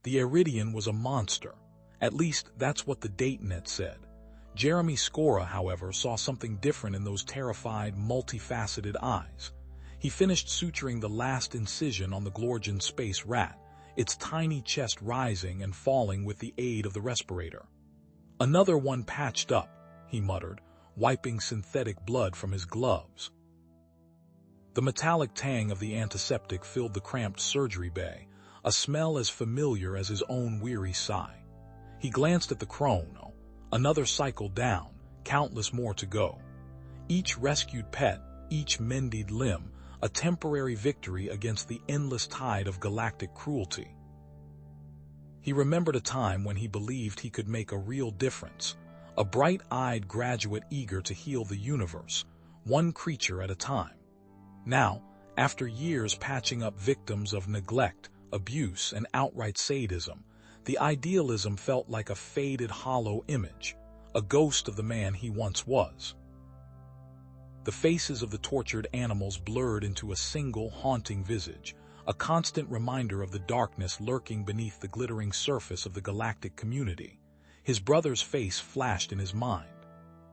The Iridian was a monster. At least, that's what the DataNet said. Jeremy Scora, however, saw something different in those terrified, multifaceted eyes. He finished suturing the last incision on the Glorgian space rat, its tiny chest rising and falling with the aid of the respirator. "Another one patched up," he muttered, wiping synthetic blood from his gloves. The metallic tang of the antiseptic filled the cramped surgery bay, a smell as familiar as his own weary sigh. He glanced at the chrono. Another cycle down, countless more to go. Each rescued pet, each mended limb, a temporary victory against the endless tide of galactic cruelty. He remembered a time when he believed he could make a real difference, a bright-eyed graduate eager to heal the universe, one creature at a time. Now, after years patching up victims of neglect, abuse, and outright sadism, the idealism felt like a faded, hollow image, a ghost of the man he once was. The faces of the tortured animals blurred into a single, haunting visage, a constant reminder of the darkness lurking beneath the glittering surface of the galactic community. His brother's face flashed in his mind.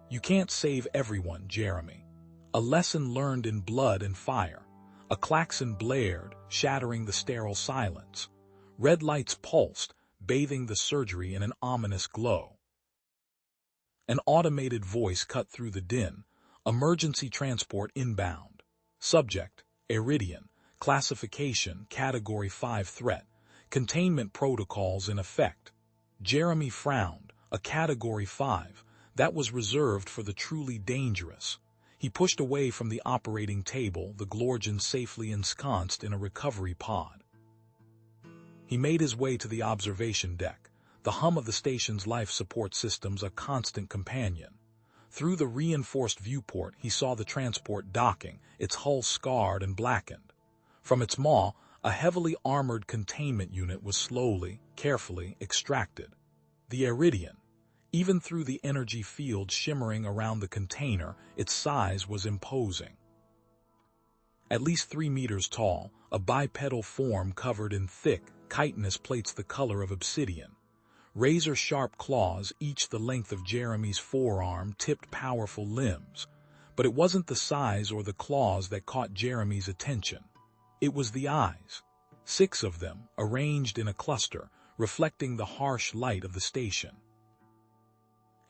"You can't save everyone, Jeremy." A lesson learned in blood and fire. A klaxon blared, shattering the sterile silence. Red lights pulsed, bathing the surgery in an ominous glow. An automated voice cut through the din. "Emergency transport inbound. Subject, Iridian. Classification, Category 5 threat. Containment protocols in effect." Jeremy frowned. A Category 5, that was reserved for the truly dangerous. He pushed away from the operating table, the Glorgian safely ensconced in a recovery pod. He made his way to the observation deck, the hum of the station's life support systems a constant companion. Through the reinforced viewport, he saw the transport docking, its hull scarred and blackened. From its maw, a heavily armored containment unit was slowly, carefully extracted. The Iridian. Even through the energy field shimmering around the container, its size was imposing. At least 3 meters tall, a bipedal form covered in thick, chitinous plates the color of obsidian. Razor-sharp claws, each the length of Jeremy's forearm, tipped powerful limbs. But it wasn't the size or the claws that caught Jeremy's attention. It was the eyes. 6 of them, arranged in a cluster, reflecting the harsh light of the station.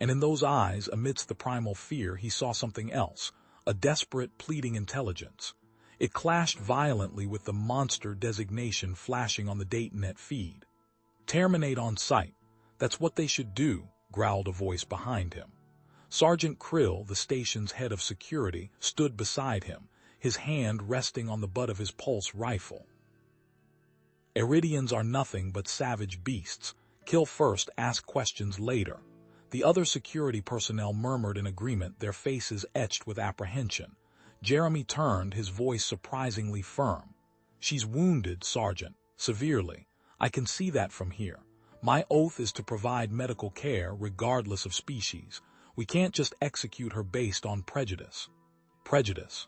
And in those eyes, amidst the primal fear, he saw something else, a desperate, pleading intelligence. It clashed violently with the monster designation flashing on the DataNet feed. "Terminate on sight. That's what they should do," growled a voice behind him. Sergeant Krill, the station's head of security, stood beside him, his hand resting on the butt of his pulse rifle. "Iridians are nothing but savage beasts. Kill first, ask questions later." The other security personnel murmured in agreement, their faces etched with apprehension. Jeremy turned, his voice surprisingly firm. "She's wounded, Sergeant, severely. I can see that from here. My oath is to provide medical care regardless of species. We can't just execute her based on prejudice." "Prejudice?"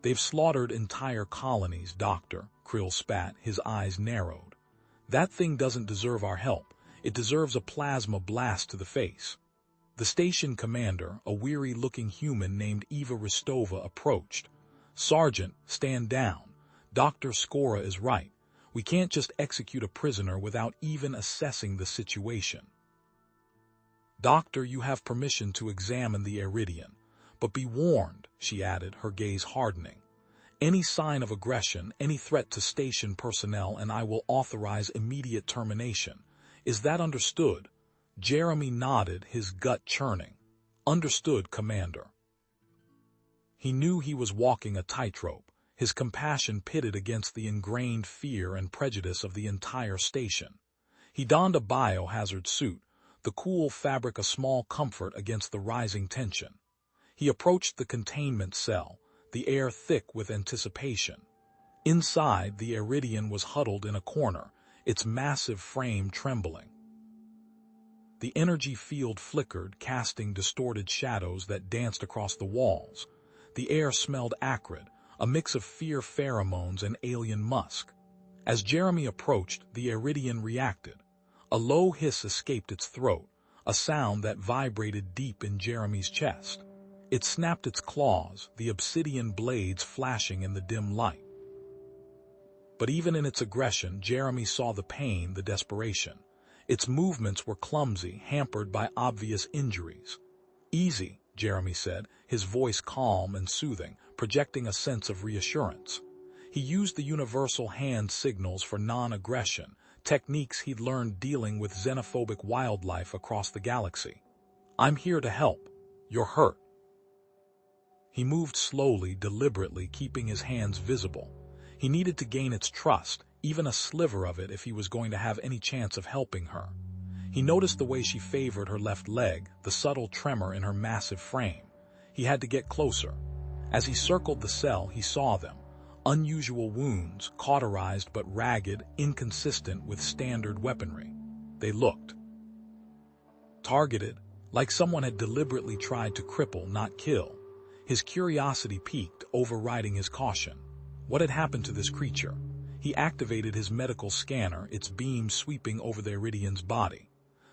"They've slaughtered entire colonies, Doctor," Krill spat, his eyes narrowed. "That thing doesn't deserve our help. It deserves a plasma blast to the face." The station commander, a weary-looking human named Eva Ristova, approached. "Sergeant, stand down. Dr. Scora is right. We can't just execute a prisoner without even assessing the situation." "Doctor, you have permission to examine the Iridian. But be warned," she added, her gaze hardening. "Any sign of aggression, any threat to station personnel, and I will authorize immediate termination. Is that understood?" Jeremy nodded, his gut churning. "Understood, Commander." He knew he was walking a tightrope, his compassion pitted against the ingrained fear and prejudice of the entire station. He donned a biohazard suit, the cool fabric a small comfort against the rising tension. He approached the containment cell, the air thick with anticipation. Inside, the Iridian was huddled in a corner, its massive frame trembling. The energy field flickered, casting distorted shadows that danced across the walls. The air smelled acrid, a mix of fear pheromones and alien musk. As Jeremy approached, the Iridian reacted. A low hiss escaped its throat, a sound that vibrated deep in Jeremy's chest. It snapped its claws, the obsidian blades flashing in the dim light. But even in its aggression, Jeremy saw the pain, the desperation. Its movements were clumsy, hampered by obvious injuries. "Easy," Jeremy said, his voice calm and soothing, projecting a sense of reassurance. He used the universal hand signals for non-aggression, techniques he'd learned dealing with xenophobic wildlife across the galaxy. "I'm here to help. You're hurt." He moved slowly, deliberately, keeping his hands visible. He needed to gain its trust, even a sliver of it, if he was going to have any chance of helping her. He noticed the way she favored her left leg, the subtle tremor in her massive frame. He had to get closer. As he circled the cell, he saw them. Unusual wounds, cauterized but ragged, inconsistent with standard weaponry. They looked targeted, like someone had deliberately tried to cripple, not kill. His curiosity peaked, overriding his caution. What had happened to this creature? He activated his medical scanner, its beam sweeping over the Iridian's body.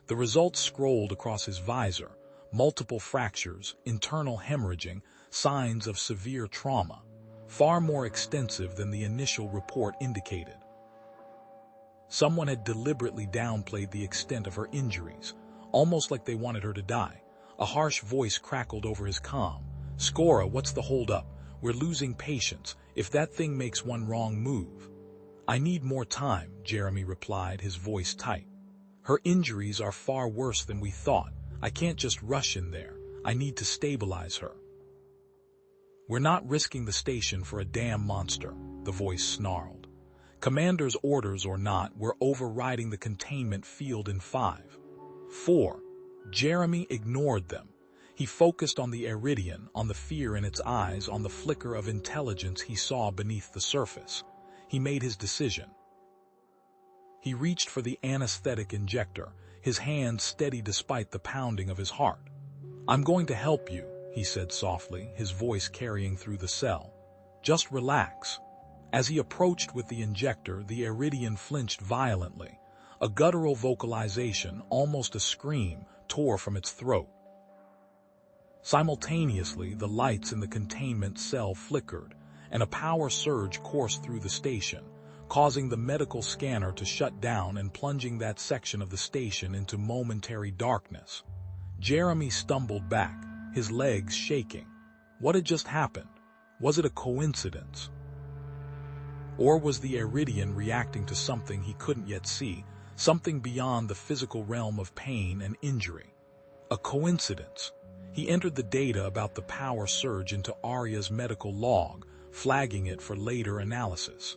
The results scrolled across his visor: multiple fractures, internal hemorrhaging, signs of severe trauma, far more extensive than the initial report indicated. Someone had deliberately downplayed the extent of her injuries, almost like they wanted her to die. A harsh voice crackled over his comm. "Skora, what's the holdup? We're losing patience. If that thing makes one wrong move." "I need more time," Jeremy replied, his voice tight. "Her injuries are far worse than we thought. I can't just rush in there. I need to stabilize her." "We're not risking the station for a damn monster," the voice snarled. "Commander's orders or not, we're overriding the containment field in 5, 4. Jeremy ignored them. He focused on the Iridian, on the fear in its eyes, on the flicker of intelligence he saw beneath the surface. He made his decision. He reached for the anesthetic injector, his hand steady despite the pounding of his heart. "I'm going to help you," he said softly, his voice carrying through the cell. "Just relax." As he approached with the injector, the Iridian flinched violently. A guttural vocalization, almost a scream, tore from its throat. Simultaneously, the lights in the containment cell flickered, and a power surge coursed through the station, causing the medical scanner to shut down and plunging that section of the station into momentary darkness. Jeremy stumbled back, his legs shaking. What had just happened? Was it a coincidence? Or was the Iridian reacting to something he couldn't yet see, something beyond the physical realm of pain and injury? A coincidence. He entered the data about the power surge into Arya's medical log, flagging it for later analysis.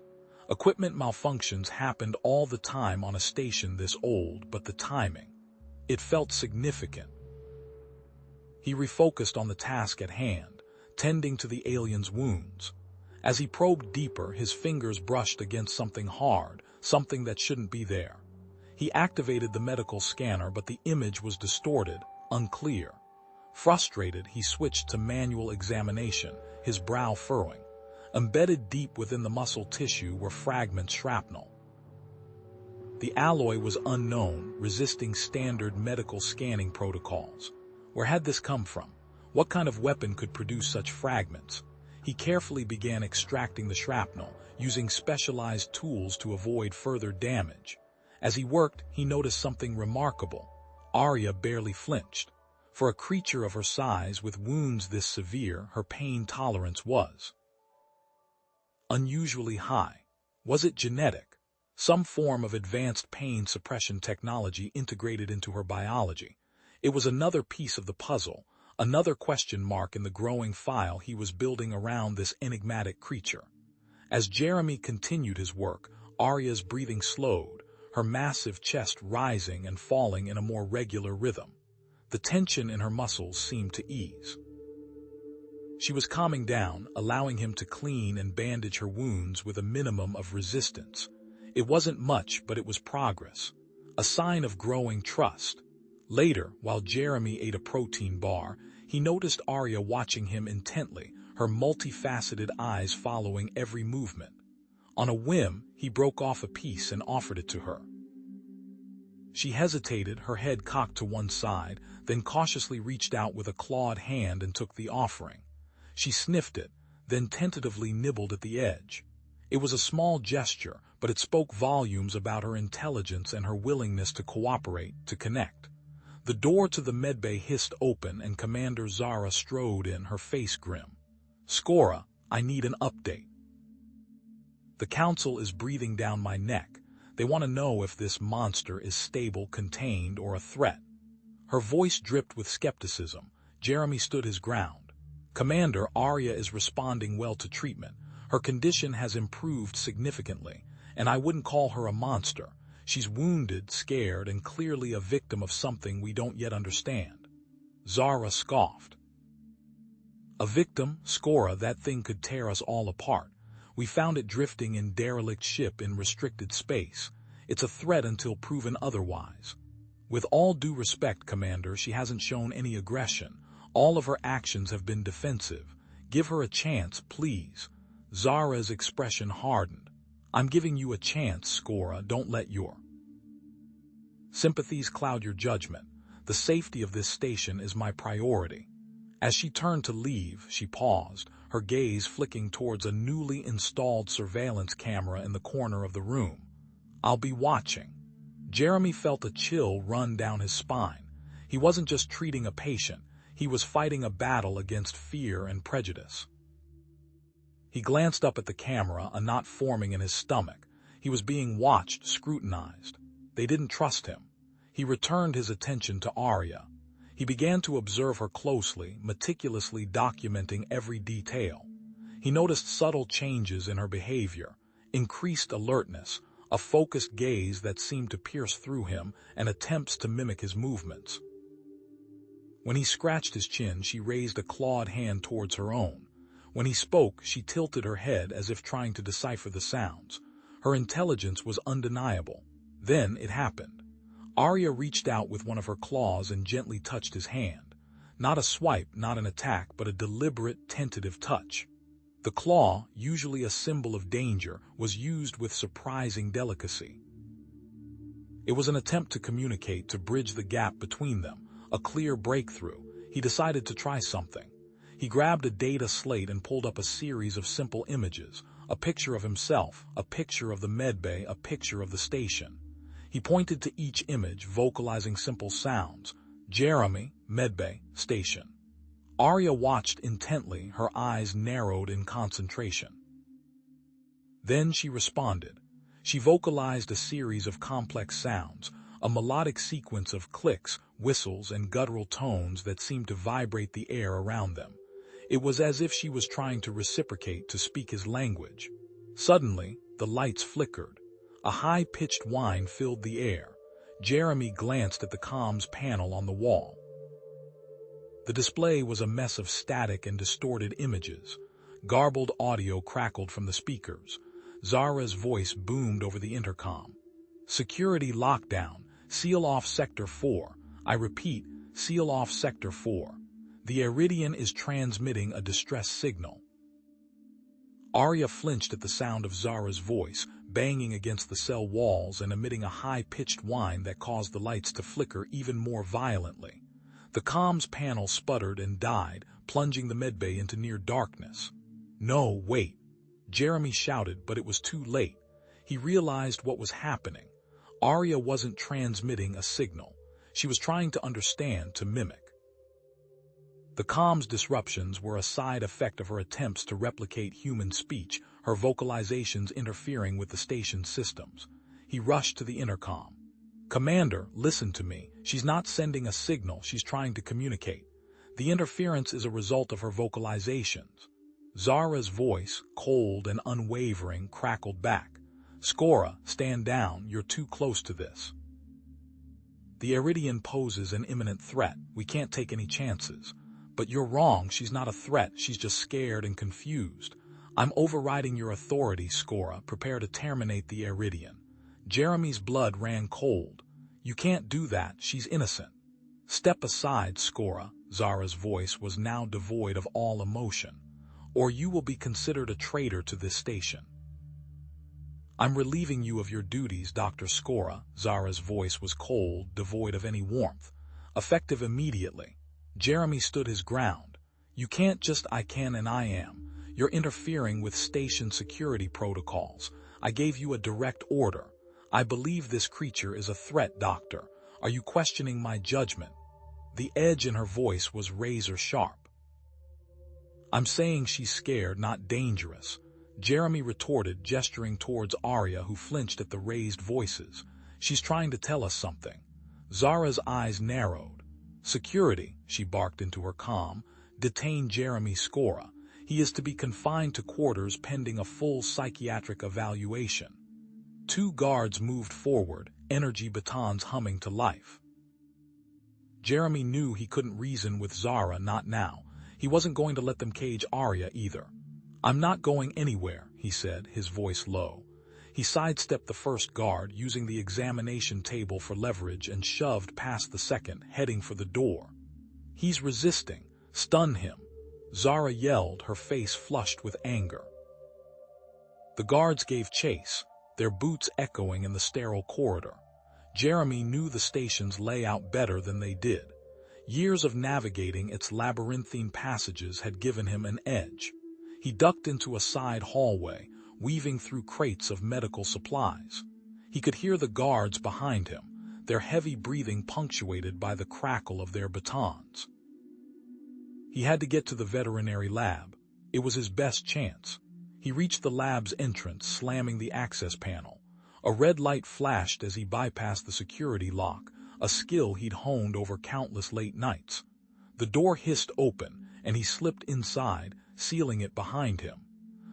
Equipment malfunctions happened all the time on a station this old, but the timing, it felt significant. He refocused on the task at hand, tending to the alien's wounds. As he probed deeper, his fingers brushed against something hard, something that shouldn't be there. He activated the medical scanner, but the image was distorted, unclear. Frustrated, he switched to manual examination, his brow furrowing. Embedded deep within the muscle tissue were fragments shrapnel. The alloy was unknown, resisting standard medical scanning protocols. Where had this come from? What kind of weapon could produce such fragments? He carefully began extracting the shrapnel, using specialized tools to avoid further damage. As he worked, he noticed something remarkable. Arya barely flinched. For a creature of her size with wounds this severe, her pain tolerance was unusually high. Was it genetic? Some form of advanced pain suppression technology integrated into her biology? It was another piece of the puzzle, another question mark in the growing file he was building around this enigmatic creature. As Jeremy continued his work, Arya's breathing slowed, her massive chest rising and falling in a more regular rhythm. The tension in her muscles seemed to ease. She was calming down, allowing him to clean and bandage her wounds with a minimum of resistance. It wasn't much, but it was progress, a sign of growing trust. Later, while Jeremy ate a protein bar, he noticed Arya watching him intently, her multifaceted eyes following every movement. On a whim, he broke off a piece and offered it to her. She hesitated, her head cocked to one side, then cautiously reached out with a clawed hand and took the offering. She sniffed it, then tentatively nibbled at the edge. It was a small gesture, but it spoke volumes about her intelligence and her willingness to cooperate, to connect. The door to the medbay hissed open and Commander Zara strode in, her face grim. "Skora, I need an update. The council is breathing down my neck. They want to know if this monster is stable, contained, or a threat." Her voice dripped with skepticism. Jeremy stood his ground. "Commander, Arya is responding well to treatment. Her condition has improved significantly, and I wouldn't call her a monster. She's wounded, scared, and clearly a victim of something we don't yet understand." Zara scoffed. "A victim, Skora, that thing could tear us all apart. We found it drifting in derelict ship in restricted space. It's a threat until proven otherwise. With all due respect, Commander, she hasn't shown any aggression. All of her actions have been defensive. Give her a chance, please." Zara's expression hardened. "I'm giving you a chance, Skora. Don't let your sympathies cloud your judgment. The safety of this station is my priority." As she turned to leave, she paused, her gaze flicking towards a newly installed surveillance camera in the corner of the room. "I'll be watching." Jeremy felt a chill run down his spine. He wasn't just treating a patient, he was fighting a battle against fear and prejudice. He glanced up at the camera, a knot forming in his stomach. He was being watched, scrutinized. They didn't trust him. He returned his attention to Arya. He began to observe her closely, meticulously documenting every detail. He noticed subtle changes in her behavior, increased alertness, a focused gaze that seemed to pierce through him, and attempts to mimic his movements. When he scratched his chin, she raised a clawed hand towards her own. When he spoke, she tilted her head as if trying to decipher the sounds. Her intelligence was undeniable. Then it happened. Arya reached out with one of her claws and gently touched his hand. Not a swipe, not an attack, but a deliberate, tentative touch. The claw, usually a symbol of danger, was used with surprising delicacy. It was an attempt to communicate, to bridge the gap between them, a clear breakthrough. He decided to try something. He grabbed a data slate and pulled up a series of simple images, a picture of himself, a picture of the medbay, a picture of the station. He pointed to each image, vocalizing simple sounds. Jeremy, medbay, station. Arya watched intently, her eyes narrowed in concentration. Then she responded. She vocalized a series of complex sounds, a melodic sequence of clicks, whistles, and guttural tones that seemed to vibrate the air around them. It was as if she was trying to reciprocate, to speak his language. Suddenly, the lights flickered. A high-pitched whine filled the air. Jeremy glanced at the comms panel on the wall. The display was a mess of static and distorted images. Garbled audio crackled from the speakers. Zara's voice boomed over the intercom. "Security lockdown. Seal off Sector 4. I repeat, seal off Sector 4. The Iridian is transmitting a distress signal." Arya flinched at the sound of Zara's voice, banging against the cell walls and emitting a high-pitched whine that caused the lights to flicker even more violently. The comms panel sputtered and died, plunging the medbay into near darkness. "No, wait!" Jeremy shouted, but it was too late. He realized what was happening. Arya wasn't transmitting a signal. She was trying to understand, to mimic. The comms disruptions were a side effect of her attempts to replicate human speech, her vocalizations interfering with the station's systems. He rushed to the intercom. "Commander, listen to me. She's not sending a signal, she's trying to communicate. The interference is a result of her vocalizations." Zara's voice, cold and unwavering, crackled back. "Skora, stand down, you're too close to this. The Iridian poses an imminent threat. We can't take any chances." "But you're wrong, she's not a threat, she's just scared and confused. I'm overriding your authority, Skora. Prepare to terminate the Iridian." Jeremy's blood ran cold. "You can't do that, she's innocent." "Step aside, Skora." Zara's voice was now devoid of all emotion. "Or you will be considered a traitor to this station." I'm relieving you of your duties, Dr. Skora. Zara's voice was cold, devoid of any warmth. Effective immediately. Jeremy stood his ground. You can't just I can and I am. You're interfering with station security protocols. I gave you a direct order. I believe this creature is a threat, Doctor. Are you questioning my judgment? The edge in her voice was razor sharp. I'm saying she's scared, not dangerous. Jeremy retorted, gesturing towards Arya, who flinched at the raised voices. She's trying to tell us something. Zara's eyes narrowed. Security, she barked into her calm, detain Jeremy Skora. He is to be confined to quarters pending a full psychiatric evaluation. 2 guards moved forward, energy batons humming to life. Jeremy knew he couldn't reason with Zara, not now. He wasn't going to let them cage Arya either. I'm not going anywhere, he said, his voice low. He sidestepped the first guard, using the examination table for leverage, and shoved past the second, heading for the door. He's resisting. Stun him. Zara yelled, her face flushed with anger. The guards gave chase, their boots echoing in the sterile corridor. Jeremy knew the station's layout better than they did. Years of navigating its labyrinthine passages had given him an edge. He ducked into a side hallway, weaving through crates of medical supplies. He could hear the guards behind him, their heavy breathing punctuated by the crackle of their batons. He had to get to the veterinary lab. It was his best chance. He reached the lab's entrance, slamming the access panel. A red light flashed as he bypassed the security lock, a skill he'd honed over countless late nights. The door hissed open, and he slipped inside, sealing it behind him.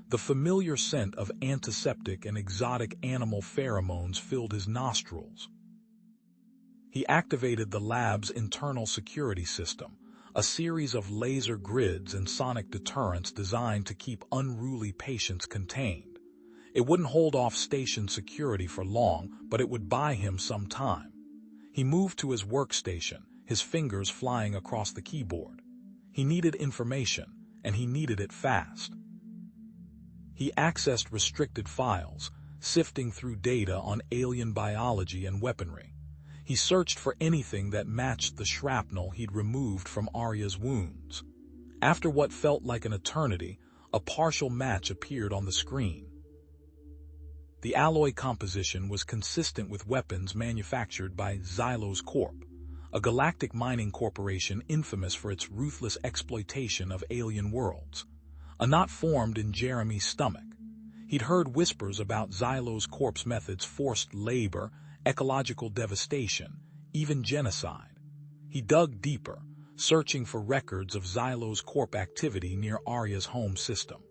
The familiar scent of antiseptic and exotic animal pheromones filled his nostrils. He activated the lab's internal security system, a series of laser grids and sonic deterrents designed to keep unruly patients contained. It wouldn't hold off station security for long, but it would buy him some time. He moved to his workstation, his fingers flying across the keyboard. He needed information, and he needed it fast. He accessed restricted files, sifting through data on alien biology and weaponry. He searched for anything that matched the shrapnel he'd removed from Arya's wounds. After what felt like an eternity, a partial match appeared on the screen. The alloy composition was consistent with weapons manufactured by Xylos Corp, a galactic mining corporation infamous for its ruthless exploitation of alien worlds. A knot formed in Jeremy's stomach. He'd heard whispers about Xylos Corp's methods: forced labor, ecological devastation, even genocide. He dug deeper, searching for records of Xylos Corp activity near Arya's home system.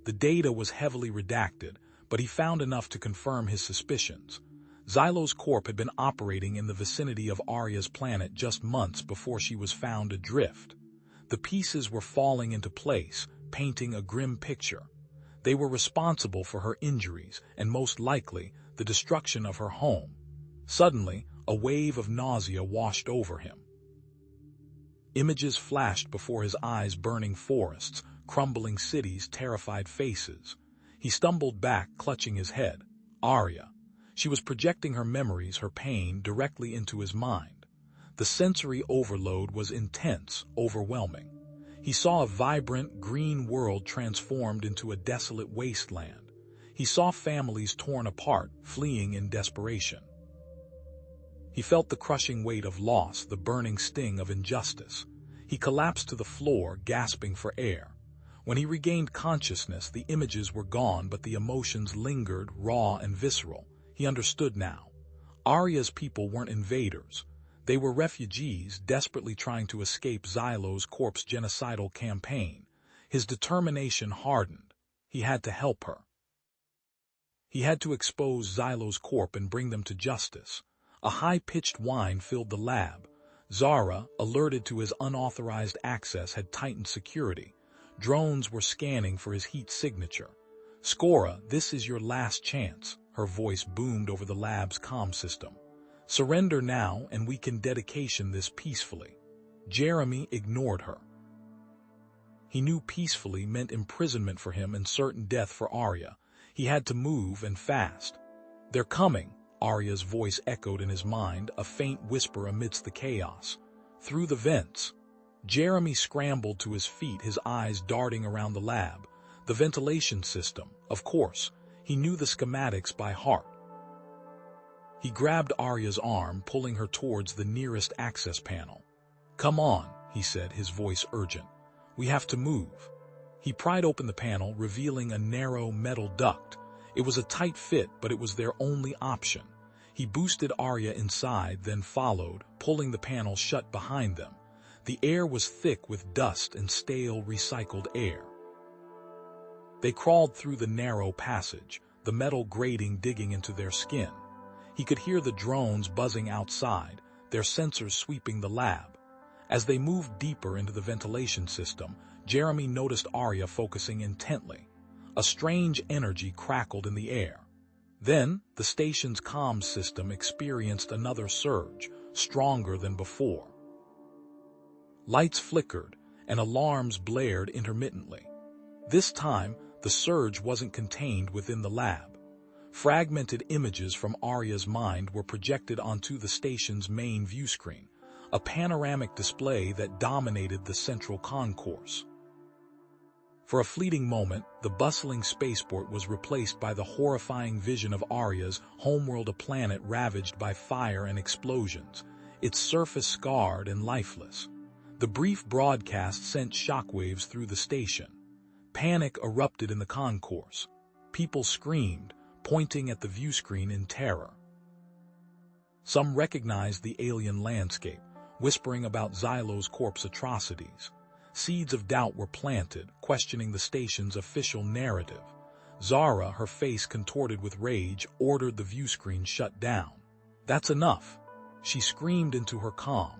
The data was heavily redacted, but he found enough to confirm his suspicions. Xylos Corp had been operating in the vicinity of Arya's planet just months before she was found adrift. The pieces were falling into place, painting a grim picture. They were responsible for her injuries and, most likely, the destruction of her home. Suddenly, a wave of nausea washed over him. Images flashed before his eyes: burning forests, crumbling cities, terrified faces. He stumbled back, clutching his head. Arya. She was projecting her memories, her pain, directly into his mind. The sensory overload was intense, overwhelming. He saw a vibrant, green world transformed into a desolate wasteland. He saw families torn apart, fleeing in desperation. He felt the crushing weight of loss, the burning sting of injustice. He collapsed to the floor, gasping for air. When he regained consciousness, the images were gone, but the emotions lingered, raw and visceral. He understood now. Arya's people weren't invaders. They were refugees, desperately trying to escape Xylos Corp's genocidal campaign. His determination hardened. He had to help her. He had to expose Xylos Corp and bring them to justice. A high-pitched whine filled the lab. Zara, alerted to his unauthorized access, had tightened security. Drones were scanning for his heat signature. Skora, this is your last chance, her voice boomed over the lab's comm system. Surrender now, and we can dedication this peacefully. Jeremy ignored her. He knew peacefully meant imprisonment for him and certain death for Arya. He had to move, and fast. "They're coming," Arya's voice echoed in his mind, a faint whisper amidst the chaos. Through the vents. Jeremy scrambled to his feet, his eyes darting around the lab. The ventilation system, of course. He knew the schematics by heart. He grabbed Arya's arm, pulling her towards the nearest access panel. "Come on," he said, his voice urgent. "We have to move." He pried open the panel, revealing a narrow metal duct. It was a tight fit, but it was their only option. He boosted Arya inside, then followed, pulling the panel shut behind them. The air was thick with dust and stale recycled air. They crawled through the narrow passage, the metal grating digging into their skin. He could hear the drones buzzing outside, their sensors sweeping the lab. As they moved deeper into the ventilation system, Jeremy noticed Arya focusing intently. A strange energy crackled in the air. Then, the station's comms system experienced another surge, stronger than before. Lights flickered, and alarms blared intermittently. This time, the surge wasn't contained within the lab. Fragmented images from Arya's mind were projected onto the station's main view screen, a panoramic display that dominated the central concourse. For a fleeting moment, the bustling spaceport was replaced by the horrifying vision of Arya's homeworld, a planet ravaged by fire and explosions, its surface scarred and lifeless. The brief broadcast sent shockwaves through the station. Panic erupted in the concourse. People screamed, pointing at the view screen in terror. Some recognized the alien landscape, whispering about Xylo's corpse atrocities. Seeds of doubt were planted, questioning the station's official narrative. Zara, her face contorted with rage, ordered the view screen shut down. "That's enough," she screamed into her comm.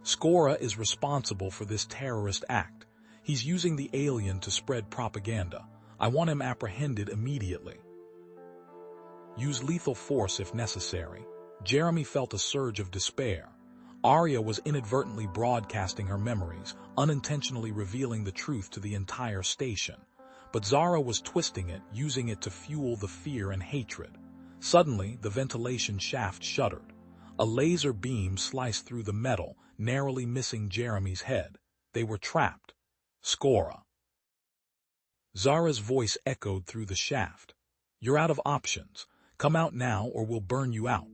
"Skora is responsible for this terrorist act. He's using the alien to spread propaganda. I want him apprehended immediately. Use lethal force if necessary." Jeremy felt a surge of despair. Arya was inadvertently broadcasting her memories, unintentionally revealing the truth to the entire station. But Zara was twisting it, using it to fuel the fear and hatred. Suddenly, the ventilation shaft shuddered. A laser beam sliced through the metal, narrowly missing Jeremy's head. They were trapped. "Skora." Zara's voice echoed through the shaft. "You're out of options. Come out now or we'll burn you out."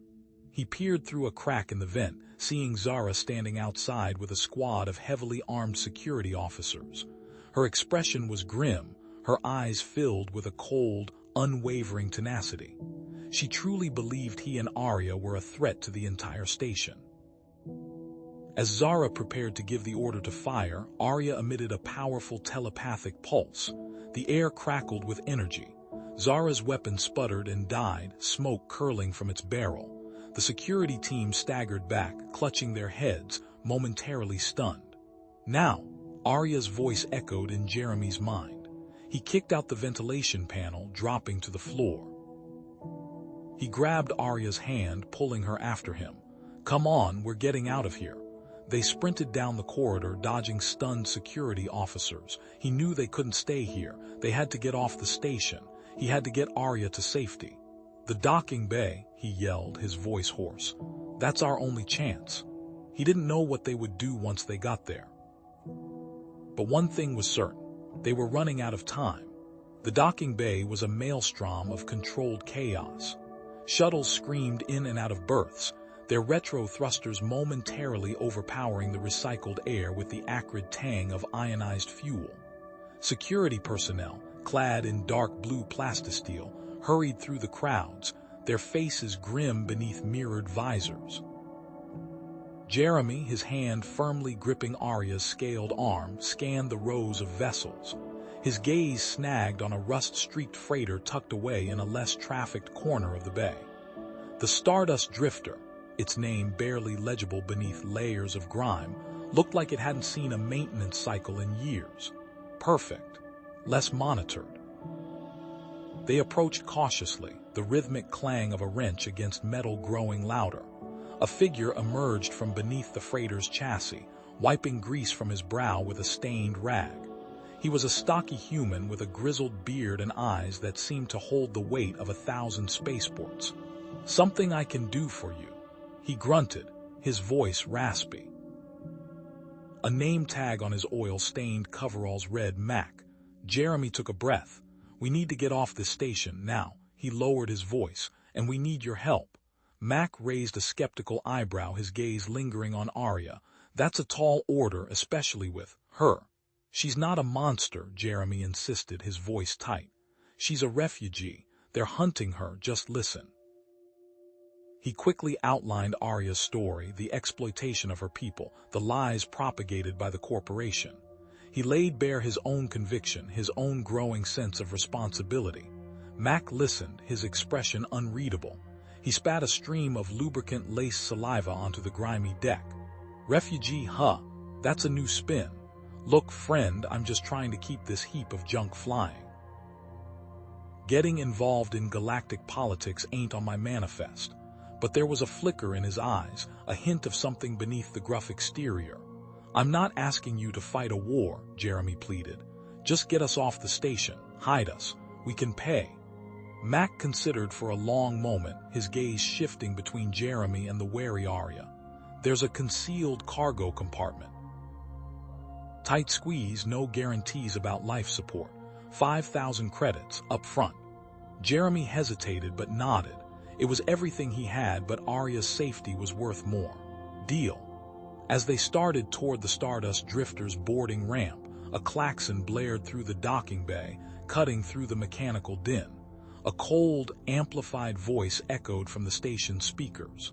He peered through a crack in the vent, seeing Zara standing outside with a squad of heavily armed security officers. Her expression was grim, her eyes filled with a cold, unwavering tenacity. She truly believed he and Arya were a threat to the entire station. As Zara prepared to give the order to fire, Arya emitted a powerful telepathic pulse. The air crackled with energy. Zara's weapon sputtered and died, smoke curling from its barrel. The security team staggered back, clutching their heads, momentarily stunned. "Now," Arya's voice echoed in Jeremy's mind. He kicked out the ventilation panel, dropping to the floor. He grabbed Arya's hand, pulling her after him. "Come on, we're getting out of here." They sprinted down the corridor, dodging stunned security officers. He knew they couldn't stay here. They had to get off the station. He had to get Arya to safety. "The docking bay," he yelled, his voice hoarse. "That's our only chance." He didn't know what they would do once they got there. But one thing was certain. They were running out of time. The docking bay was a maelstrom of controlled chaos. Shuttles screamed in and out of berths, their retro thrusters momentarily overpowering the recycled air with the acrid tang of ionized fuel. Security personnel, clad in dark blue plastisteel, hurried through the crowds, their faces grim beneath mirrored visors. Jeremy, his hand firmly gripping Arya's scaled arm, scanned the rows of vessels. His gaze snagged on a rust-streaked freighter tucked away in a less trafficked corner of the bay. The Stardust Drifter, its name barely legible beneath layers of grime, looked like it hadn't seen a maintenance cycle in years. Perfect, less monitored. They approached cautiously, the rhythmic clang of a wrench against metal growing louder. A figure emerged from beneath the freighter's chassis, wiping grease from his brow with a stained rag. He was a stocky human with a grizzled beard and eyes that seemed to hold the weight of 1,000 spaceports. "Something I can do for you," he grunted, his voice raspy. A name tag on his oil-stained coveralls read Mac. Jeremy took a breath. "We need to get off this station now," he lowered his voice, "and we need your help." Mac raised a skeptical eyebrow, his gaze lingering on Arya. "That's a tall order, especially with her." "She's not a monster," Jeremy insisted, his voice tight. "She's a refugee. They're hunting her, just listen." He quickly outlined Arya's story, the exploitation of her people, the lies propagated by the corporation. He laid bare his own conviction, his own growing sense of responsibility. Mac listened, his expression unreadable. He spat a stream of lubricant-laced saliva onto the grimy deck. "Refugee, huh? That's a new spin. Look, friend, I'm just trying to keep this heap of junk flying. Getting involved in galactic politics ain't on my manifest." But there was a flicker in his eyes, a hint of something beneath the gruff exterior. "I'm not asking you to fight a war," Jeremy pleaded. "Just get us off the station, hide us. We can pay." Mac considered for a long moment, his gaze shifting between Jeremy and the wary Arya. "There's a concealed cargo compartment. Tight squeeze, no guarantees about life support. 5,000 credits, up front." Jeremy hesitated but nodded. It was everything he had, but Arya's safety was worth more. "Deal." As they started toward the Stardust Drifter's boarding ramp, a klaxon blared through the docking bay, cutting through the mechanical din. A cold, amplified voice echoed from the station's speakers.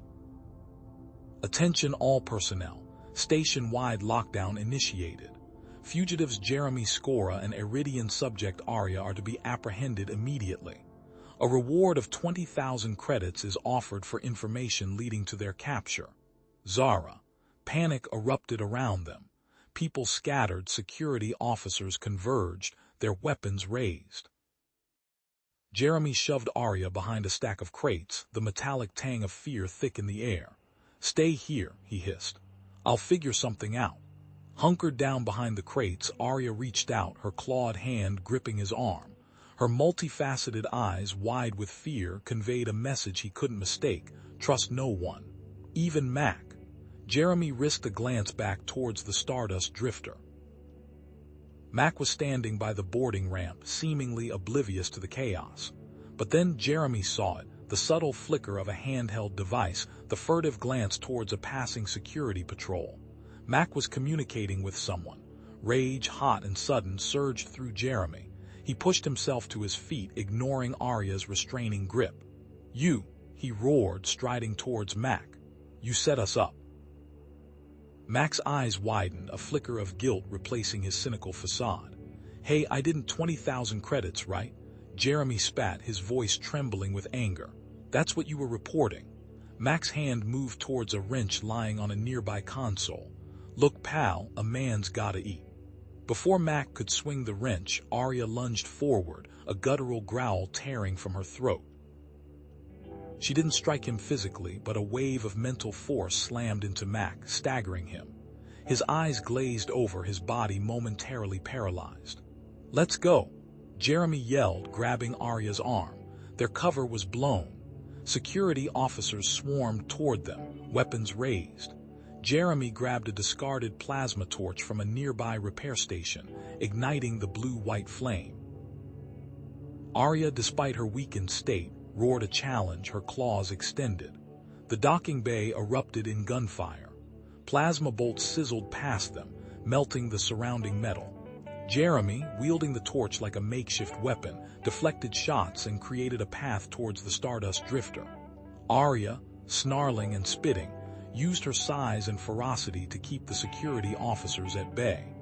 "Attention all personnel. Station-wide lockdown initiated. Fugitives Jeremy Scora and Iridian subject Arya are to be apprehended immediately. A reward of 20,000 credits is offered for information leading to their capture." Zara. Panic erupted around them. People scattered, security officers converged, their weapons raised. Jeremy shoved Arya behind a stack of crates, the metallic tang of fear thick in the air. "Stay here," he hissed. "I'll figure something out." Hunkered down behind the crates, Arya reached out, her clawed hand gripping his arm. Her multifaceted eyes, wide with fear, conveyed a message he couldn't mistake: trust no one. Even Mac. Jeremy risked a glance back towards the Stardust Drifter. Mac was standing by the boarding ramp, seemingly oblivious to the chaos. But then Jeremy saw it, the subtle flicker of a handheld device, the furtive glance towards a passing security patrol. Mac was communicating with someone. Rage, hot and sudden, surged through Jeremy. He pushed himself to his feet, ignoring Arya's restraining grip. "You," he roared, striding towards Mac. "You set us up." Mac's eyes widened, a flicker of guilt replacing his cynical facade. "Hey, I didn't 20,000 credits, right?" Jeremy spat, his voice trembling with anger. "That's what you were reporting." Mac's hand moved towards a wrench lying on a nearby console. "Look, pal, a man's gotta eat." Before Mac could swing the wrench, Arya lunged forward, a guttural growl tearing from her throat. She didn't strike him physically, but a wave of mental force slammed into Mac, staggering him. His eyes glazed over, his body momentarily paralyzed. "Let's go," Jeremy yelled, grabbing Arya's arm. Their cover was blown. Security officers swarmed toward them, weapons raised. Jeremy grabbed a discarded plasma torch from a nearby repair station, igniting the blue-white flame. Arya, despite her weakened state, roared a challenge, her claws extended. The docking bay erupted in gunfire. Plasma bolts sizzled past them, melting the surrounding metal. Jeremy, wielding the torch like a makeshift weapon, deflected shots and created a path towards the Stardust Drifter. Arya, snarling and spitting, used her size and ferocity to keep the security officers at bay.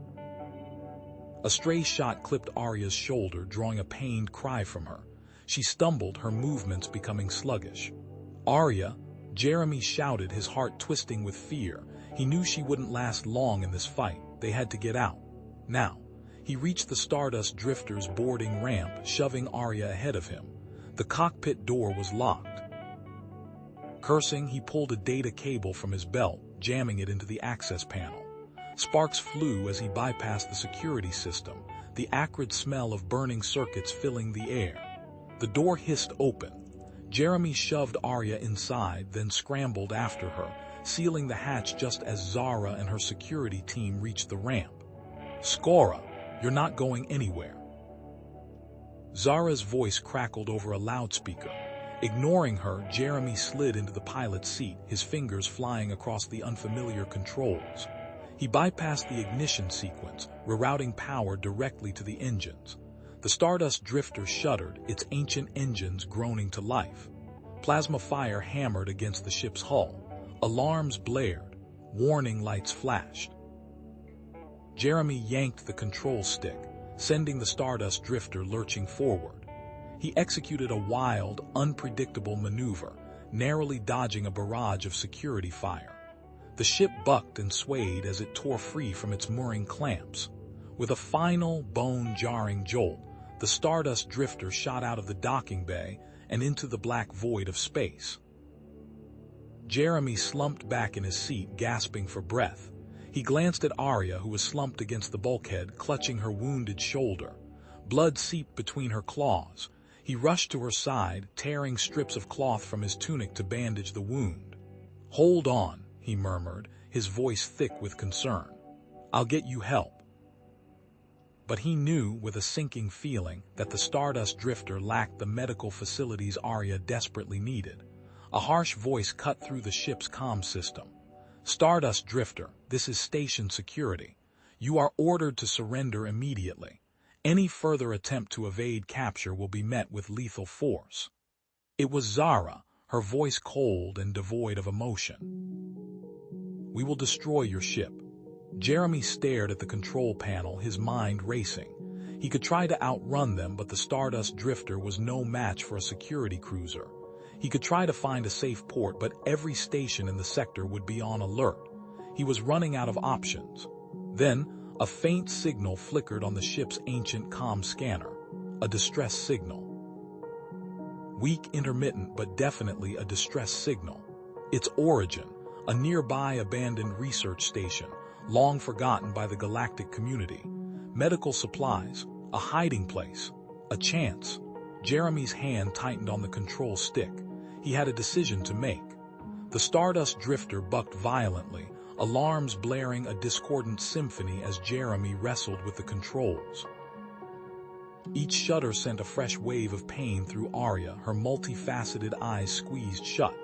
A stray shot clipped Arya's shoulder, drawing a pained cry from her. She stumbled, her movements becoming sluggish. "Arya!" Jeremy shouted, his heart twisting with fear. He knew she wouldn't last long in this fight. They had to get out. Now. He reached the Stardust Drifter's boarding ramp, shoving Arya ahead of him. The cockpit door was locked. Cursing, he pulled a data cable from his belt, jamming it into the access panel. Sparks flew as he bypassed the security system. the acrid smell of burning circuits filling the air. The door hissed open. Jeremy shoved Arya inside, then scrambled after her, sealing the hatch just as Zara and her security team reached the ramp. "Skora, you're not going anywhere." Zara's voice crackled over a loudspeaker. Ignoring her, Jeremy slid into the pilot's seat, his fingers flying across the unfamiliar controls. He bypassed the ignition sequence, rerouting power directly to the engines. The Stardust Drifter shuddered, its ancient engines groaning to life. Plasma fire hammered against the ship's hull. Alarms blared. Warning lights flashed. Jeremy yanked the control stick, sending the Stardust Drifter lurching forward. He executed a wild, unpredictable maneuver, narrowly dodging a barrage of security fire. The ship bucked and swayed as it tore free from its mooring clamps. With a final, bone-jarring jolt, the Stardust Drifter shot out of the docking bay and into the black void of space. Jeremy slumped back in his seat, gasping for breath. He glanced at Arya, who was slumped against the bulkhead, clutching her wounded shoulder. Blood seeped between her claws. He rushed to her side, tearing strips of cloth from his tunic to bandage the wound. "Hold on," he murmured, his voice thick with concern. "I'll get you help." But he knew with a sinking feeling that the Stardust Drifter lacked the medical facilities Arya desperately needed. A harsh voice cut through the ship's comm system. "Stardust Drifter, this is station security. You are ordered to surrender immediately. Any further attempt to evade capture will be met with lethal force." It was Zara, her voice cold and devoid of emotion. "We will destroy your ship." Jeremy stared at the control panel, his mind racing. He could try to outrun them, but the Stardust Drifter was no match for a security cruiser. He could try to find a safe port, but every station in the sector would be on alert. He was running out of options. Then, a faint signal flickered on the ship's ancient comm scanner. A distress signal. Weak, intermittent, but definitely a distress signal. Its origin, a nearby abandoned research station, long forgotten by the galactic community. Medical supplies, a hiding place, a chance. Jeremy's hand tightened on the control stick. He had a decision to make. The Stardust Drifter bucked violently, alarms blaring a discordant symphony as Jeremy wrestled with the controls. Each shudder sent a fresh wave of pain through Arya, her multifaceted eyes squeezed shut.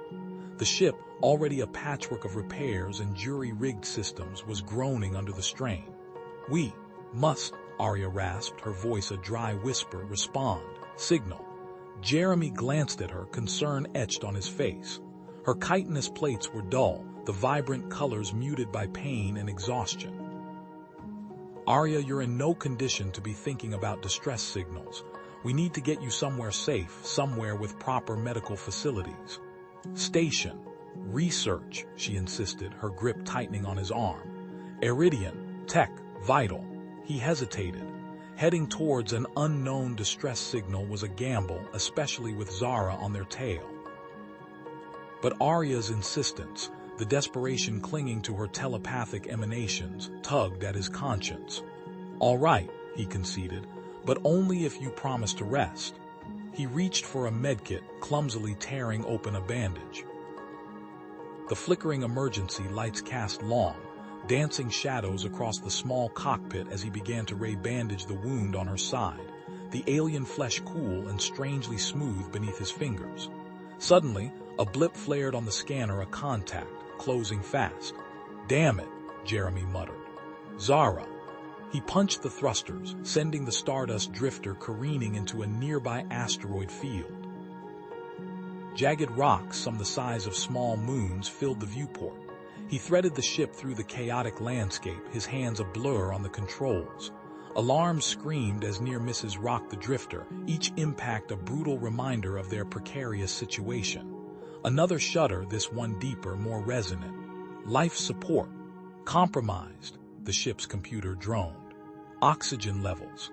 The ship, already a patchwork of repairs and jury-rigged systems, was groaning under the strain. "We must," Arya rasped, her voice a dry whisper. "Respond. Signal." Jeremy glanced at her, concern etched on his face. Her chitinous plates were dull, the vibrant colors muted by pain and exhaustion. "Arya, you're in no condition to be thinking about distress signals. We need to get you somewhere safe, somewhere with proper medical facilities." "Station. Research," she insisted, her grip tightening on his arm. "Iridian. Tech. Vital." He hesitated. Heading towards an unknown distress signal was a gamble, especially with Zara on their tail. But Arya's insistence, the desperation clinging to her telepathic emanations, tugged at his conscience. "All right," he conceded, "but only if you promise to rest." He reached for a medkit, clumsily tearing open a bandage. The flickering emergency lights cast long, dancing shadows across the small cockpit as he began to re-bandage the wound on her side, the alien flesh cool and strangely smooth beneath his fingers. Suddenly, a blip flared on the scanner, a contact, closing fast. "Damn it," Jeremy muttered. "Zara." He punched the thrusters, sending the Stardust Drifter careening into a nearby asteroid field. Jagged rocks, some the size of small moons, filled the viewport. He threaded the ship through the chaotic landscape, his hands a blur on the controls. Alarms screamed as near misses rocked the Drifter, each impact a brutal reminder of their precarious situation. Another shudder, this one deeper, more resonant. Life support. Compromised, the ship's computer droned. Oxygen levels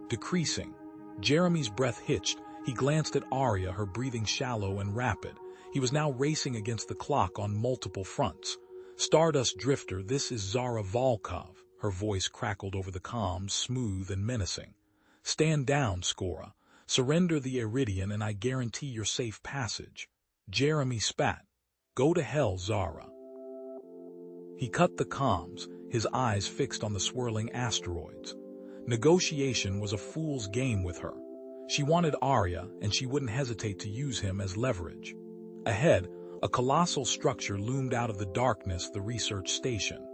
decreasing. Jeremy's breath hitched. He glanced at Arya, her breathing shallow and rapid. He was now racing against the clock on multiple fronts. "Stardust Drifter, this is Zara Volkov." her voice crackled over the comms, smooth and menacing. "Stand down, Skora. Surrender the Iridian and I guarantee your safe passage." Jeremy spat. "Go to hell, Zara." He cut the comms, his eyes fixed on the swirling asteroids. Negotiation was a fool's game with her. She wanted Arya, and she wouldn't hesitate to use him as leverage. Ahead, a colossal structure loomed out of the darkness, the research station.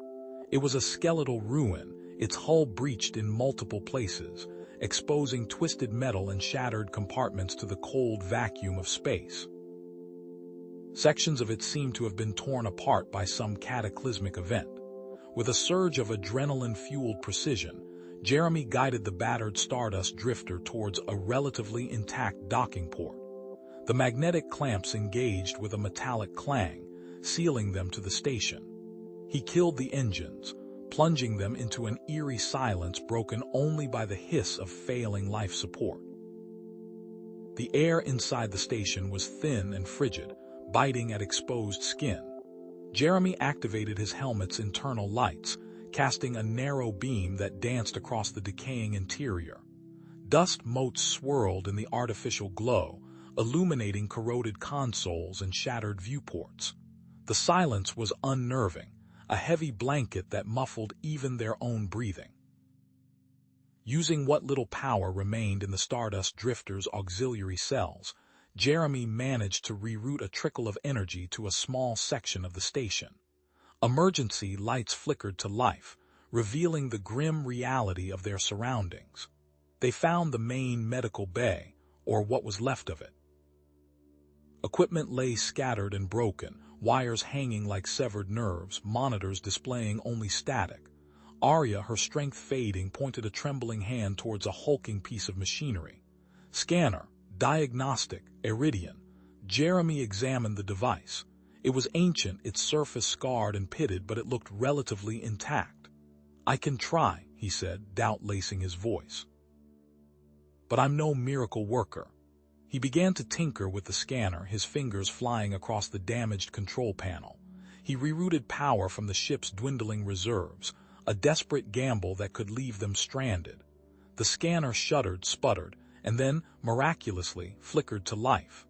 It was a skeletal ruin, its hull breached in multiple places, exposing twisted metal and shattered compartments to the cold vacuum of space. Sections of it seemed to have been torn apart by some cataclysmic event. With a surge of adrenaline-fueled precision, Jeremy guided the battered Stardust drifter towards a relatively intact docking port. The magnetic clamps engaged with a metallic clang, sealing them to the station. He killed the engines, plunging them into an eerie silence broken only by the hiss of failing life support. The air inside the station was thin and frigid, biting at exposed skin. Jeremy activated his helmet's internal lights, casting a narrow beam that danced across the decaying interior. Dust motes swirled in the artificial glow, illuminating corroded consoles and shattered viewports. The silence was unnerving, a heavy blanket that muffled even their own breathing. Using what little power remained in the Stardust drifter's auxiliary cells, Jeremy managed to reroute a trickle of energy to a small section of the station. Emergency lights flickered to life, revealing the grim reality of their surroundings. They found the main medical bay, or what was left of it. Equipment lay scattered and broken, wires hanging like severed nerves, monitors displaying only static. Arya, her strength fading, pointed a trembling hand towards a hulking piece of machinery. "Scanner, diagnostic, Iridian." Jeremy examined the device. It was ancient, its surface scarred and pitted, but it looked relatively intact. "I can try," he said, doubt lacing his voice. "But I'm no miracle worker." He began to tinker with the scanner, his fingers flying across the damaged control panel. He rerouted power from the ship's dwindling reserves, a desperate gamble that could leave them stranded. The scanner shuddered, sputtered, and then, miraculously, flickered to life.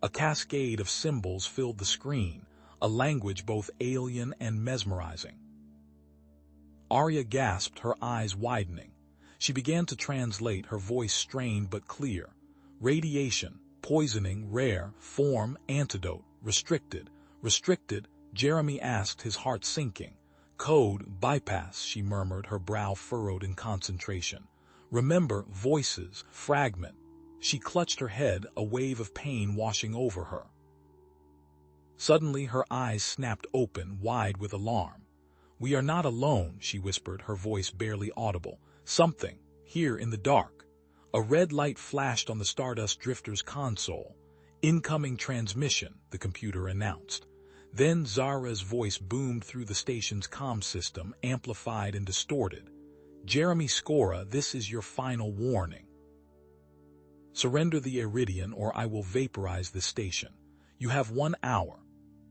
A cascade of symbols filled the screen, a language both alien and mesmerizing. Arya gasped, her eyes widening. She began to translate, her voice strained but clear. "Radiation, poisoning, rare, form, antidote, restricted." "Restricted?" Jeremy asked, his heart sinking. "Code, bypass," she murmured, her brow furrowed in concentration. "Remember, voices, fragment." She clutched her head, a wave of pain washing over her. Suddenly her eyes snapped open, wide with alarm. "We are not alone," she whispered, her voice barely audible. "Something, here in the dark." A red light flashed on the Stardust drifter's console. "Incoming transmission," the computer announced. Then Zara's voice boomed through the station's comm system, amplified and distorted. "Jeremy Skora, this is your final warning. Surrender the Iridian or I will vaporize this station. You have 1 hour."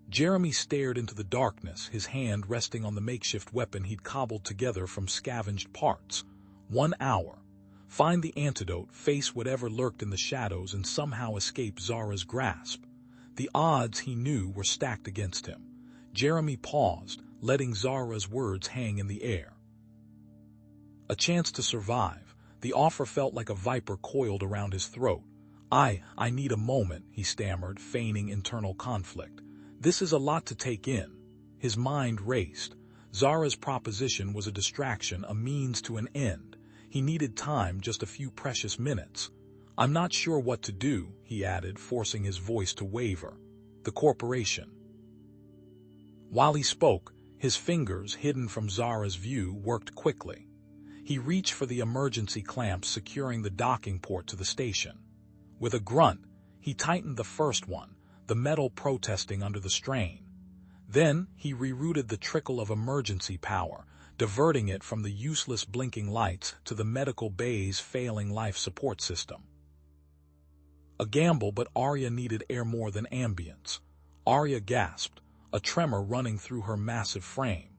Jeremy stared into the darkness, his hand resting on the makeshift weapon he'd cobbled together from scavenged parts. 1 hour. Find the antidote, face whatever lurked in the shadows, and somehow escape Zara's grasp. The odds, he knew, were stacked against him. Jeremy paused, letting Zara's words hang in the air. A chance to survive. The offer felt like a viper coiled around his throat. I need a moment," he stammered, feigning internal conflict. "This is a lot to take in." His mind raced. Zara's proposition was a distraction, a means to an end. He needed time, just a few precious minutes. "I'm not sure what to do," he added, forcing his voice to waver. "The corporation." While he spoke, his fingers, hidden from Zara's view, worked quickly. He reached for the emergency clamps securing the docking port to the station. With a grunt, he tightened the first one, the metal protesting under the strain. Then he rerouted the trickle of emergency power, diverting it from the useless blinking lights to the medical bay's failing life support system. A gamble, but Arya needed air more than ambience. Arya gasped, a tremor running through her massive frame.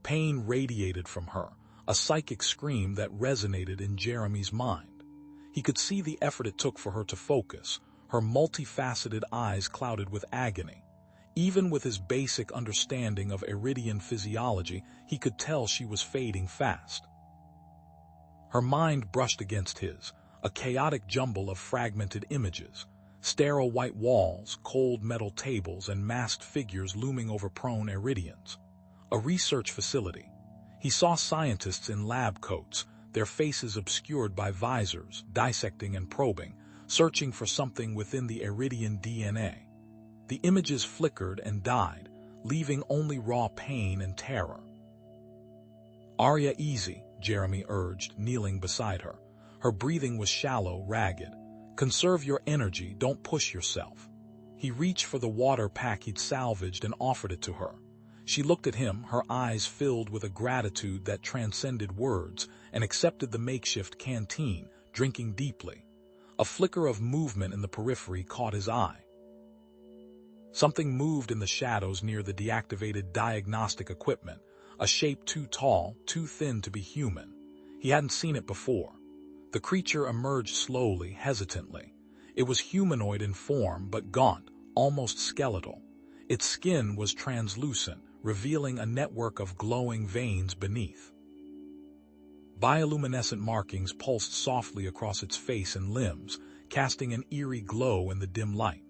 Pain radiated from her, a psychic scream that resonated in Jeremy's mind. He could see the effort it took for her to focus, her multifaceted eyes clouded with agony. Even with his basic understanding of Iridian physiology, he could tell she was fading fast. Her mind brushed against his, a chaotic jumble of fragmented images, sterile white walls, cold metal tables, and masked figures looming over prone Iridians. A research facility. He saw scientists in lab coats, their faces obscured by visors, dissecting and probing, searching for something within the Iridian DNA. The images flickered and died, leaving only raw pain and terror. "Arya, easy," Jeremy urged, kneeling beside her. Her breathing was shallow, ragged. "Conserve your energy, don't push yourself." He reached for the water pack he'd salvaged and offered it to her. She looked at him, her eyes filled with a gratitude that transcended words, and accepted the makeshift canteen, drinking deeply. A flicker of movement in the periphery caught his eye. Something moved in the shadows near the deactivated diagnostic equipment, a shape too tall, too thin to be human. He hadn't seen it before. The creature emerged slowly, hesitantly. It was humanoid in form, but gaunt, almost skeletal. Its skin was translucent, revealing a network of glowing veins beneath. Bioluminescent markings pulsed softly across its face and limbs, casting an eerie glow in the dim light.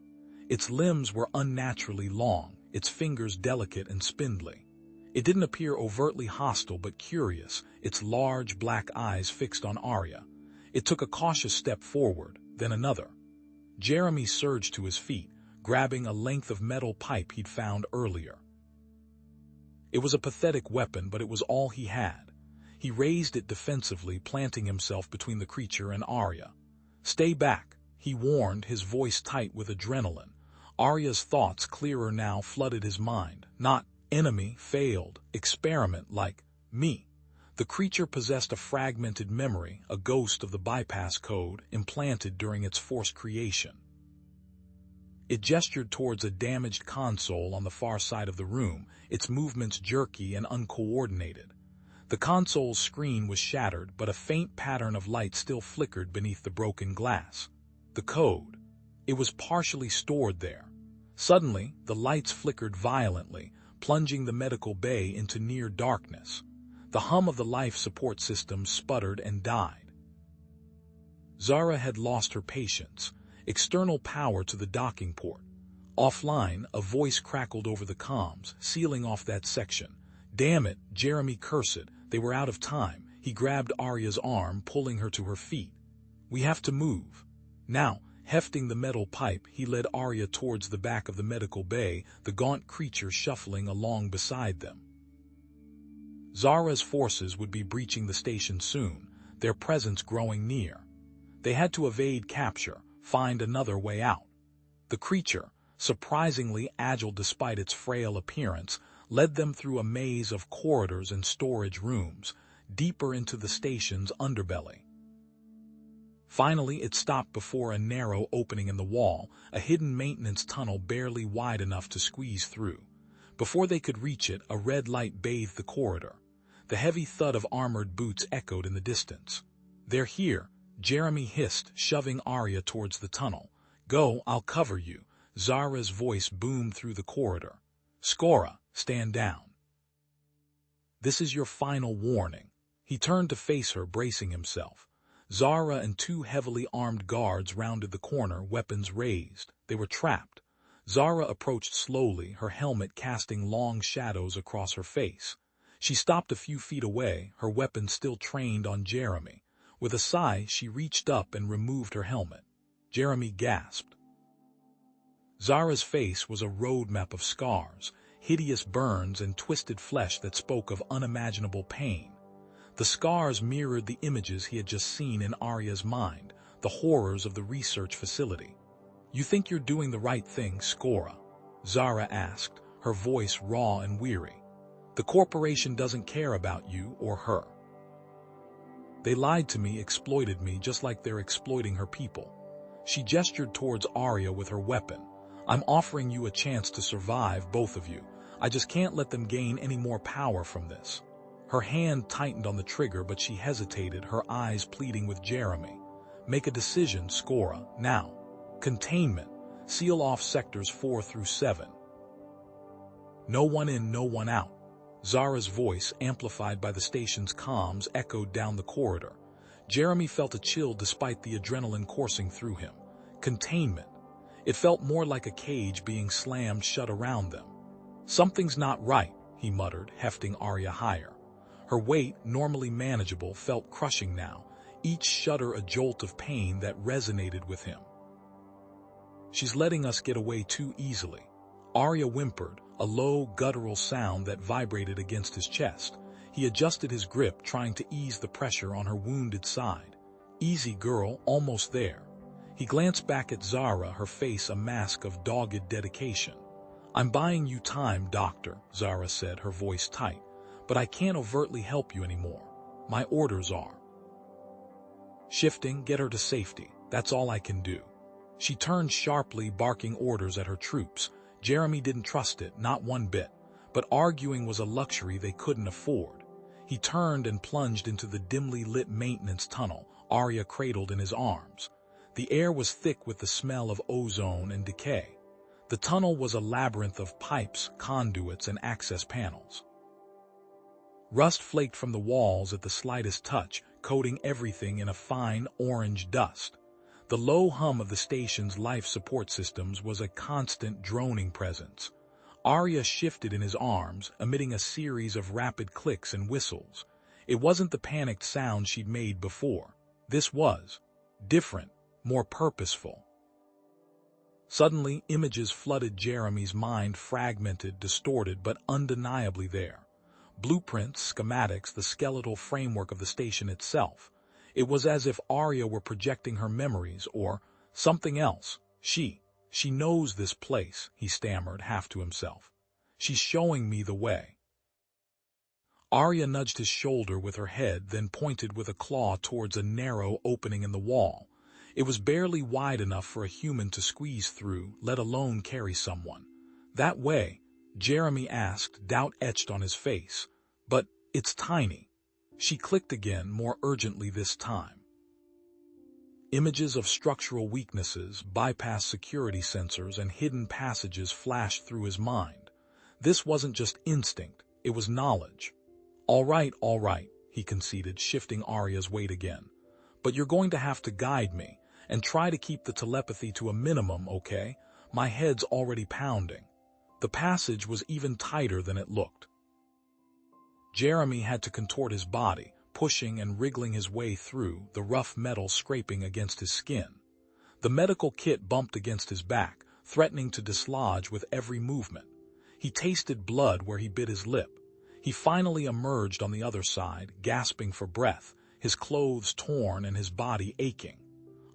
Its limbs were unnaturally long, its fingers delicate and spindly. It didn't appear overtly hostile but curious, its large black eyes fixed on Arya. It took a cautious step forward, then another. Jeremy surged to his feet, grabbing a length of metal pipe he'd found earlier. It was a pathetic weapon, but it was all he had. He raised it defensively, planting himself between the creature and Arya. "Stay back," he warned, his voice tight with adrenaline. Arya's thoughts, clearer now, flooded his mind. Not enemy, failed, experiment, like me. The creature possessed a fragmented memory, a ghost of the bypass code, implanted during its forced creation. It gestured towards a damaged console on the far side of the room, its movements jerky and uncoordinated. The console's screen was shattered, but a faint pattern of light still flickered beneath the broken glass. The code. It was partially stored there. Suddenly, the lights flickered violently, plunging the medical bay into near darkness. The hum of the life support system sputtered and died. Zara had lost her patience. External power to the docking port. Offline, a voice crackled over the comms, sealing off that section. "Damn it," Jeremy cursed. They were out of time. He grabbed Arya's arm, pulling her to her feet. "We have to move." Now, hefting the metal pipe, he led Arya towards the back of the medical bay, the gaunt creature shuffling along beside them. Zara's forces would be breaching the station soon, their presence growing near. They had to evade capture, find another way out. The creature, surprisingly agile despite its frail appearance, led them through a maze of corridors and storage rooms, deeper into the station's underbelly. Finally, it stopped before a narrow opening in the wall, a hidden maintenance tunnel barely wide enough to squeeze through. Before they could reach it, a red light bathed the corridor. The heavy thud of armored boots echoed in the distance. "They're here," Jeremy hissed, shoving Arya towards the tunnel. "Go, I'll cover you." Zara's voice boomed through the corridor. "Skora, stand down. This is your final warning." He turned to face her, bracing himself. Zara and two heavily armed guards rounded the corner, weapons raised. They were trapped. Zara approached slowly, her helmet casting long shadows across her face. She stopped a few feet away, her weapon still trained on Jeremy. With a sigh, she reached up and removed her helmet. Jeremy gasped. Zara's face was a roadmap of scars, hideous burns and twisted flesh that spoke of unimaginable pain. The scars mirrored the images he had just seen in Arya's mind, the horrors of the research facility. "You think you're doing the right thing, Skora?" Zara asked, her voice raw and weary. "The corporation doesn't care about you or her. They lied to me, exploited me, just like they're exploiting her people." She gestured towards Arya with her weapon. "I'm offering you a chance to survive, both of you. I just can't let them gain any more power from this." Her hand tightened on the trigger, but she hesitated, her eyes pleading with Jeremy. Make a decision, Skora, now. Containment. Seal off sectors 4 through 7. No one in, no one out. Zara's voice, amplified by the station's comms, echoed down the corridor. Jeremy felt a chill despite the adrenaline coursing through him. Containment. It felt more like a cage being slammed shut around them. Something's not right, he muttered, hefting Arya higher. Her weight, normally manageable, felt crushing now, each shudder a jolt of pain that resonated with him. She's letting us get away too easily. Arya whimpered, a low, guttural sound that vibrated against his chest. He adjusted his grip, trying to ease the pressure on her wounded side. Easy, girl, almost there. He glanced back at Zara, her face a mask of dogged dedication. I'm buying you time, Doctor, Zara said, her voice tight. But I can't overtly help you anymore. My orders are shifting, get her to safety. That's all I can do. She turned sharply, barking orders at her troops. Jeremy didn't trust it, not one bit, but arguing was a luxury they couldn't afford. He turned and plunged into the dimly lit maintenance tunnel, Arya cradled in his arms. The air was thick with the smell of ozone and decay. The tunnel was a labyrinth of pipes, conduits, and access panels. Rust flaked from the walls at the slightest touch, coating everything in a fine orange dust. The low hum of the station's life support systems was a constant droning presence. Arya shifted in his arms, emitting a series of rapid clicks and whistles. It wasn't the panicked sound she'd made before. This was different, more purposeful. Suddenly, images flooded Jeremy's mind, fragmented, distorted, but undeniably there. Blueprints, schematics, the skeletal framework of the station itself. It was as if Arya were projecting her memories, or something else. She knows this place, he stammered, half to himself. She's showing me the way. Arya nudged his shoulder with her head, then pointed with a claw towards a narrow opening in the wall. It was barely wide enough for a human to squeeze through, let alone carry someone. That way? Jeremy asked, doubt etched on his face. But it's tiny. She clicked again, more urgently this time. Images of structural weaknesses, bypass security sensors, and hidden passages flashed through his mind. This wasn't just instinct, it was knowledge. All right, he conceded, shifting Arya's weight again. But you're going to have to guide me, and try to keep the telepathy to a minimum, okay? My head's already pounding. The passage was even tighter than it looked. Jeremy had to contort his body, pushing and wriggling his way through, the rough metal scraping against his skin. The medical kit bumped against his back, threatening to dislodge with every movement. He tasted blood where he bit his lip. He finally emerged on the other side, gasping for breath, his clothes torn and his body aching.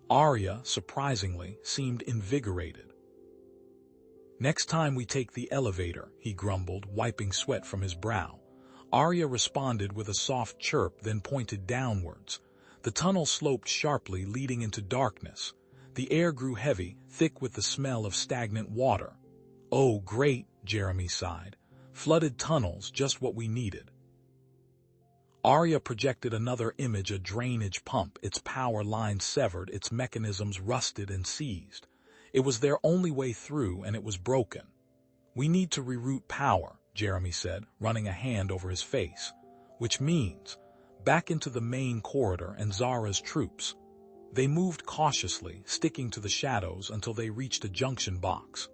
Arya, surprisingly, seemed invigorated. Next time we take the elevator, he grumbled, wiping sweat from his brow. Arya responded with a soft chirp, then pointed downwards. The tunnel sloped sharply, leading into darkness. The air grew heavy, thick with the smell of stagnant water. Oh, great, Jeremy sighed. Flooded tunnels, just what we needed. Arya projected another image, a drainage pump, its power lines severed, its mechanisms rusted and seized. It was their only way through, and it was broken. We need to reroute power, Jeremy said, running a hand over his face. Which means, back into the main corridor and Zara's troops. They moved cautiously, sticking to the shadows until they reached a junction box.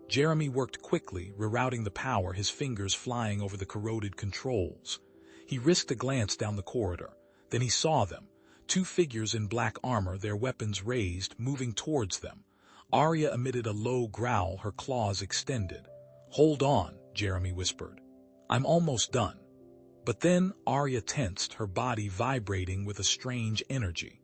Jeremy worked quickly, rerouting the power, his fingers flying over the corroded controls. He risked a glance down the corridor. Then he saw them, two figures in black armor, their weapons raised, moving towards them. Arya emitted a low growl, her claws extended. Hold on, Jeremy whispered. I'm almost done. But then Arya tensed, her body vibrating with a strange energy.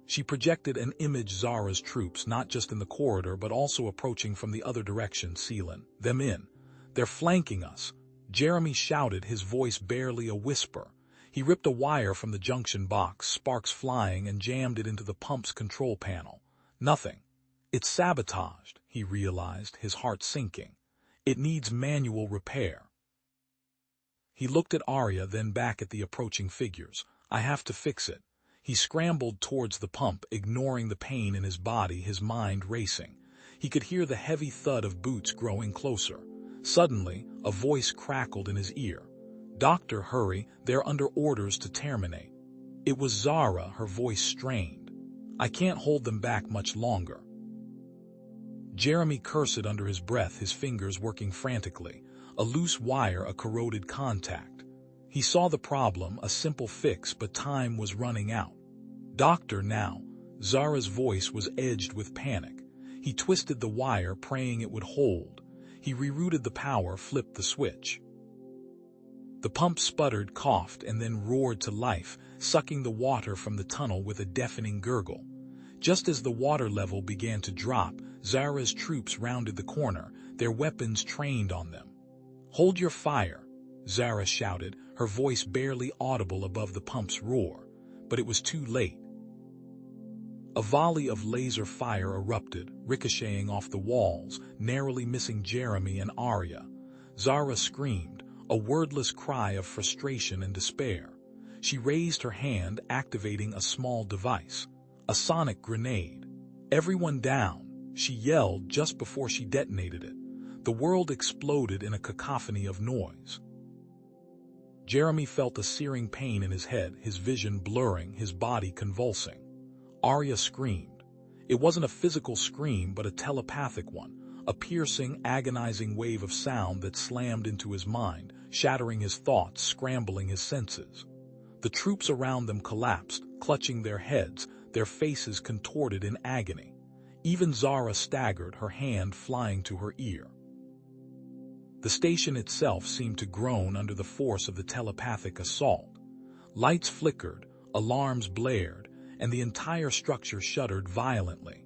She projected an image, Zara's troops, not just in the corridor but also approaching from the other direction, sealing them in. They're flanking us. Jeremy shouted, his voice barely a whisper. He ripped a wire from the junction box, sparks flying, and jammed it into the pump's control panel. Nothing. It's sabotaged, he realized, his heart sinking. It needs manual repair. He looked at Arya, then back at the approaching figures. I have to fix it. He scrambled towards the pump, ignoring the pain in his body, his mind racing. He could hear the heavy thud of boots growing closer. Suddenly, a voice crackled in his ear. Doctor, hurry, they're under orders to terminate. It was Zara, her voice strained. I can't hold them back much longer. Jeremy cursed under his breath, his fingers working frantically. A loose wire, a corroded contact. He saw the problem, a simple fix, but time was running out. Doctor, now. Zara's voice was edged with panic. He twisted the wire, praying it would hold. He rerouted the power, flipped the switch. The pump sputtered, coughed, and then roared to life, sucking the water from the tunnel with a deafening gurgle. Just as the water level began to drop, Zara's troops rounded the corner, their weapons trained on them. Hold your fire, Zara shouted, her voice barely audible above the pump's roar. But it was too late. A volley of laser fire erupted, ricocheting off the walls, narrowly missing Jeremy and Arya. Zara screamed, a wordless cry of frustration and despair. She raised her hand, activating a small device. A sonic grenade. Everyone down, she yelled just before she detonated it. The world exploded in a cacophony of noise. Jeremy felt a searing pain in his head, his vision blurring, his body convulsing. Arya screamed. It wasn't a physical scream, but a telepathic one, a piercing, agonizing wave of sound that slammed into his mind, shattering his thoughts, scrambling his senses. The troops around them collapsed, clutching their heads, their faces contorted in agony. Even Zara staggered, her hand flying to her ear. The station itself seemed to groan under the force of the telepathic assault. Lights flickered, alarms blared, and the entire structure shuddered violently.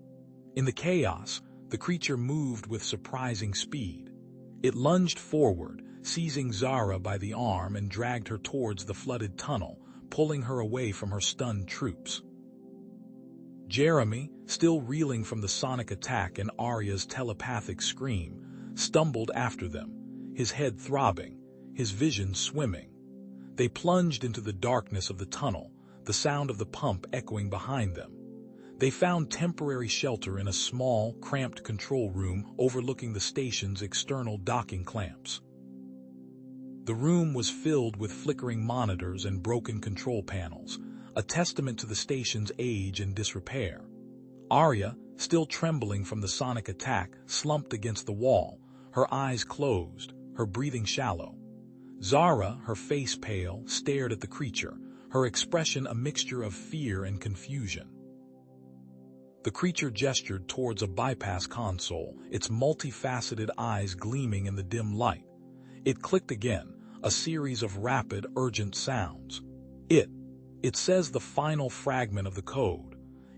In the chaos, the creature moved with surprising speed. It lunged forward, seizing Zara by the arm, and dragged her towards the flooded tunnel, pulling her away from her stunned troops. Jeremy, still reeling from the sonic attack and Arya's telepathic scream, stumbled after them, his head throbbing, his vision swimming. They plunged into the darkness of the tunnel, the sound of the pump echoing behind them. They found temporary shelter in a small, cramped control room overlooking the station's external docking clamps. The room was filled with flickering monitors and broken control panels, a testament to the station's age and disrepair. Arya, still trembling from the sonic attack, slumped against the wall, her eyes closed, her breathing shallow. Zara, her face pale, stared at the creature, her expression a mixture of fear and confusion. The creature gestured towards a bypass console, its multifaceted eyes gleaming in the dim light. It clicked again, a series of rapid, urgent sounds. It says the final fragment of the code.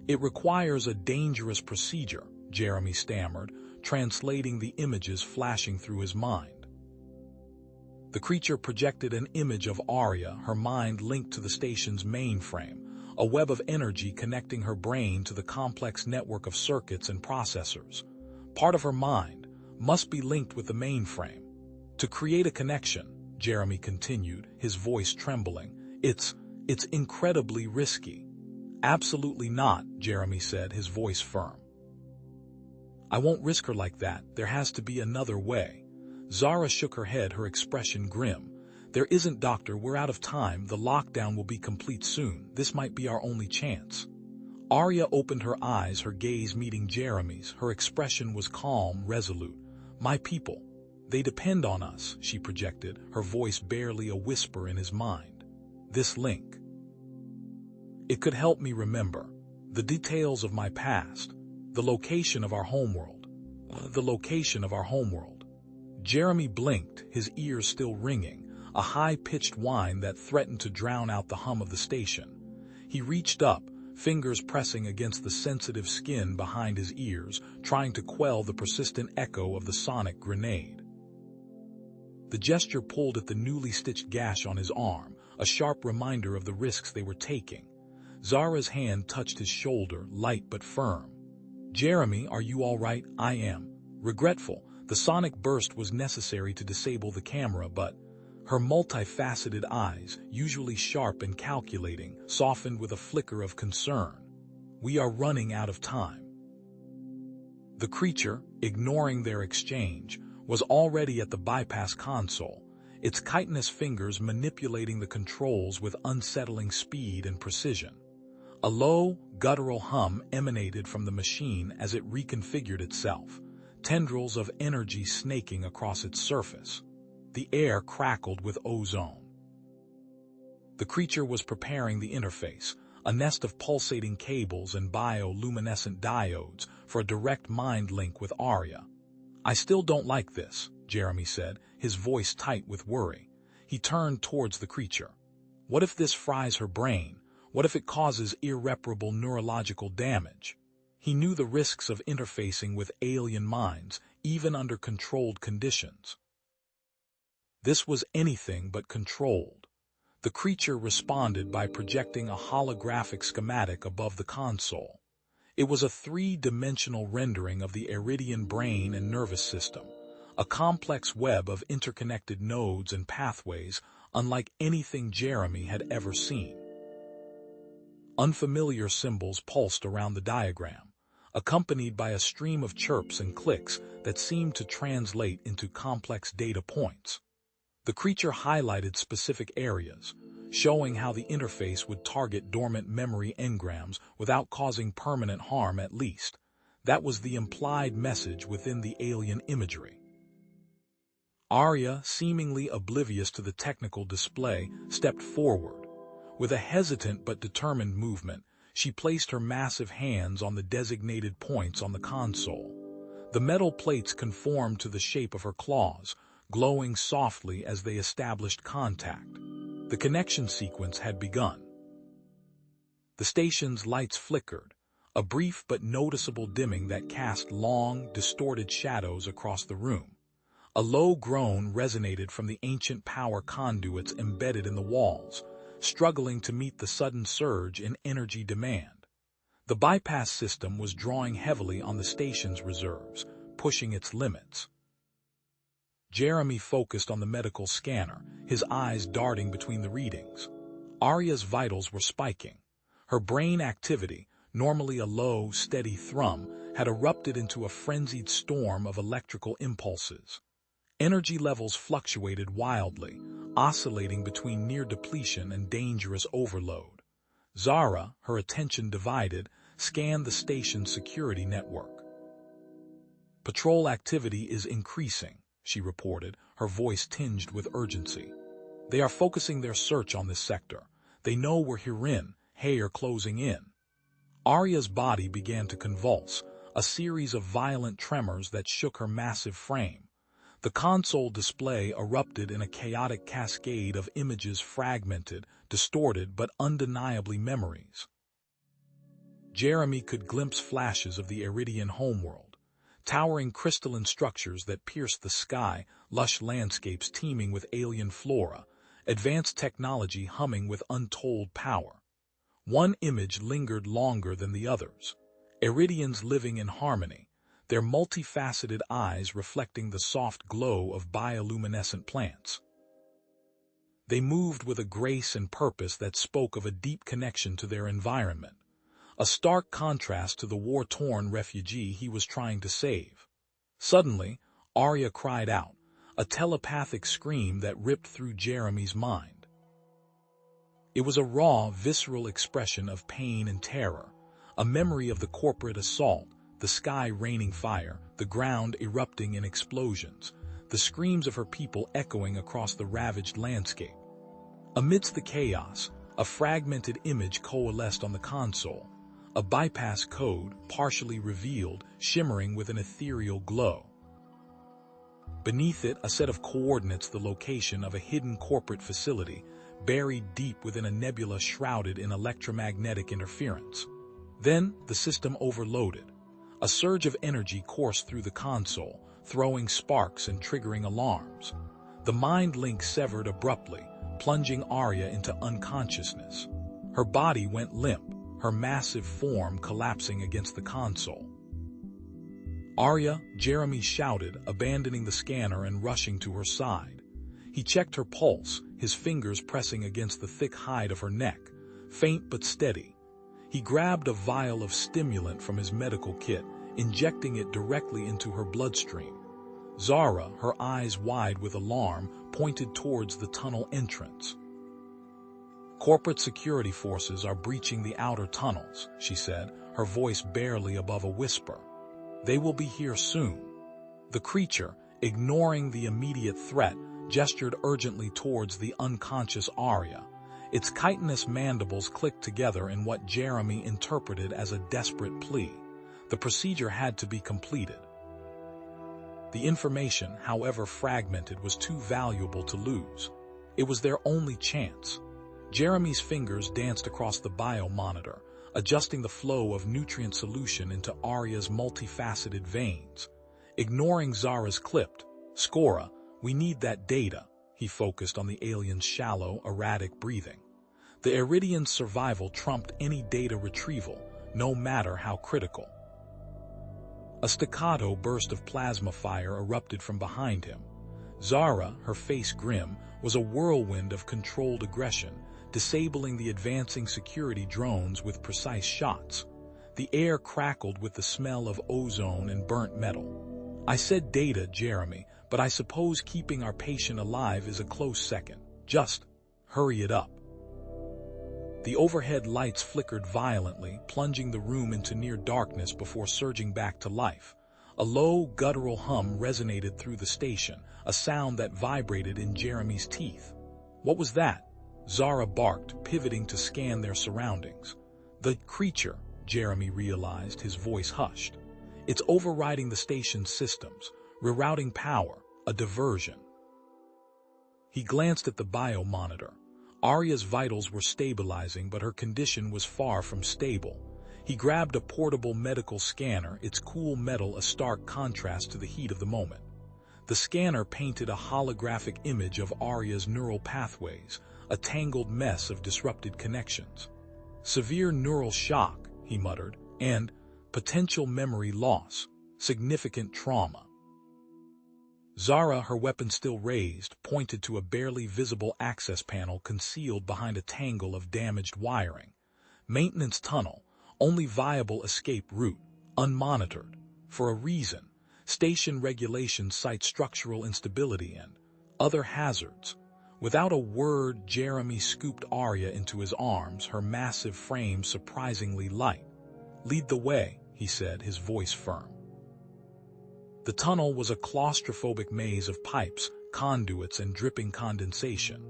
It requires a dangerous procedure, Jeremy stammered, translating the images flashing through his mind. The creature projected an image of Arya, her mind linked to the station's mainframe, a web of energy connecting her brain to the complex network of circuits and processors. Part of her mind must be linked with the mainframe. To create a connection, Jeremy continued, his voice trembling, it's incredibly risky. Absolutely not, Jeremy said, his voice firm. I won't risk her like that. There has to be another way. Zara shook her head, her expression grim. There isn't, Doctor. We're out of time. The lockdown will be complete soon. This might be our only chance. Arya opened her eyes, her gaze meeting Jeremy's. Her expression was calm, resolute. My people, they depend on us, she projected, her voice barely a whisper in his mind. This link. It could help me remember the details of my past, the location of our homeworld. Jeremy blinked, his ears still ringing, a high-pitched whine that threatened to drown out the hum of the station. He reached up, fingers pressing against the sensitive skin behind his ears, trying to quell the persistent echo of the sonic grenade. The gesture pulled at the newly stitched gash on his arm, a sharp reminder of the risks they were taking. Zara's hand touched his shoulder, light but firm. Jeremy, are you all right? I am. Regretful. The sonic burst was necessary to disable the camera, but Her multifaceted eyes, usually sharp and calculating, softened with a flicker of concern. "We are running out of time." The creature, ignoring their exchange, was already at the bypass console, its chitinous fingers manipulating the controls with unsettling speed and precision. A low, guttural hum emanated from the machine as it reconfigured itself, tendrils of energy snaking across its surface. The air crackled with ozone. The creature was preparing the interface, a nest of pulsating cables and bioluminescent diodes for a direct mind link with Arya. "I still don't like this," Jeremy said, his voice tight with worry. He turned towards the creature. "What if this fries her brain? What if it causes irreparable neurological damage?" He knew the risks of interfacing with alien minds, even under controlled conditions. This was anything but controlled. The creature responded by projecting a holographic schematic above the console. It was a three-dimensional rendering of the Iridian brain and nervous system, a complex web of interconnected nodes and pathways unlike anything Jeremy had ever seen. Unfamiliar symbols pulsed around the diagram, accompanied by a stream of chirps and clicks that seemed to translate into complex data points. The creature highlighted specific areas, showing how the interface would target dormant memory engrams without causing permanent harm at least. That was the implied message within the alien imagery. Arya, seemingly oblivious to the technical display, stepped forward. With a hesitant but determined movement, she placed her massive hands on the designated points on the console. The metal plates conformed to the shape of her claws, glowing softly as they established contact. The connection sequence had begun. The station's lights flickered, a brief but noticeable dimming that cast long, distorted shadows across the room. A low groan resonated from the ancient power conduits embedded in the walls, struggling to meet the sudden surge in energy demand. The bypass system was drawing heavily on the station's reserves, pushing its limits. Jeremy focused on the medical scanner, his eyes darting between the readings. Arya's vitals were spiking. Her brain activity, normally a low, steady thrum, had erupted into a frenzied storm of electrical impulses. Energy levels fluctuated wildly, oscillating between near depletion and dangerous overload. Zara, her attention divided, scanned the station's security network. "Patrol activity is increasing," she reported, her voice tinged with urgency. "They are focusing their search on this sector. They know we're herein, are closing in." Arya's body began to convulse, a series of violent tremors that shook her massive frame. The console display erupted in a chaotic cascade of images, fragmented, distorted, but undeniably memories. Jeremy could glimpse flashes of the Iridian homeworld, towering crystalline structures that pierced the sky, lush landscapes teeming with alien flora, advanced technology humming with untold power. One image lingered longer than the others. Iridians living in harmony, their multifaceted eyes reflecting the soft glow of bioluminescent plants. They moved with a grace and purpose that spoke of a deep connection to their environment, a stark contrast to the war-torn refugee he was trying to save. Suddenly, Arya cried out, a telepathic scream that ripped through Jeremy's mind. It was a raw, visceral expression of pain and terror, a memory of the corporate assault, the sky raining fire, the ground erupting in explosions, the screams of her people echoing across the ravaged landscape. Amidst the chaos, a fragmented image coalesced on the console, a bypass code partially revealed, shimmering with an ethereal glow. Beneath it, a set of coordinates, the location of a hidden corporate facility, buried deep within a nebula shrouded in electromagnetic interference. Then, the system overloaded. A surge of energy coursed through the console, throwing sparks and triggering alarms. The mind link severed abruptly, plunging Arya into unconsciousness. Her body went limp, her massive form collapsing against the console. "Arya," Jeremy shouted, abandoning the scanner and rushing to her side. He checked her pulse, his fingers pressing against the thick hide of her neck, faint but steady. He grabbed a vial of stimulant from his medical kit, injecting it directly into her bloodstream. Zara, her eyes wide with alarm, pointed towards the tunnel entrance. "Corporate security forces are breaching the outer tunnels," she said, her voice barely above a whisper. "They will be here soon." The creature, ignoring the immediate threat, gestured urgently towards the unconscious Arya. Its chitinous mandibles clicked together in what Jeremy interpreted as a desperate plea. The procedure had to be completed. The information, however fragmented, was too valuable to lose. It was their only chance. Jeremy's fingers danced across the biomonitor, adjusting the flow of nutrient solution into Arya's multifaceted veins. Ignoring Zara's clipped, "Skora, we need that data," he focused on the alien's shallow, erratic breathing. The Iridian's survival trumped any data retrieval, no matter how critical. A staccato burst of plasma fire erupted from behind him. Zara, her face grim, was a whirlwind of controlled aggression, disabling the advancing security drones with precise shots. The air crackled with the smell of ozone and burnt metal. "I said data, Jeremy, but I suppose keeping our patient alive is a close second. Just hurry it up." The overhead lights flickered violently, plunging the room into near darkness before surging back to life. A low, guttural hum resonated through the station, a sound that vibrated in Jeremy's teeth. "What was that?" Zara barked, pivoting to scan their surroundings. "The creature," Jeremy realized, his voice hushed. "It's overriding the station's systems, rerouting power, a diversion." He glanced at the biomonitor. Arya's vitals were stabilizing, but her condition was far from stable. He grabbed a portable medical scanner, its cool metal a stark contrast to the heat of the moment. The scanner painted a holographic image of Arya's neural pathways, a tangled mess of disrupted connections. "Severe neural shock," he muttered, "and potential memory loss, significant trauma." Zara, her weapon still raised, pointed to a barely visible access panel concealed behind a tangle of damaged wiring. "Maintenance tunnel, only viable escape route, unmonitored. For a reason. Station regulations cite structural instability and other hazards." Without a word, Jeremy scooped Arya into his arms, her massive frame surprisingly light. "Lead the way," he said, his voice firm. The tunnel was a claustrophobic maze of pipes, conduits, and dripping condensation.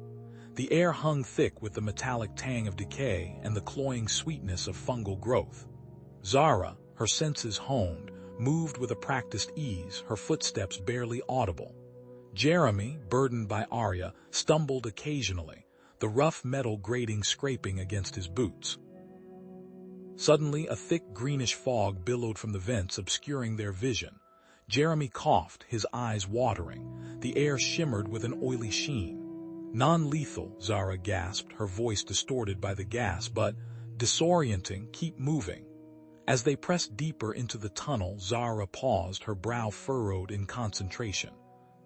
The air hung thick with the metallic tang of decay and the cloying sweetness of fungal growth. Zara, her senses honed, moved with a practiced ease, her footsteps barely audible. Jeremy, burdened by Arya, stumbled occasionally, the rough metal grating scraping against his boots. Suddenly, a thick greenish fog billowed from the vents, obscuring their vision. Jeremy coughed, his eyes watering. The air shimmered with an oily sheen. "Non-lethal," Zara gasped, her voice distorted by the gas, "but disorienting. Keep moving." As they pressed deeper into the tunnel, Zara paused, her brow furrowed in concentration.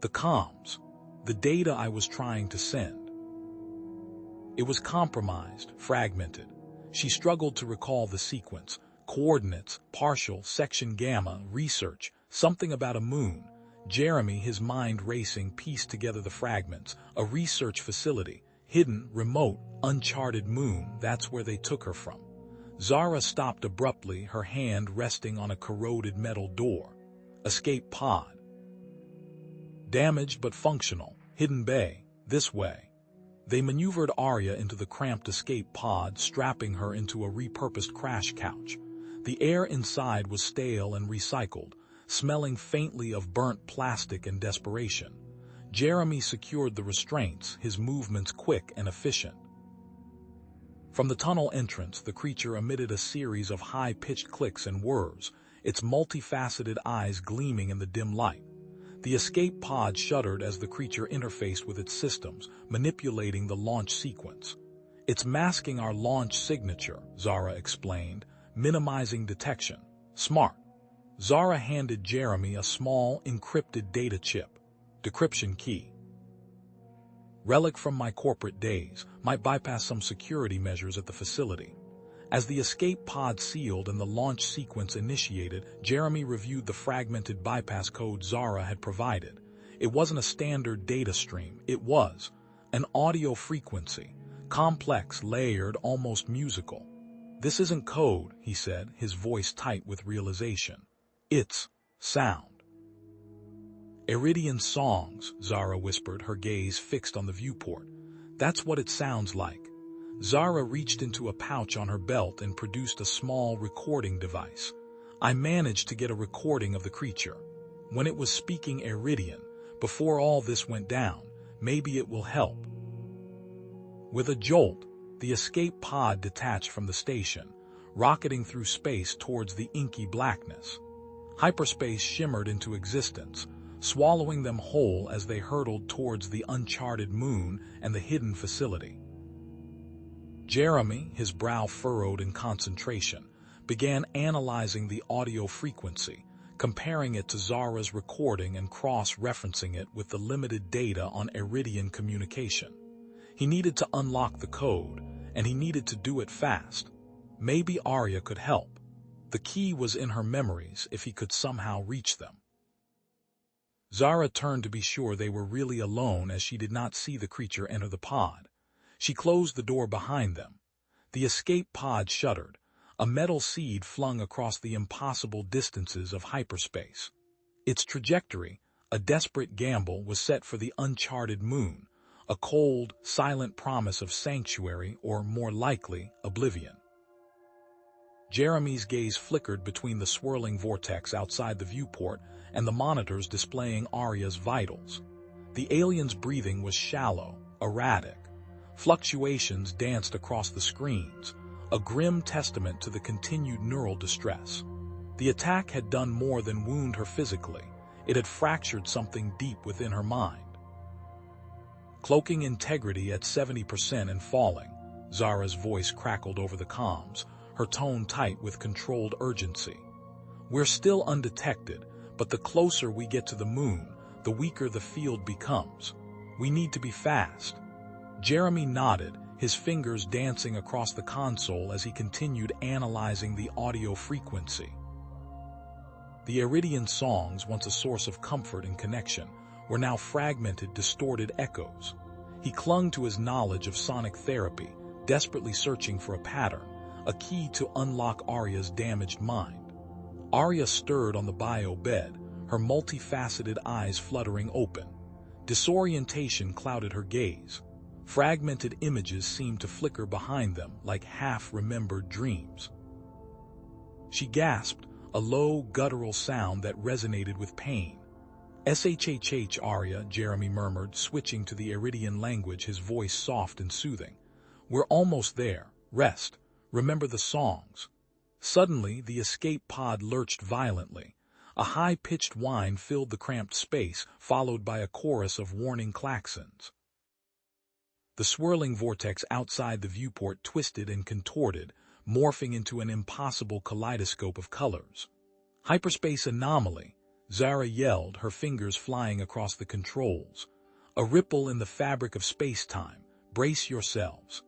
"The comms. The data I was trying to send." It was compromised, fragmented. She struggled to recall the sequence. Coordinates, partial, section gamma, research, something about a moon. Jeremy, his mind racing, pieced together the fragments. A research facility, hidden, remote, uncharted moon, that's where they took her from. Zara stopped abruptly, her hand resting on a corroded metal door. "Escape pod. Damaged but functional. Hidden bay. This way." They maneuvered Arya into the cramped escape pod, strapping her into a repurposed crash couch. The air inside was stale and recycled, smelling faintly of burnt plastic and desperation. Jeremy secured the restraints, his movements quick and efficient. From the tunnel entrance, the creature emitted a series of high-pitched clicks and whirs, its multifaceted eyes gleaming in the dim light. The escape pod shuddered as the creature interfaced with its systems, manipulating the launch sequence. "It's masking our launch signature," Zara explained, minimizing detection. "Smart." Zara handed Jeremy a small, encrypted data chip. "Decryption key." Relic from my corporate days, might bypass some security measures at the facility. As the escape pod sealed and the launch sequence initiated, Jeremy reviewed the fragmented bypass code Zara had provided. It wasn't a standard data stream, it was an audio frequency, complex, layered, almost musical. "This isn't code," he said, his voice tight with realization. "It's sound." "Iridian songs," Zara whispered, her gaze fixed on the viewport. "That's what it sounds like." Zara reached into a pouch on her belt and produced a small recording device. "I managed to get a recording of the creature. When it was speaking Iridian, before all this went down, maybe it will help." With a jolt, the escape pod detached from the station, rocketing through space towards the inky blackness. Hyperspace shimmered into existence, swallowing them whole as they hurtled towards the uncharted moon and the hidden facility. Jeremy, his brow furrowed in concentration, began analyzing the audio frequency, comparing it to Zara's recording and cross-referencing it with the limited data on Iridian communication. He needed to unlock the code, and he needed to do it fast. Maybe Arya could help. The key was in her memories if he could somehow reach them. Zara turned to be sure they were really alone as she did not see the creature enter the pod. She closed the door behind them. The escape pod shuddered, a metal seed flung across the impossible distances of hyperspace. Its trajectory, a desperate gamble, was set for the uncharted moon, a cold, silent promise of sanctuary or, more likely, oblivion. Jeremy's gaze flickered between the swirling vortex outside the viewport and the monitors displaying Arya's vitals. The alien's breathing was shallow, erratic. Fluctuations danced across the screens, a grim testament to the continued neural distress. The attack had done more than wound her physically. It had fractured something deep within her mind. Cloaking integrity at 70% and falling, Zara's voice crackled over the comms, her tone tight with controlled urgency. "We're still undetected, but the closer we get to the moon, the weaker the field becomes. We need to be fast." Jeremy nodded, his fingers dancing across the console as he continued analyzing the audio frequency. The Iridian songs, once a source of comfort and connection, were now fragmented, distorted echoes. He clung to his knowledge of sonic therapy, desperately searching for a pattern, a key to unlock Arya's damaged mind. Arya stirred on the bio bed, her multifaceted eyes fluttering open. Disorientation clouded her gaze. Fragmented images seemed to flicker behind them like half-remembered dreams. She gasped, a low, guttural sound that resonated with pain. "SHHH, Arya," Jeremy murmured, switching to the Iridian language, his voice soft and soothing. "We're almost there. Rest. Remember the songs." Suddenly, the escape pod lurched violently. A high-pitched whine filled the cramped space, followed by a chorus of warning klaxons. The swirling vortex outside the viewport twisted and contorted, morphing into an impossible kaleidoscope of colors. "Hyperspace anomaly," Zara yelled, her fingers flying across the controls. "A ripple in the fabric of space-time. Brace yourselves."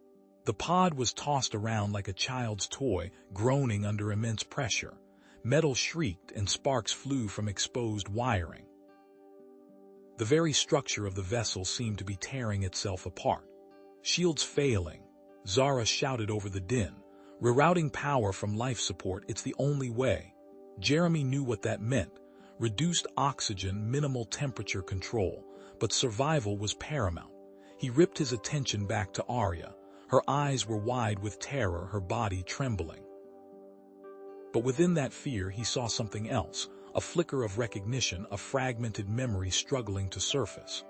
The pod was tossed around like a child's toy, groaning under immense pressure. Metal shrieked and sparks flew from exposed wiring. The very structure of the vessel seemed to be tearing itself apart. "Shields failing," Zara shouted over the din. "Rerouting power from life support, it's the only way." Jeremy knew what that meant. Reduced oxygen, minimal temperature control, but survival was paramount. He ripped his attention back to Arya. Her eyes were wide with terror, her body trembling. But within that fear he saw something else, a flicker of recognition, a fragmented memory struggling to surface.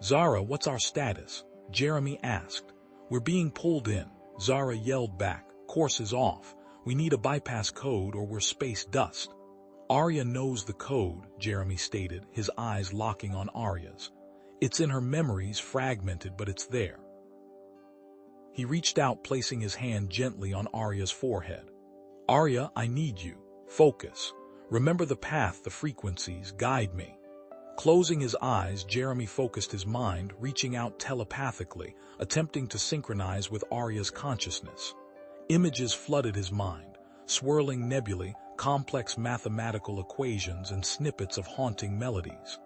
"Zara, what's our status?" Jeremy asked. "We're being pulled in," Zara yelled back. "Course is off. We need a bypass code or we're space dust." "Arya knows the code," Jeremy stated, his eyes locking on Arya's. "It's in her memories, fragmented, but it's there." He reached out, placing his hand gently on Arya's forehead. "Arya, I need you. Focus. Remember the path, the frequencies. Guide me." Closing his eyes, Jeremy focused his mind, reaching out telepathically, attempting to synchronize with Arya's consciousness. Images flooded his mind, swirling nebulae, complex mathematical equations, and snippets of haunting melodies.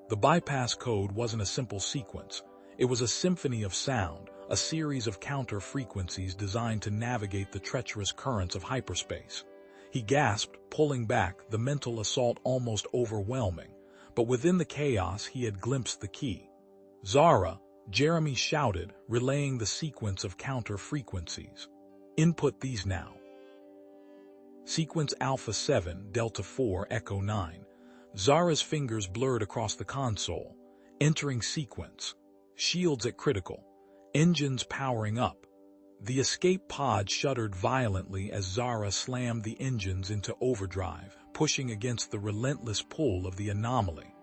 The bypass code wasn't a simple sequence. It was a symphony of sound, a series of counter-frequencies designed to navigate the treacherous currents of hyperspace. He gasped, pulling back, the mental assault almost overwhelming, but within the chaos he had glimpsed the key. "Zara," Jeremy shouted, relaying the sequence of counter-frequencies. "Input these now." Sequence Alpha 7, Delta 4, Echo 9. Zara's fingers blurred across the console. Entering sequence. Shields at critical. Engines powering up. The escape pod shuddered violently as Zara slammed the engines into overdrive, pushing against the relentless pull of the anomaly.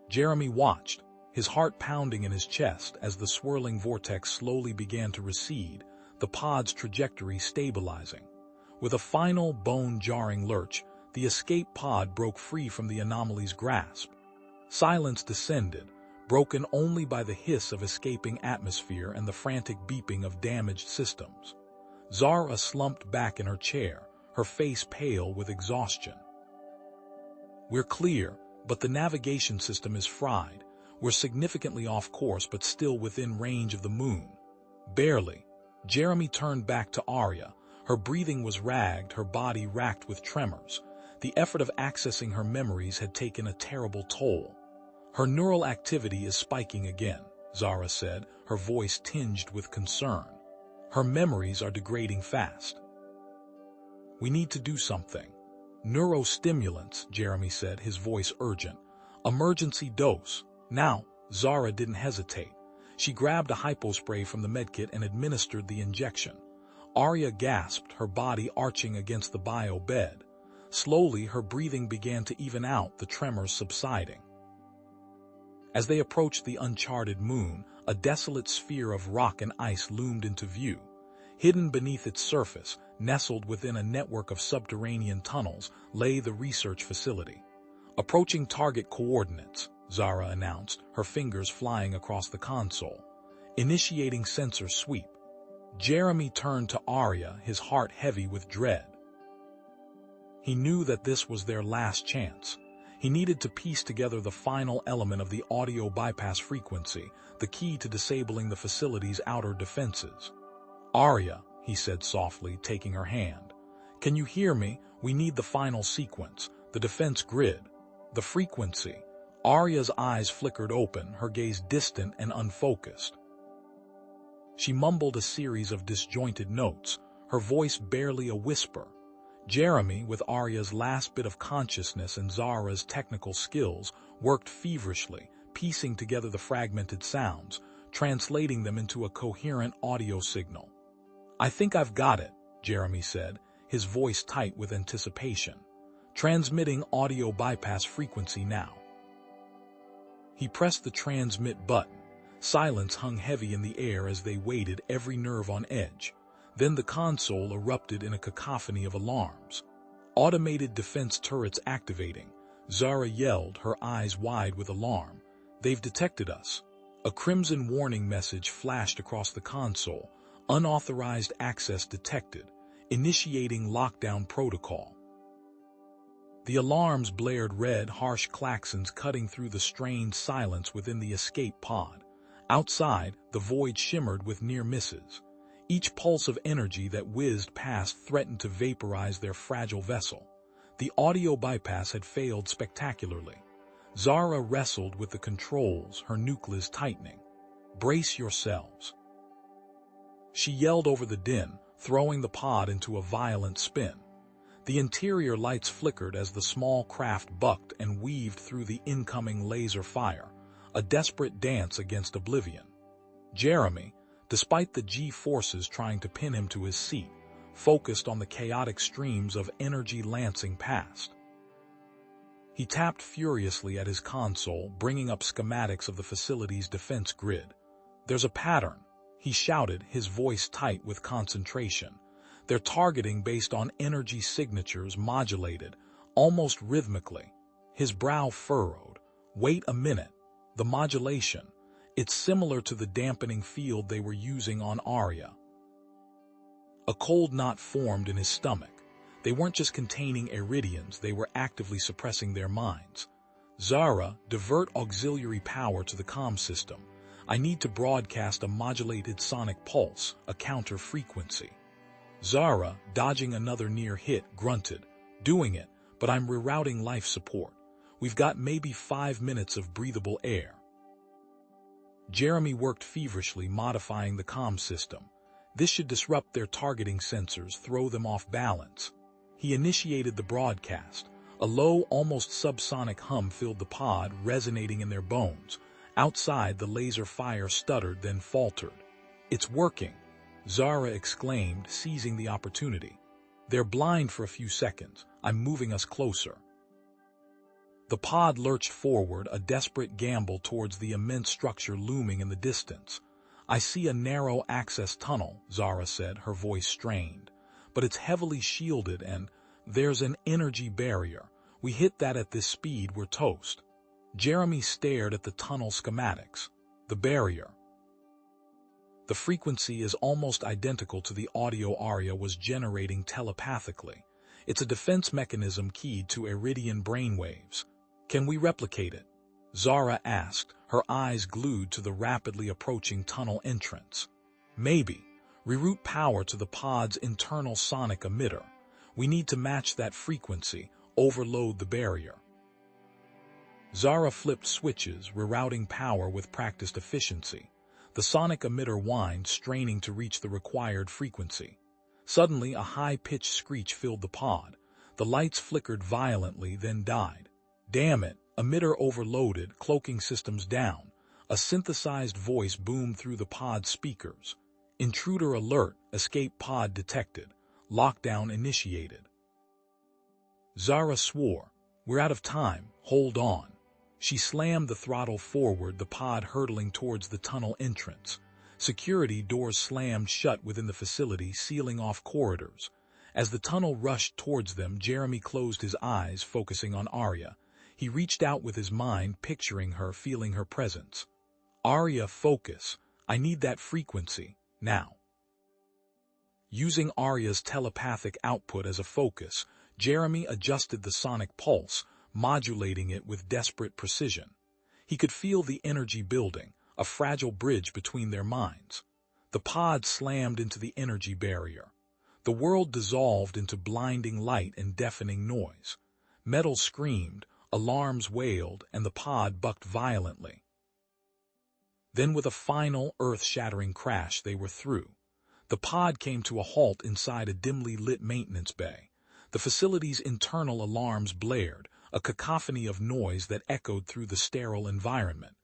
Jeremy watched, his heart pounding in his chest as the swirling vortex slowly began to recede, the pod's trajectory stabilizing. With a final bone-jarring lurch, the escape pod broke free from the anomaly's grasp. Silence descended, broken only by the hiss of escaping atmosphere and the frantic beeping of damaged systems. Zara slumped back in her chair, her face pale with exhaustion. "We're clear, but the navigation system is fried. We're significantly off course but still within range of the moon." "Barely." Jeremy turned back to Arya. Her breathing was ragged, her body racked with tremors. The effort of accessing her memories had taken a terrible toll. "Her neural activity is spiking again," Zara said, her voice tinged with concern. "Her memories are degrading fast. We need to do something." "Neurostimulants," Jeremy said, his voice urgent. "Emergency dose. Now." Zara didn't hesitate. She grabbed a hypospray from the medkit and administered the injection. Arya gasped, her body arching against the bio bed. Slowly, her breathing began to even out, the tremors subsiding. As they approached the uncharted moon, a desolate sphere of rock and ice loomed into view. Hidden beneath its surface, nestled within a network of subterranean tunnels, lay the research facility. "Approaching target coordinates," Zara announced, her fingers flying across the console. "Initiating sensor sweep." Jeremy turned to Arya, his heart heavy with dread. He knew that this was their last chance. He needed to piece together the final element of the audio bypass frequency, the key to disabling the facility's outer defenses. "Arya," he said softly, taking her hand. "Can you hear me? We need the final sequence, the defense grid, the frequency." Arya's eyes flickered open, her gaze distant and unfocused. She mumbled a series of disjointed notes, her voice barely a whisper. Jeremy, with Arya's last bit of consciousness and Zara's technical skills, worked feverishly, piecing together the fragmented sounds, translating them into a coherent audio signal. "I think I've got it," Jeremy said, his voice tight with anticipation. "Transmitting audio bypass frequency now." He pressed the transmit button. Silence hung heavy in the air as they waited, every nerve on edge. Then the console erupted in a cacophony of alarms. "Automated defense turrets activating," Zara yelled, her eyes wide with alarm. "They've detected us." A crimson warning message flashed across the console. "Unauthorized access detected. Initiating lockdown protocol." The alarms blared red, harsh claxons cutting through the strained silence within the escape pod. Outside, the void shimmered with near misses. Each pulse of energy that whizzed past threatened to vaporize their fragile vessel. The audio bypass had failed spectacularly. Zara wrestled with the controls, her nucleus tightening. "Brace yourselves," she yelled over the din, throwing the pod into a violent spin. The interior lights flickered as the small craft bucked and weaved through the incoming laser fire, a desperate dance against oblivion. Jeremy, despite the G-forces trying to pin him to his seat, focused on the chaotic streams of energy lancing past. He tapped furiously at his console, bringing up schematics of the facility's defense grid. "There's a pattern," he shouted, his voice tight with concentration. "They're targeting based on energy signatures modulated, almost rhythmically. His brow furrowed. Wait a minute. The modulation. It's similar to the dampening field they were using on Arya. A cold knot formed in his stomach. They weren't just containing Iridians, they were actively suppressing their minds. Zara, divert auxiliary power to the comm system. I need to broadcast a modulated sonic pulse, a counter frequency. Zara, dodging another near hit, grunted. Doing it, but I'm rerouting life support. We've got maybe 5 minutes of breathable air. Jeremy worked feverishly, modifying the comm system. This should disrupt their targeting sensors, throw them off balance. He initiated the broadcast. A low, almost subsonic hum filled the pod, resonating in their bones. Outside, the laser fire stuttered, then faltered. It's working, Zara exclaimed, seizing the opportunity. They're blind for a few seconds. I'm moving us closer. The pod lurched forward, a desperate gamble towards the immense structure looming in the distance. I see a narrow access tunnel, Zara said, her voice strained. But it's heavily shielded and there's an energy barrier. We hit that at this speed, we're toast. Jeremy stared at the tunnel schematics. The barrier. The frequency is almost identical to the audio Arya was generating telepathically. It's a defense mechanism keyed to Iridian brainwaves. Can we replicate it? Zara asked, her eyes glued to the rapidly approaching tunnel entrance. Maybe. Reroute power to the pod's internal sonic emitter. We need to match that frequency, overload the barrier. Zara flipped switches, rerouting power with practiced efficiency. The sonic emitter whined, straining to reach the required frequency. Suddenly, a high-pitched screech filled the pod. The lights flickered violently, then died. Damn it, emitter overloaded, cloaking systems down. A synthesized voice boomed through the pod speakers. Intruder alert, escape pod detected. Lockdown initiated. Zara swore. We're out of time, hold on. She slammed the throttle forward, the pod hurtling towards the tunnel entrance. Security doors slammed shut within the facility, sealing off corridors. As the tunnel rushed towards them, Jeremy closed his eyes, focusing on Arya. He reached out with his mind, picturing her, feeling her presence. Arya, focus. I need that frequency, now. Using Arya's telepathic output as a focus, Jeremy adjusted the sonic pulse, modulating it with desperate precision. He could feel the energy building, a fragile bridge between their minds. The pod slammed into the energy barrier. The world dissolved into blinding light and deafening noise. Metal screamed, alarms wailed, and the pod bucked violently. Then with a final, earth-shattering crash, they were through. The pod came to a halt inside a dimly lit maintenance bay. The facility's internal alarms blared, a cacophony of noise that echoed through the sterile environment.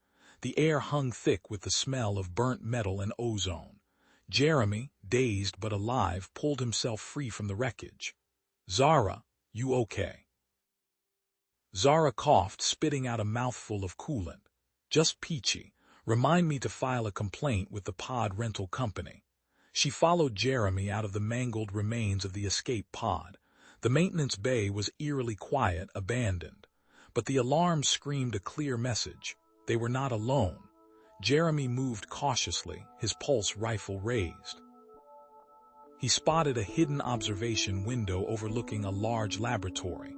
The air hung thick with the smell of burnt metal and ozone. Jeremy, dazed but alive, pulled himself free from the wreckage. Zara, you okay? Zara coughed, spitting out a mouthful of coolant. Just peachy. Remind me to file a complaint with the pod rental company. She followed Jeremy out of the mangled remains of the escape pod. The maintenance bay was eerily quiet, abandoned. But the alarm screamed a clear message. They were not alone. Jeremy moved cautiously, his pulse rifle raised. He spotted a hidden observation window overlooking a large laboratory.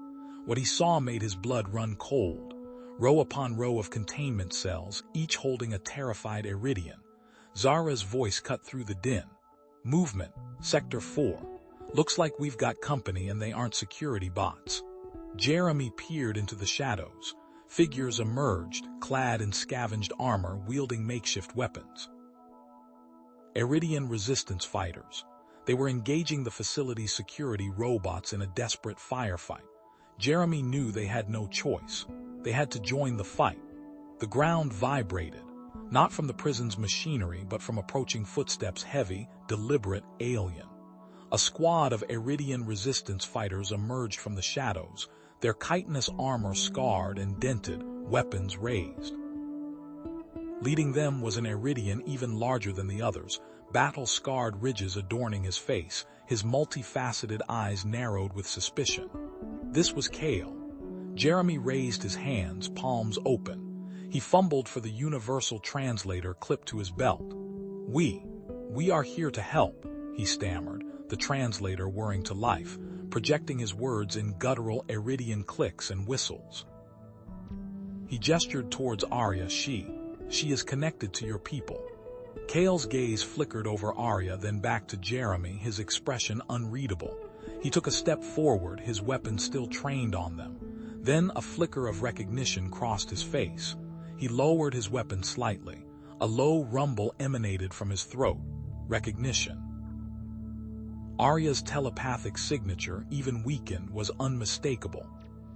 What he saw made his blood run cold. Row upon row of containment cells, each holding a terrified Iridian. Zara's voice cut through the din. Movement, Sector 4. Looks like we've got company and they aren't security bots. Jeremy peered into the shadows. Figures emerged, clad in scavenged armor, wielding makeshift weapons. Iridian resistance fighters. They were engaging the facility's security robots in a desperate firefight. Jeremy knew they had no choice. They had to join the fight. The ground vibrated, not from the prison's machinery, but from approaching footsteps, heavy, deliberate, alien. A squad of Iridian resistance fighters emerged from the shadows, their chitinous armor scarred and dented, weapons raised. Leading them was an Iridian even larger than the others, battle-scarred ridges adorning his face, his multifaceted eyes narrowed with suspicion. This was Kale. Jeremy raised his hands, palms open. He fumbled for the universal translator clipped to his belt. We are here to help," he stammered, the translator whirring to life, projecting his words in guttural Iridian clicks and whistles. He gestured towards Arya. She is connected to your people." Kale's gaze flickered over Arya, then back to Jeremy, his expression unreadable. He took a step forward, his weapon still trained on them. Then a flicker of recognition crossed his face. He lowered his weapon slightly. A low rumble emanated from his throat. Recognition. Arya's telepathic signature, even weakened, was unmistakable.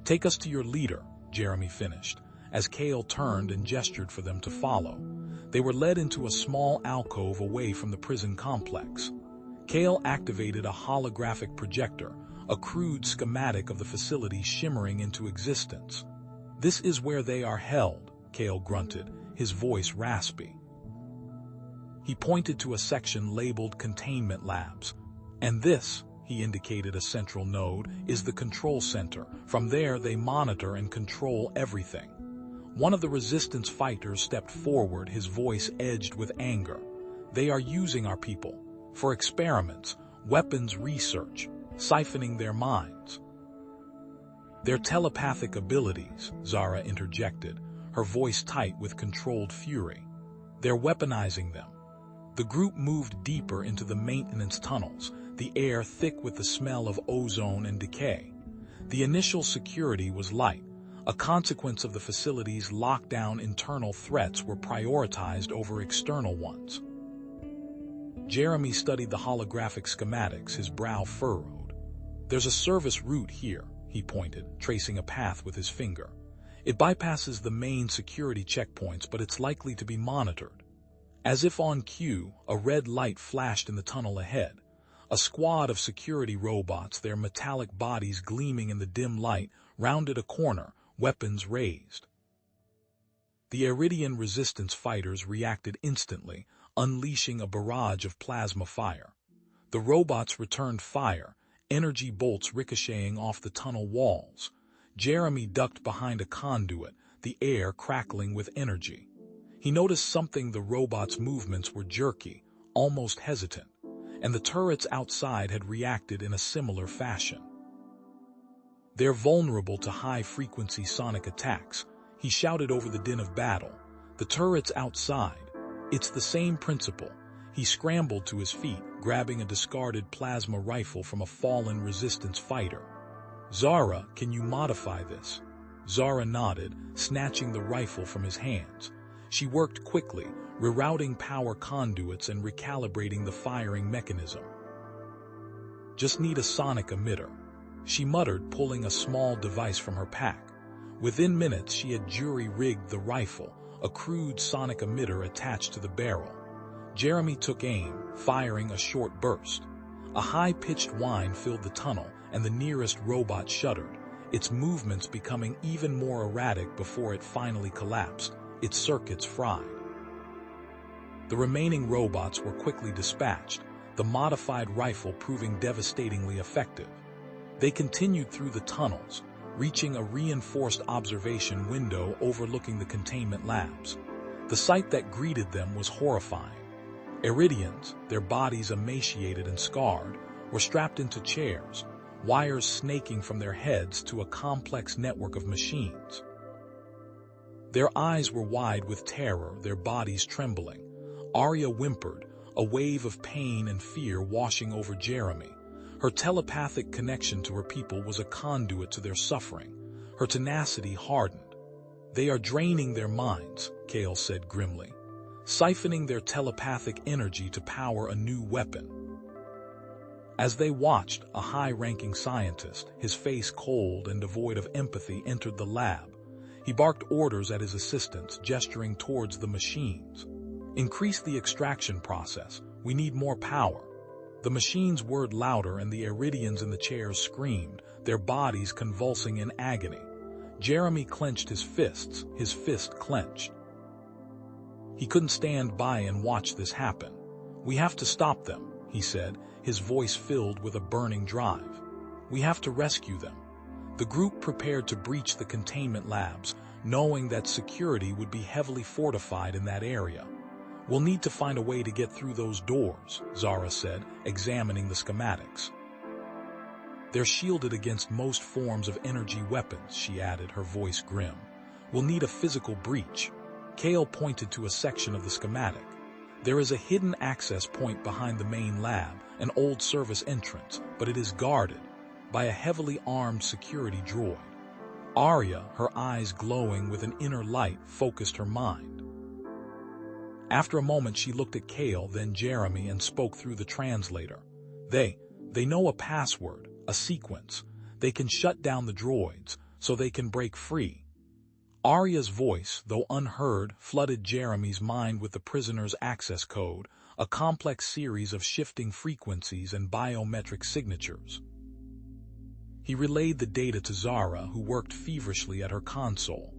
"Take us to your leader," Jeremy finished, as Kale turned and gestured for them to follow. They were led into a small alcove away from the prison complex. Kale activated a holographic projector, a crude schematic of the facility shimmering into existence. "This is where they are held," Kale grunted, his voice raspy. He pointed to a section labeled Containment Labs. "And this," he indicated a central node, "is the control center. From there they monitor and control everything." One of the resistance fighters stepped forward, his voice edged with anger. "They are using our people for experiments, weapons research, siphoning their minds." "Their telepathic abilities," Zara interjected, her voice tight with controlled fury. "They're weaponizing them." The group moved deeper into the maintenance tunnels, the air thick with the smell of ozone and decay. The initial security was light. A consequence of the facility's lockdown, internal threats were prioritized over external ones. Jeremy studied the holographic schematics, his brow furrowed. "There's a service route here," he pointed, tracing a path with his finger. "It bypasses the main security checkpoints, but it's likely to be monitored." As if on cue, a red light flashed in the tunnel ahead. A squad of security robots, their metallic bodies gleaming in the dim light, rounded a corner, weapons raised. The Iridian resistance fighters reacted instantly, unleashing a barrage of plasma fire. The robots returned fire, energy bolts ricocheting off the tunnel walls. Jeremy ducked behind a conduit, the air crackling with energy. He noticed something: the robots' movements were jerky, almost hesitant, and the turrets outside had reacted in a similar fashion. "They're vulnerable to high-frequency sonic attacks," he shouted over the din of battle. "The turrets outside. It's the same principle." He scrambled to his feet, grabbing a discarded plasma rifle from a fallen resistance fighter. "Zara, can you modify this?" Zara nodded, snatching the rifle from his hands. She worked quickly, rerouting power conduits and recalibrating the firing mechanism. "Just need a sonic emitter," she muttered, pulling a small device from her pack. Within minutes she had jury-rigged the rifle, a crude sonic emitter attached to the barrel. Jeremy took aim, firing a short burst. A high-pitched whine filled the tunnel, and the nearest robot shuddered, its movements becoming even more erratic before it finally collapsed, its circuits fried. The remaining robots were quickly dispatched, the modified rifle proving devastatingly effective. They continued through the tunnels, reaching a reinforced observation window overlooking the containment labs. The sight that greeted them was horrifying. Iridians, their bodies emaciated and scarred, were strapped into chairs, wires snaking from their heads to a complex network of machines. Their eyes were wide with terror, their bodies trembling. Arya whimpered, a wave of pain and fear washing over Jeremy. Her telepathic connection to her people was a conduit to their suffering. Her tenacity hardened. "They are draining their minds," Kale said grimly, siphoning their telepathic energy to power a new weapon. As they watched, a high-ranking scientist, his face cold and devoid of empathy, entered the lab. He barked orders at his assistants, gesturing towards the machines. "Increase the extraction process. We need more power." The machines whirred louder, and the Iridians in the chairs screamed, their bodies convulsing in agony. Jeremy clenched his fists, his fist clenched. He couldn't stand by and watch this happen. "We have to stop them," he said, his voice filled with a burning drive. "We have to rescue them." The group prepared to breach the containment labs, knowing that security would be heavily fortified in that area. "We'll need to find a way to get through those doors," Zara said, examining the schematics. "They're shielded against most forms of energy weapons," she added, her voice grim. "We'll need a physical breach." Kale pointed to a section of the schematic. "There is a hidden access point behind the main lab, an old service entrance, but it is guarded by a heavily armed security droid." Arya, her eyes glowing with an inner light, focused her mind. After a moment she looked at Kale, then Jeremy, and spoke through the translator. They know a password, a sequence. They can shut down the droids, so they can break free." Arya's voice, though unheard, flooded Jeremy's mind with the prisoner's access code, a complex series of shifting frequencies and biometric signatures. He relayed the data to Zara, who worked feverishly at her console.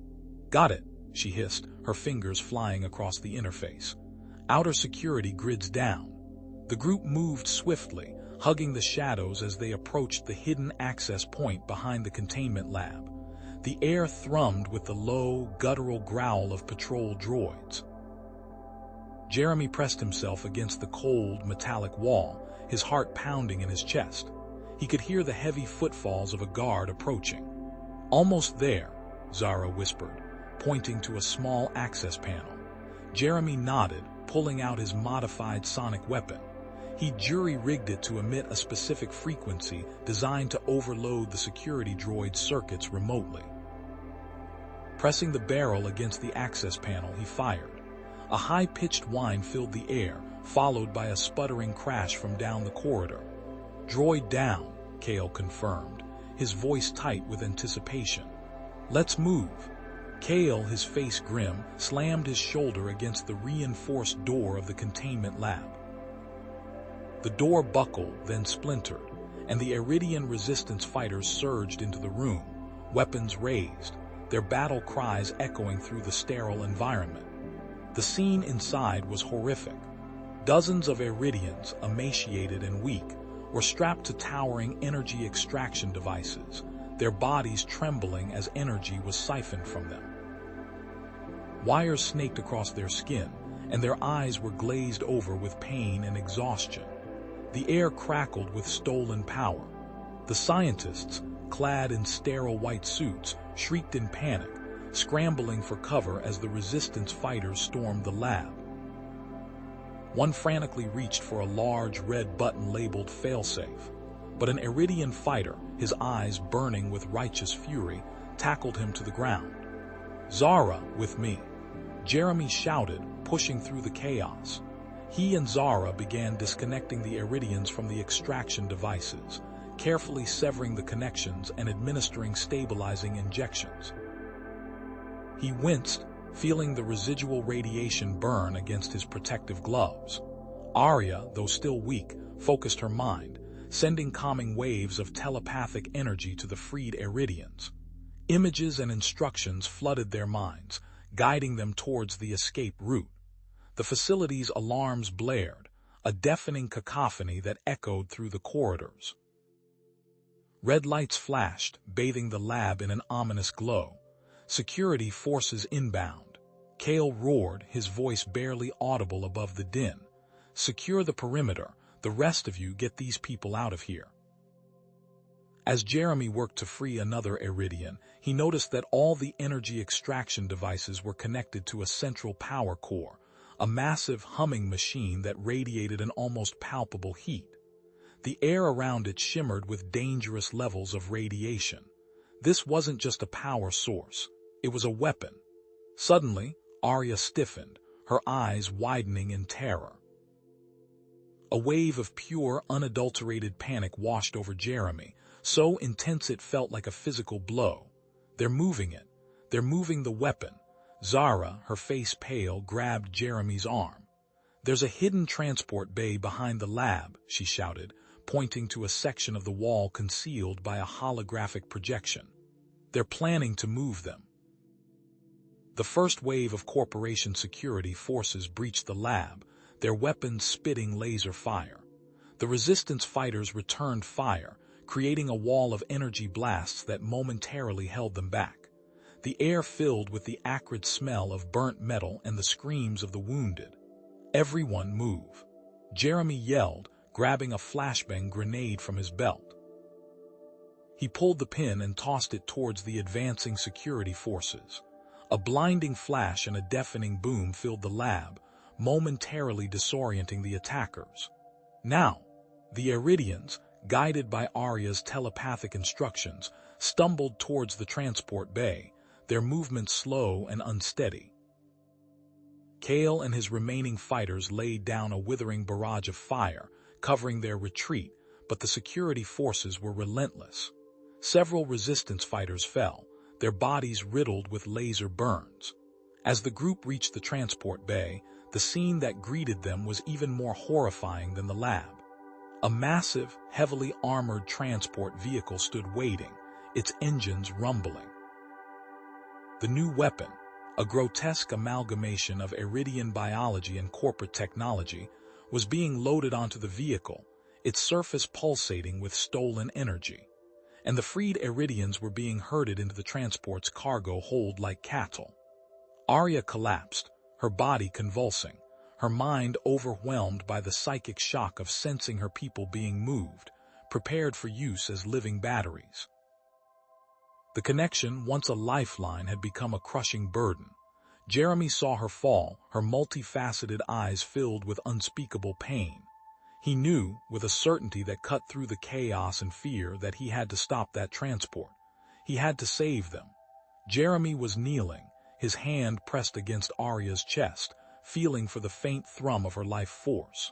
"Got it," she hissed, her fingers flying across the interface. Outer security grids down. The group moved swiftly, hugging the shadows as they approached the hidden access point behind the containment lab. The air thrummed with the low, guttural growl of patrol droids. Jeremy pressed himself against the cold, metallic wall, his heart pounding in his chest. He could hear the heavy footfalls of a guard approaching. "Almost there," Zara whispered, pointing to a small access panel. Jeremy nodded, pulling out his modified sonic weapon. He jury-rigged it to emit a specific frequency designed to overload the security droid's circuits remotely. Pressing the barrel against the access panel, he fired. A high-pitched whine filled the air, followed by a sputtering crash from down the corridor. "Droid down," Kale confirmed, his voice tight with anticipation. "Let's move." Kale, his face grim, slammed his shoulder against the reinforced door of the containment lab. The door buckled, then splintered, and the Iridian resistance fighters surged into the room, weapons raised, their battle cries echoing through the sterile environment. The scene inside was horrific. Dozens of Iridians, emaciated and weak, were strapped to towering energy extraction devices, their bodies trembling as energy was siphoned from them. Wires snaked across their skin, and their eyes were glazed over with pain and exhaustion. The air crackled with stolen power. The scientists, clad in sterile white suits, shrieked in panic, scrambling for cover as the resistance fighters stormed the lab. One frantically reached for a large red button labeled failsafe, but an Iridian fighter, his eyes burning with righteous fury, tackled him to the ground. "Zara, with me," Jeremy shouted, pushing through the chaos. He and Zara began disconnecting the Iridians from the extraction devices, carefully severing the connections and administering stabilizing injections. He winced, feeling the residual radiation burn against his protective gloves. Arya, though still weak, focused her mind, sending calming waves of telepathic energy to the freed Iridians. Images and instructions flooded their minds, guiding them towards the escape route. The facility's alarms blared, a deafening cacophony that echoed through the corridors. Red lights flashed, bathing the lab in an ominous glow. "Security forces inbound." Kale roared, his voice barely audible above the din. "Secure the perimeter. The rest of you get these people out of here." As Jeremy worked to free another Iridian, he noticed that all the energy extraction devices were connected to a central power core, a massive humming machine that radiated an almost palpable heat. The air around it shimmered with dangerous levels of radiation. This wasn't just a power source, it was a weapon. Suddenly, Arya stiffened, her eyes widening in terror. A wave of pure, unadulterated panic washed over Jeremy, so intense it felt like a physical blow. "They're moving it. They're moving the weapon." Zara, her face pale, grabbed Jeremy's arm. "There's a hidden transport bay behind the lab," she shouted, pointing to a section of the wall concealed by a holographic projection. "They're planning to move them." The first wave of corporation security forces breached the lab, their weapons spitting laser fire. The resistance fighters returned fire, creating a wall of energy blasts that momentarily held them back. The air filled with the acrid smell of burnt metal and the screams of the wounded. "Everyone move," Jeremy yelled, grabbing a flashbang grenade from his belt. He pulled the pin and tossed it towards the advancing security forces. A blinding flash and a deafening boom filled the lab, momentarily disorienting the attackers. Now, the Iridians, guided by Arya's telepathic instructions, stumbled towards the transport bay, their movements slow and unsteady. Kale and his remaining fighters laid down a withering barrage of fire, covering their retreat, but the security forces were relentless. Several resistance fighters fell, their bodies riddled with laser burns. As the group reached the transport bay, the scene that greeted them was even more horrifying than the lab. A massive, heavily armored transport vehicle stood waiting, its engines rumbling. The new weapon, a grotesque amalgamation of Iridian biology and corporate technology, was being loaded onto the vehicle, its surface pulsating with stolen energy. And the freed Iridians were being herded into the transport's cargo hold like cattle. Arya collapsed, her body convulsing, her mind overwhelmed by the psychic shock of sensing her people being moved, prepared for use as living batteries. The connection, once a lifeline, had become a crushing burden. Jeremy saw her fall, her multifaceted eyes filled with unspeakable pain. He knew, with a certainty that cut through the chaos and fear, that he had to stop that transport. He had to save them. Jeremy was kneeling, his hand pressed against Arya's chest, feeling for the faint thrum of her life force.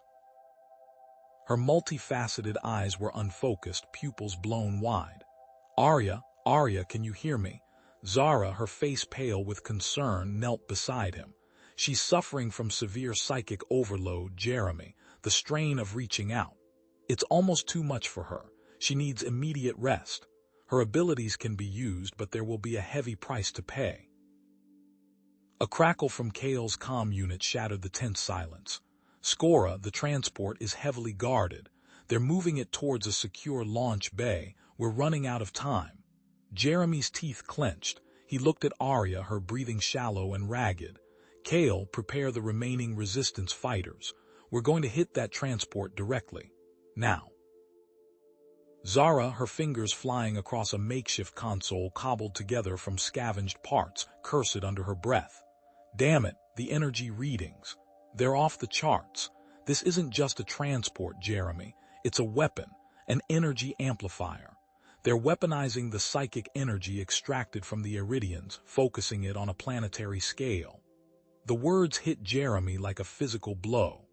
Her multifaceted eyes were unfocused, pupils blown wide. "Arya, Arya, can you hear me?" Zara, her face pale with concern, knelt beside him. "She's suffering from severe psychic overload, Jeremy, the strain of reaching out. It's almost too much for her. She needs immediate rest. Her abilities can be used, but there will be a heavy price to pay." A crackle from Kale's comm unit shattered the tense silence. "Skora, the transport is heavily guarded. They're moving it towards a secure launch bay. We're running out of time." Jeremy's teeth clenched. He looked at Arya, her breathing shallow and ragged. "Kale, prepare the remaining resistance fighters. We're going to hit that transport directly. Now." Zara, her fingers flying across a makeshift console cobbled together from scavenged parts, cursed under her breath. "Damn it, the energy readings. They're off the charts. This isn't just a transport, Jeremy. It's a weapon, an energy amplifier. They're weaponizing the psychic energy extracted from the Iridians, focusing it on a planetary scale." The words hit Jeremy like a physical blow.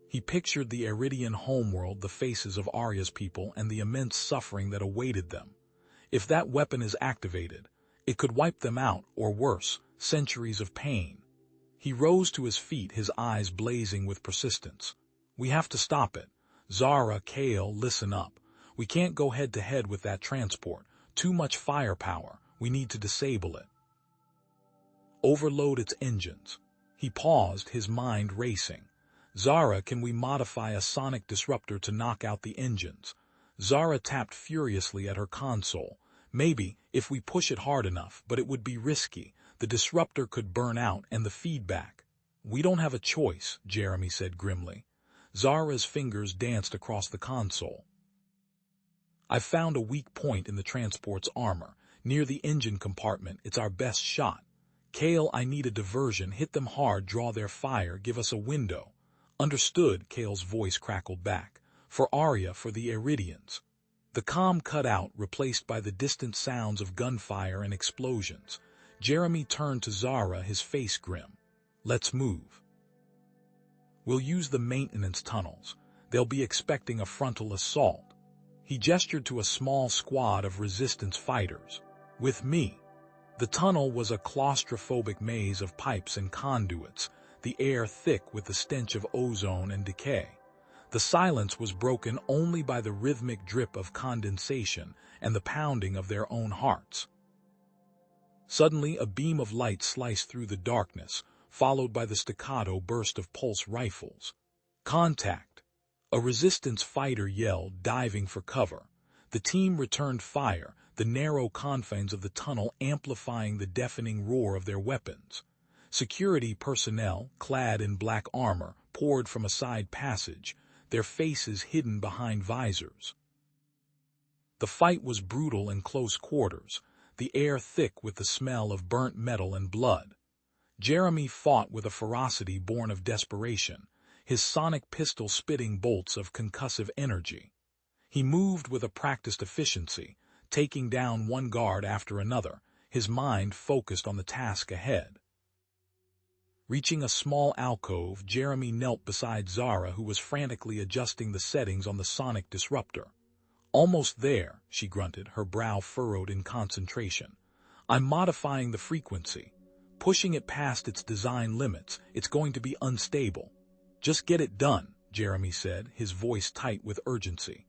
He pictured the Iridian homeworld, the faces of Arya's people, and the immense suffering that awaited them. If that weapon is activated, it could wipe them out, or worse, centuries of pain. He rose to his feet, his eyes blazing with persistence. "We have to stop it. Zara, Kale, listen up. We can't go head-to-head with that transport. Too much firepower. We need to disable it. Overload its engines." He paused, his mind racing. "Zara, can we modify a sonic disruptor to knock out the engines?" Zara tapped furiously at her console. "Maybe, if we push it hard enough, but it would be risky. The disruptor could burn out, and the feedback." "We don't have a choice," Jeremy said grimly. Zara's fingers danced across the console. "I've found a weak point in the transport's armor. Near the engine compartment, it's our best shot. Kale, I need a diversion. Hit them hard, draw their fire, give us a window." "Understood," Kale's voice crackled back. "For Arya, for the Iridians." The comm cut out, replaced by the distant sounds of gunfire and explosions. Jeremy turned to Zara, his face grim. "Let's move. We'll use the maintenance tunnels. They'll be expecting a frontal assault." He gestured to a small squad of resistance fighters. "With me." The tunnel was a claustrophobic maze of pipes and conduits, the air thick with the stench of ozone and decay. The silence was broken only by the rhythmic drip of condensation and the pounding of their own hearts. Suddenly, a beam of light sliced through the darkness, followed by the staccato burst of pulse rifles. "Contact!" A resistance fighter yelled, diving for cover. The team returned fire, the narrow confines of the tunnel amplifying the deafening roar of their weapons. Security personnel, clad in black armor, poured from a side passage, their faces hidden behind visors. The fight was brutal in close quarters, the air thick with the smell of burnt metal and blood. Jeremy fought with a ferocity born of desperation, his sonic pistol spitting bolts of concussive energy. He moved with a practiced efficiency, taking down one guard after another, his mind focused on the task ahead. Reaching a small alcove, Jeremy knelt beside Zara, who was frantically adjusting the settings on the sonic disruptor. "Almost there," she grunted, her brow furrowed in concentration. "I'm modifying the frequency, pushing it past its design limits. It's going to be unstable." "Just get it done," Jeremy said, his voice tight with urgency.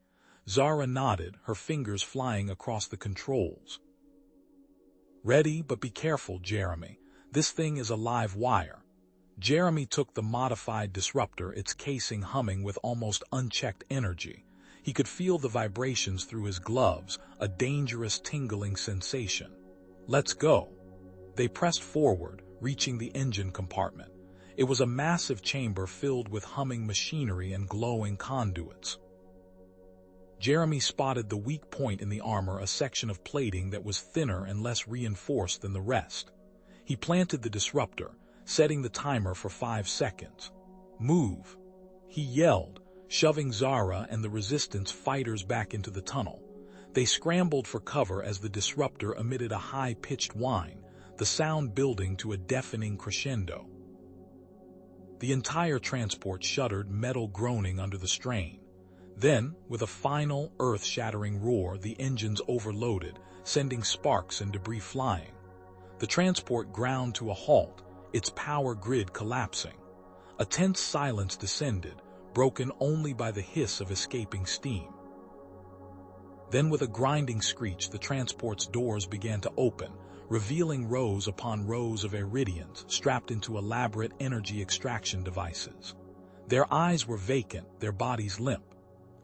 Zara nodded, her fingers flying across the controls. "Ready, but be careful, Jeremy. This thing is a live wire." Jeremy took the modified disruptor, its casing humming with almost unchecked energy. He could feel the vibrations through his gloves, a dangerous tingling sensation. "Let's go." They pressed forward, reaching the engine compartment. It was a massive chamber filled with humming machinery and glowing conduits. Jeremy spotted the weak point in the armor, a section of plating that was thinner and less reinforced than the rest. He planted the disruptor, setting the timer for 5 seconds. "Move," he yelled, shoving Zara and the resistance fighters back into the tunnel. They scrambled for cover as the disruptor emitted a high-pitched whine, the sound building to a deafening crescendo. The entire transport shuddered, metal groaning under the strain. Then, with a final, earth-shattering roar, the engines overloaded, sending sparks and debris flying. The transport ground to a halt, its power grid collapsing. A tense silence descended, broken only by the hiss of escaping steam. Then, with a grinding screech, the transport's doors began to open, revealing rows upon rows of Iridians strapped into elaborate energy extraction devices. Their eyes were vacant, their bodies limp.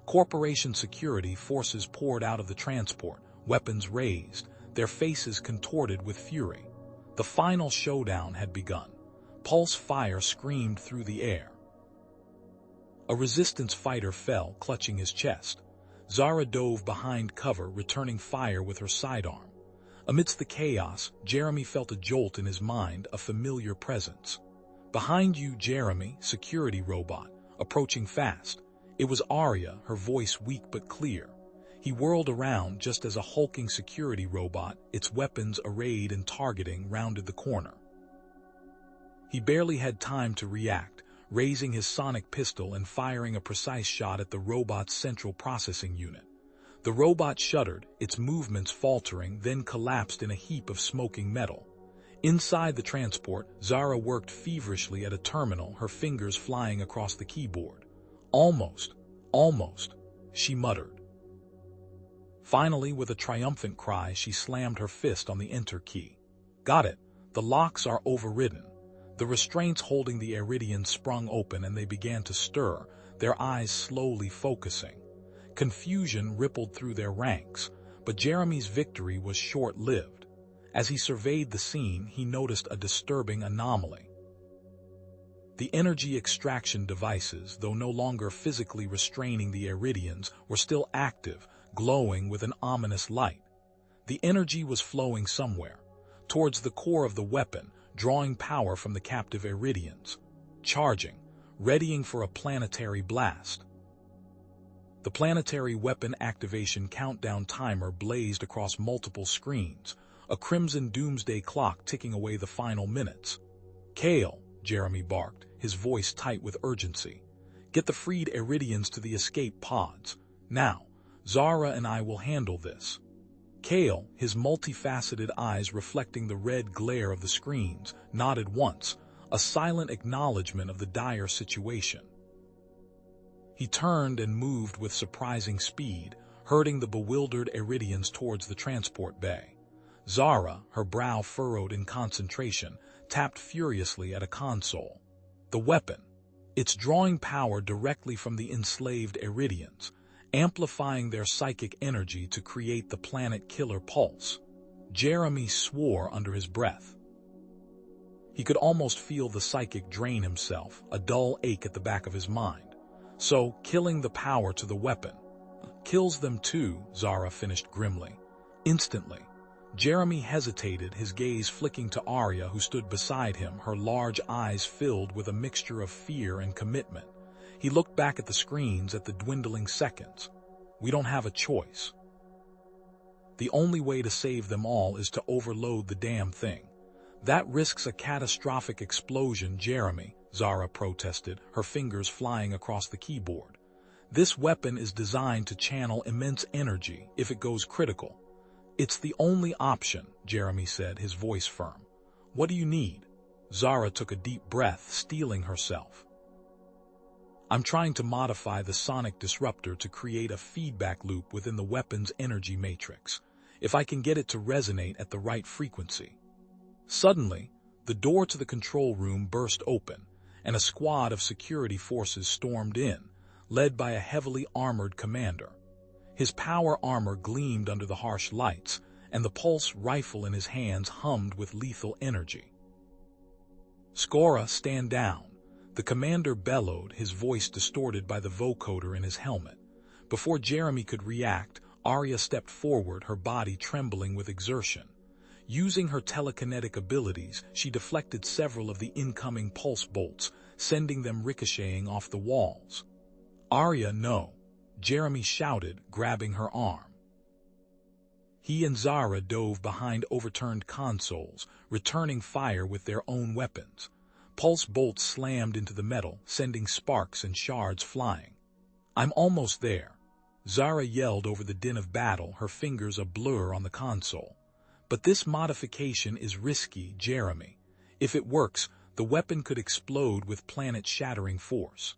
Corporation security forces poured out of the transport, weapons raised, their faces contorted with fury. The final showdown had begun. Pulse fire screamed through the air. A resistance fighter fell, clutching his chest. Zara dove behind cover, returning fire with her sidearm. Amidst the chaos, Jeremy felt a jolt in his mind, a familiar presence. "Behind you, Jeremy," security robot, approaching fast. It was Arya, her voice weak but clear. He whirled around just as a hulking security robot, its weapons arrayed and targeting, rounded the corner. He barely had time to react, raising his sonic pistol and firing a precise shot at the robot's central processing unit. The robot shuddered, its movements faltering, then collapsed in a heap of smoking metal. Inside the transport, Zara worked feverishly at a terminal, her fingers flying across the keyboard. Almost, she muttered. Finally, with a triumphant cry, she slammed her fist on the enter key. "Got it. The locks are overridden." The restraints holding the Iridians sprung open and they began to stir, their eyes slowly focusing. Confusion rippled through their ranks, but Jeremy's victory was short-lived. As he surveyed the scene, he noticed a disturbing anomaly. The energy extraction devices, though no longer physically restraining the Iridians, were still active, glowing with an ominous light. The energy was flowing somewhere, towards the core of the weapon, drawing power from the captive Iridians. Charging, readying for a planetary blast. The planetary weapon activation countdown timer blazed across multiple screens, a crimson doomsday clock ticking away the final minutes. "Kale," Jeremy barked, his voice tight with urgency. "Get the freed Iridians to the escape pods. Now, Zara and I will handle this." Kale, his multifaceted eyes reflecting the red glare of the screens, nodded once, a silent acknowledgement of the dire situation. He turned and moved with surprising speed, herding the bewildered Iridians towards the transport bay. Zara, her brow furrowed in concentration, tapped furiously at a console. The weapon. It's drawing power directly from the enslaved Iridians, amplifying their psychic energy to create the planet-killer pulse. Jeremy swore under his breath. He could almost feel the psychic drain himself, a dull ache at the back of his mind. So, killing the power to the weapon. Kills them too, Zara finished grimly. Instantly, Jeremy hesitated, his gaze flicking to Arya, who stood beside him, her large eyes filled with a mixture of fear and commitment. He looked back at the screens, at the dwindling seconds. We don't have a choice. The only way to save them all is to overload the damn thing. That risks a catastrophic explosion, Jeremy, Zara protested, her fingers flying across the keyboard. This weapon is designed to channel immense energy if it goes critical. It's the only option, Jeremy said, his voice firm. What do you need? Zara took a deep breath, steeling herself. I'm trying to modify the sonic disruptor to create a feedback loop within the weapon's energy matrix, if I can get it to resonate at the right frequency. Suddenly, the door to the control room burst open, and a squad of security forces stormed in, led by a heavily armored commander. His power armor gleamed under the harsh lights, and the pulse rifle in his hands hummed with lethal energy. Skora, stand down, the commander bellowed, his voice distorted by the vocoder in his helmet. Before Jeremy could react, Arya stepped forward, her body trembling with exertion. Using her telekinetic abilities, she deflected several of the incoming pulse bolts, sending them ricocheting off the walls. Arya, no, Jeremy shouted, grabbing her arm. He and Zara dove behind overturned consoles, returning fire with their own weapons. Pulse bolts slammed into the metal, sending sparks and shards flying. I'm almost there, Zara yelled over the din of battle, her fingers a blur on the console. But this modification is risky, Jeremy. If it works, the weapon could explode with planet-shattering force.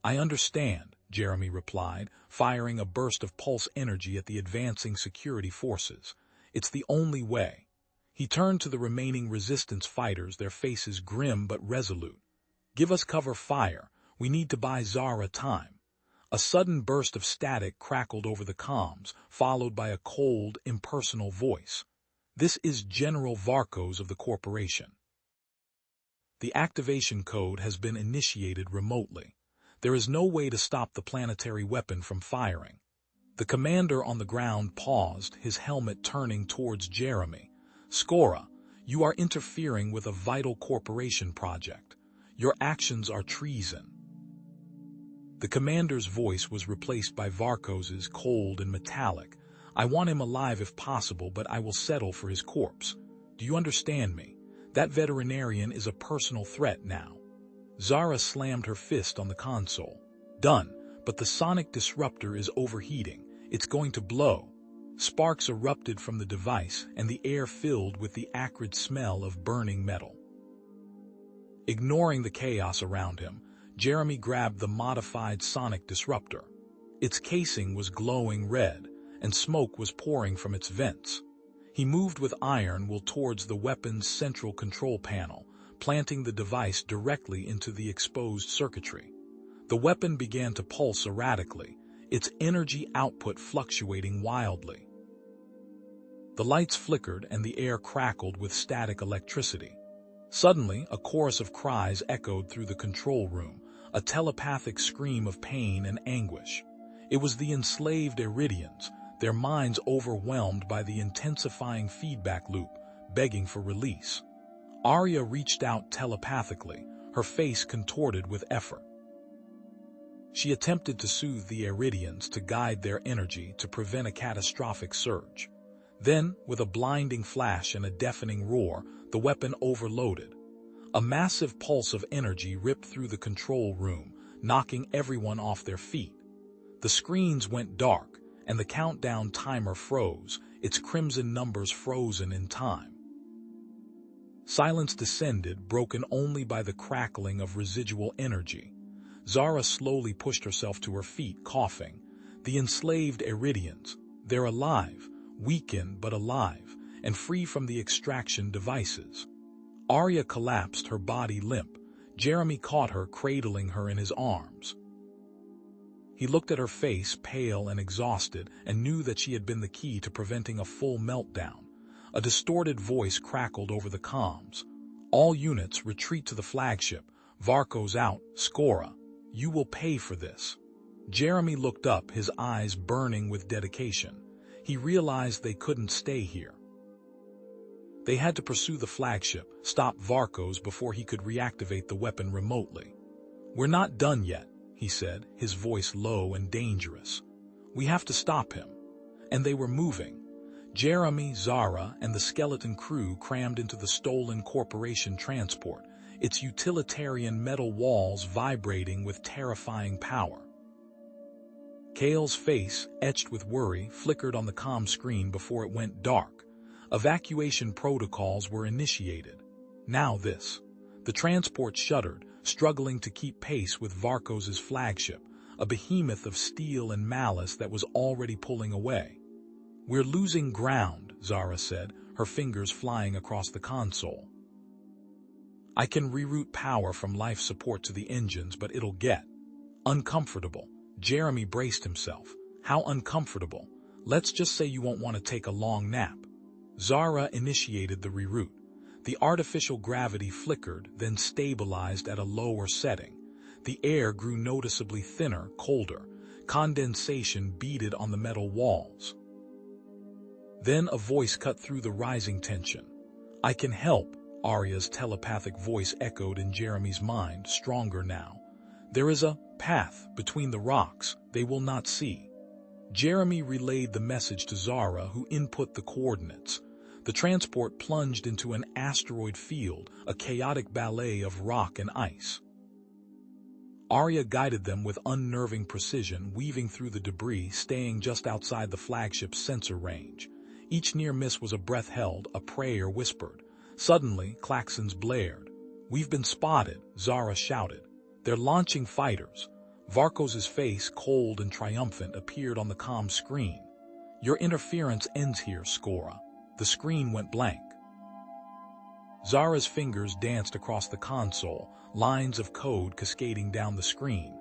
I understand, Jeremy replied, firing a burst of pulse energy at the advancing security forces. It's the only way. He turned to the remaining resistance fighters, their faces grim but resolute. Give us cover fire. We need to buy Zara time. A sudden burst of static crackled over the comms, followed by a cold, impersonal voice. This is General Varkos of the corporation. The activation code has been initiated remotely. There is no way to stop the planetary weapon from firing. The commander on the ground paused, his helmet turning towards Jeremy. Skora, you are interfering with a vital corporation project. Your actions are treason. The commander's voice was replaced by Varkos's, cold and metallic. I want him alive if possible, but I will settle for his corpse. Do you understand me? That veterinarian is a personal threat now. Zara slammed her fist on the console. Done, but the sonic disruptor is overheating. It's going to blow. Sparks erupted from the device, and the air filled with the acrid smell of burning metal. Ignoring the chaos around him, Jeremy grabbed the modified sonic disruptor. Its casing was glowing red, and smoke was pouring from its vents. He moved with iron will towards the weapon's central control panel, planting the device directly into the exposed circuitry. The weapon began to pulse erratically, its energy output fluctuating wildly. The lights flickered and the air crackled with static electricity. Suddenly, a chorus of cries echoed through the control room, a telepathic scream of pain and anguish. It was the enslaved Iridians, their minds overwhelmed by the intensifying feedback loop, begging for release. Arya reached out telepathically, her face contorted with effort. She attempted to soothe the Iridians, to guide their energy, to prevent a catastrophic surge. Then, with a blinding flash and a deafening roar, the weapon overloaded. A massive pulse of energy ripped through the control room, knocking everyone off their feet. The screens went dark, and the countdown timer froze, its crimson numbers frozen in time. Silence descended, broken only by the crackling of residual energy. Zara slowly pushed herself to her feet, coughing. The enslaved Iridians, they're alive, weakened but alive, and free from the extraction devices. Arya collapsed, her body limp. Jeremy caught her, cradling her in his arms. He looked at her face, pale and exhausted, and knew that she had been the key to preventing a full meltdown. A distorted voice crackled over the comms. "All units, retreat to the flagship. Varco's out. Skora, you will pay for this." Jeremy looked up, his eyes burning with dedication. He realized they couldn't stay here. They had to pursue the flagship, stop Varco's before he could reactivate the weapon remotely. "We're not done yet," he said, his voice low and dangerous. "We have to stop him." And they were moving. Jeremy, Zara, and the skeleton crew crammed into the stolen corporation transport, its utilitarian metal walls vibrating with terrifying power. Kale's face, etched with worry, flickered on the comm screen before it went dark. Evacuation protocols were initiated. Now this. The transport shuddered, struggling to keep pace with Varco's flagship, a behemoth of steel and malice that was already pulling away. "We're losing ground," Zara said, her fingers flying across the console. "I can reroute power from life support to the engines, but it'll get uncomfortable." Jeremy braced himself. "How uncomfortable? Let's just say you won't want to take a long nap." Zara initiated the reroute. The artificial gravity flickered, then stabilized at a lower setting. The air grew noticeably thinner, colder. Condensation beaded on the metal walls. Then a voice cut through the rising tension. "I can help," Arya's telepathic voice echoed in Jeremy's mind, stronger now. "There is a path between the rocks they will not see." Jeremy relayed the message to Zara, who input the coordinates. The transport plunged into an asteroid field, a chaotic ballet of rock and ice. Arya guided them with unnerving precision, weaving through the debris, staying just outside the flagship's sensor range. Each near miss was a breath held, a prayer whispered. Suddenly, klaxons blared. "We've been spotted," Zara shouted. "They're launching fighters." Varco's face, cold and triumphant, appeared on the comm screen. "Your interference ends here, Skora." The screen went blank. Zara's fingers danced across the console, lines of code cascading down the screen.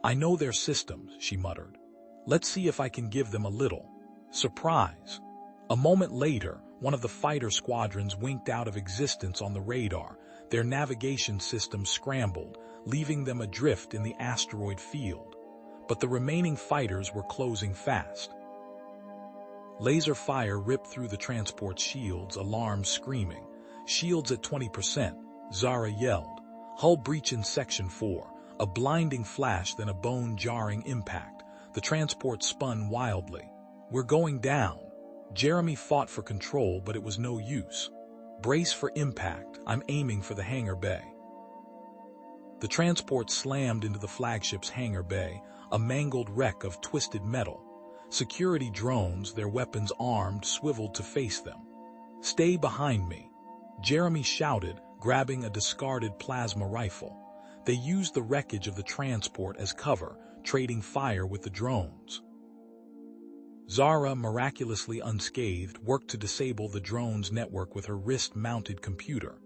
"I know their systems," she muttered. "Let's see if I can give them a little surprise." A moment later, one of the fighter squadrons winked out of existence on the radar. Their navigation system scrambled, leaving them adrift in the asteroid field. But the remaining fighters were closing fast. Laser fire ripped through the transport's shields, alarms screaming. "Shields at 20%, Zara yelled. "Hull breach in Section 4, a blinding flash, then a bone-jarring impact. The transport spun wildly. "We're going down." Jeremy fought for control, but it was no use. "Brace for impact. I'm aiming for the hangar bay." The transport slammed into the flagship's hangar bay, a mangled wreck of twisted metal. Security drones, their weapons armed, swiveled to face them. "Stay behind me," Jeremy shouted, grabbing a discarded plasma rifle. They used the wreckage of the transport as cover, trading fire with the drones. Zara, miraculously unscathed, worked to disable the drone's network with her wrist-mounted computer.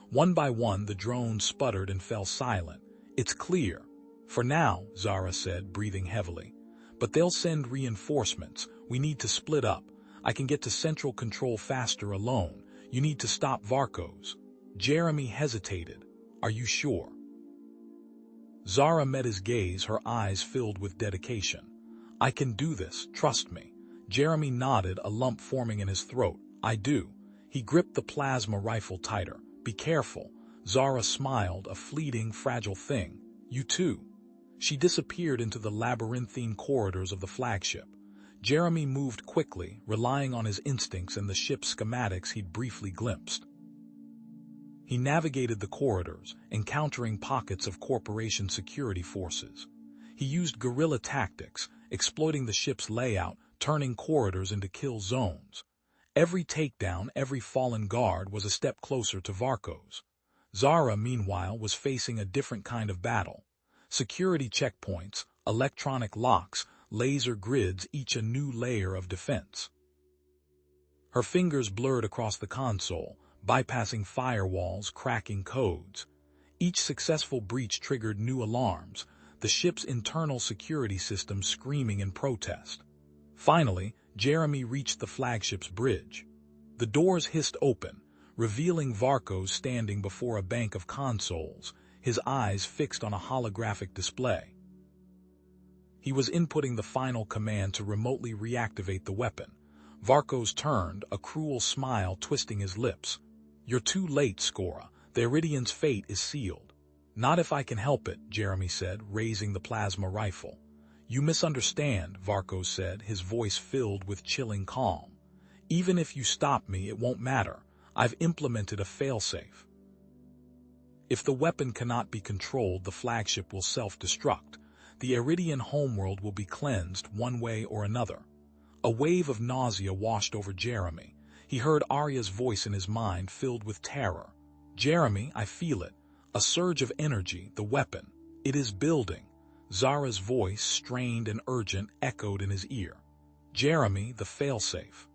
One by one, the drones sputtered and fell silent. "It's clear." "For now," Zara said, breathing heavily. "But they'll send reinforcements. We need to split up. I can get to central control faster alone. You need to stop Varco's." Jeremy hesitated. "Are you sure?" Zara met his gaze, her eyes filled with dedication. "I can do this, trust me." Jeremy nodded, a lump forming in his throat. "I do." He gripped the plasma rifle tighter. "Be careful." Zara smiled, a fleeting, fragile thing. "You too." She disappeared into the labyrinthine corridors of the flagship. Jeremy moved quickly, relying on his instincts and the ship's schematics he'd briefly glimpsed. He navigated the corridors, encountering pockets of corporation security forces. He used guerrilla tactics, exploiting the ship's layout, turning corridors into kill zones. Every takedown, every fallen guard was a step closer to Varco's. Zara, meanwhile, was facing a different kind of battle. Security checkpoints, electronic locks, laser grids, each a new layer of defense. Her fingers blurred across the console, bypassing firewalls, cracking codes. Each successful breach triggered new alarms, the ship's internal security system screaming in protest. Finally, Jeremy reached the flagship's bridge. The doors hissed open, revealing Varkos standing before a bank of consoles, his eyes fixed on a holographic display. He was inputting the final command to remotely reactivate the weapon. Varkos turned, a cruel smile twisting his lips. "You're too late, Skora. The Iridian's fate is sealed." "Not if I can help it," Jeremy said, raising the plasma rifle. "You misunderstand," Varkos said, his voice filled with chilling calm. "Even if you stop me, it won't matter. I've implemented a failsafe. If the weapon cannot be controlled, the flagship will self-destruct. The Iridian homeworld will be cleansed one way or another." A wave of nausea washed over Jeremy. He heard Arya's voice in his mind, filled with terror. "Jeremy, I feel it. A surge of energy, the weapon. It is building." Zara's voice, strained and urgent, echoed in his ear. "Jeremy, the failsafe.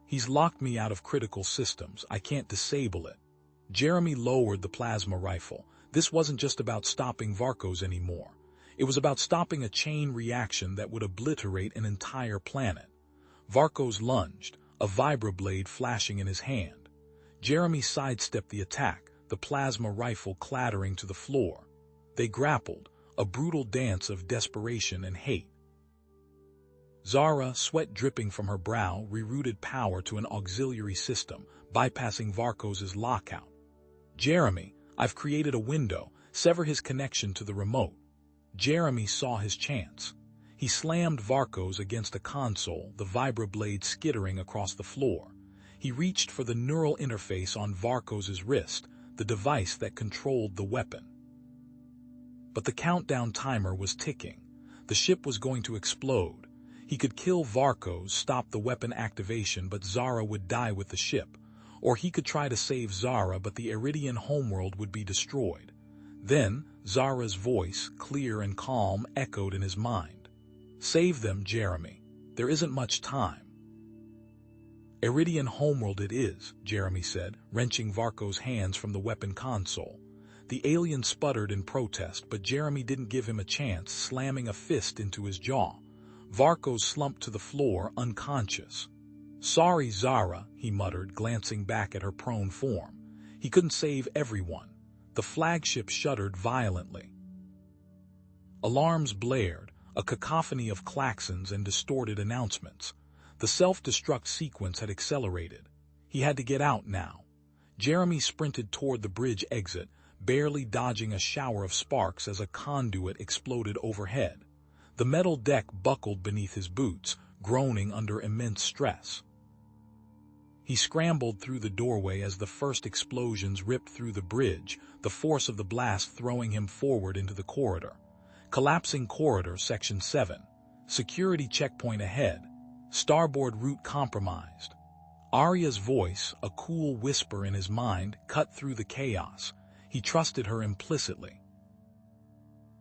He's locked me out of critical systems. I can't disable it." Jeremy lowered the plasma rifle. This wasn't just about stopping Varkos anymore. It was about stopping a chain reaction that would obliterate an entire planet. Varkos lunged, a vibroblade flashing in his hand. Jeremy sidestepped the attack, the plasma rifle clattering to the floor. They grappled, a brutal dance of desperation and hate. Zara, sweat dripping from her brow, rerouted power to an auxiliary system, bypassing Varkos' lockout. "Jeremy, I've created a window. Sever his connection to the remote." Jeremy saw his chance. He slammed Varkos against a console, the vibroblade skittering across the floor. He reached for the neural interface on Varkos' wrist, the device that controlled the weapon. But the countdown timer was ticking. The ship was going to explode. He could kill Varkos, stop the weapon activation, but Zara would die with the ship. Or he could try to save Zara, but the Iridian homeworld would be destroyed. Then, Zara's voice, clear and calm, echoed in his mind. "Save them, Jeremy. There isn't much time." "Iridian homeworld it is," Jeremy said, wrenching Varkos' hands from the weapon console. The alien sputtered in protest, but Jeremy didn't give him a chance, slamming a fist into his jaw. Varkos slumped to the floor, unconscious. "Sorry, Zara," he muttered, glancing back at her prone form. He couldn't save everyone. The flagship shuddered violently. Alarms blared, a cacophony of klaxons and distorted announcements. The self-destruct sequence had accelerated. He had to get out now. Jeremy sprinted toward the bridge exit, barely dodging a shower of sparks as a conduit exploded overhead. The metal deck buckled beneath his boots, groaning under immense stress. He scrambled through the doorway as the first explosions ripped through the bridge, the force of the blast throwing him forward into the corridor. Collapsing corridor, Section 7. Security checkpoint ahead. Starboard route compromised. Arya's voice, a cool whisper in his mind, cut through the chaos. He trusted her implicitly.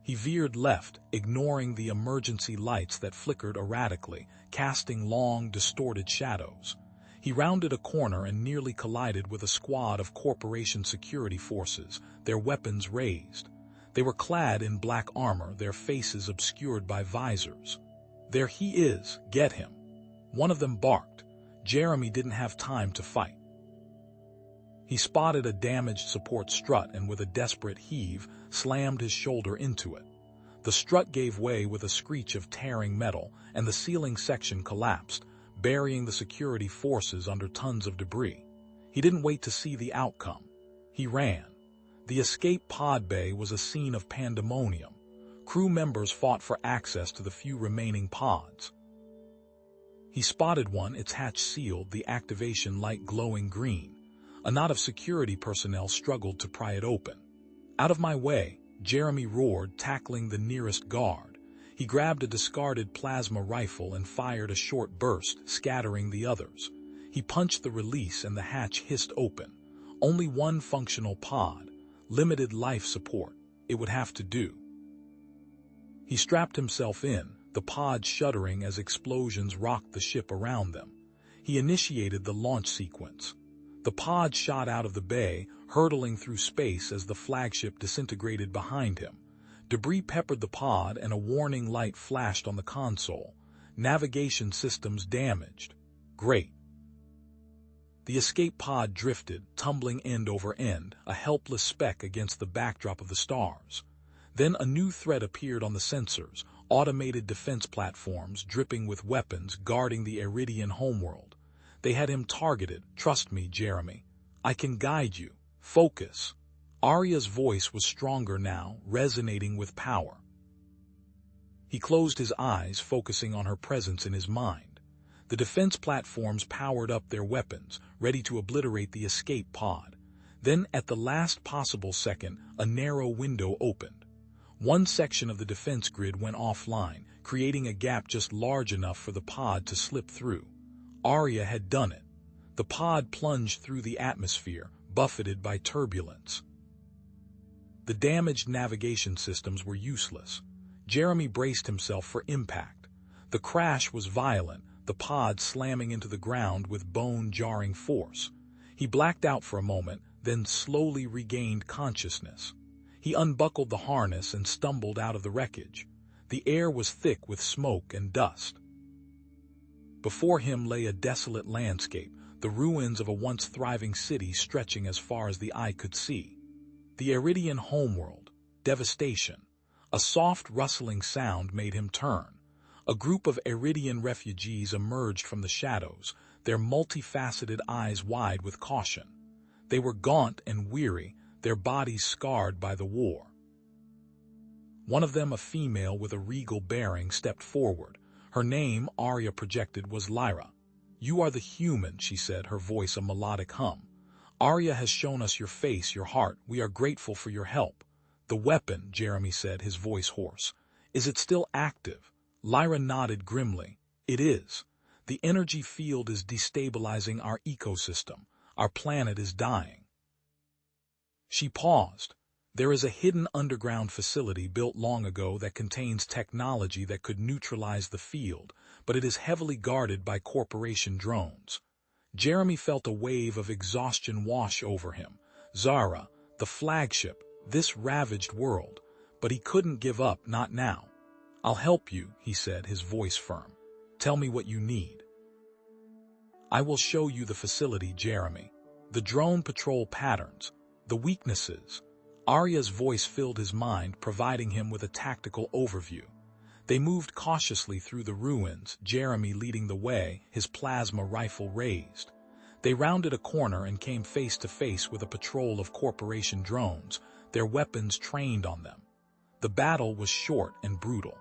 He veered left, ignoring the emergency lights that flickered erratically, casting long, distorted shadows. He rounded a corner and nearly collided with a squad of corporation security forces, their weapons raised. They were clad in black armor, their faces obscured by visors. "There he is, get him." One of them barked. Jeremy didn't have time to fight. He spotted a damaged support strut and with a desperate heave, slammed his shoulder into it. The strut gave way with a screech of tearing metal, and the ceiling section collapsed, burying the security forces under tons of debris. He didn't wait to see the outcome. He ran. The escape pod bay was a scene of pandemonium. Crew members fought for access to the few remaining pods. He spotted one, its hatch sealed, the activation light glowing green. A knot of security personnel struggled to pry it open. "Out of my way," Jeremy roared, tackling the nearest guard. He grabbed a discarded plasma rifle and fired a short burst, scattering the others. He punched the release and the hatch hissed open. Only one functional pod. Limited life support. It would have to do. He strapped himself in, the pod shuddering as explosions rocked the ship around them. He initiated the launch sequence. The pod shot out of the bay, hurtling through space as the flagship disintegrated behind him. Debris peppered the pod and a warning light flashed on the console. Navigation systems damaged. Great. The escape pod drifted, tumbling end over end, a helpless speck against the backdrop of the stars. Then a new threat appeared on the sensors, automated defense platforms dripping with weapons guarding the Iridian homeworld. They had him targeted. Trust me, Jeremy. I can guide you. Focus. Arya's voice was stronger now, resonating with power. He closed his eyes, focusing on her presence in his mind. The defense platforms powered up their weapons, ready to obliterate the escape pod. Then, at the last possible second, a narrow window opened. One section of the defense grid went offline, creating a gap just large enough for the pod to slip through. Arya had done it. The pod plunged through the atmosphere, buffeted by turbulence. The damaged navigation systems were useless. Jeremy braced himself for impact. The crash was violent, the pod slamming into the ground with bone-jarring force. He blacked out for a moment, then slowly regained consciousness. He unbuckled the harness and stumbled out of the wreckage. The air was thick with smoke and dust. Before him lay a desolate landscape, the ruins of a once thriving city stretching as far as the eye could see. The Iridian homeworld, devastation. A soft rustling sound made him turn. A group of Iridian refugees emerged from the shadows, their multifaceted eyes wide with caution. They were gaunt and weary, their bodies scarred by the war. One of them, a female with a regal bearing, stepped forward. Her name, Arya projected, was Lyra. "You are the human," she said, her voice a melodic hum. "Arya has shown us your face, your heart. We are grateful for your help." "The weapon," Jeremy said, his voice hoarse. "Is it still active?" Lyra nodded grimly. "It is. The energy field is destabilizing our ecosystem. Our planet is dying." She paused. "There is a hidden underground facility built long ago that contains technology that could neutralize the field, but it is heavily guarded by corporation drones." Jeremy felt a wave of exhaustion wash over him. Zara, the flagship, this ravaged world. But he couldn't give up, not now. "I'll help you," he said, his voice firm. "Tell me what you need." "I will show you the facility, Jeremy. The drone patrol patterns, the weaknesses." Arya's voice filled his mind, providing him with a tactical overview. They moved cautiously through the ruins, Jeremy leading the way, his plasma rifle raised. They rounded a corner and came face to face with a patrol of corporation drones, their weapons trained on them. The battle was short and brutal.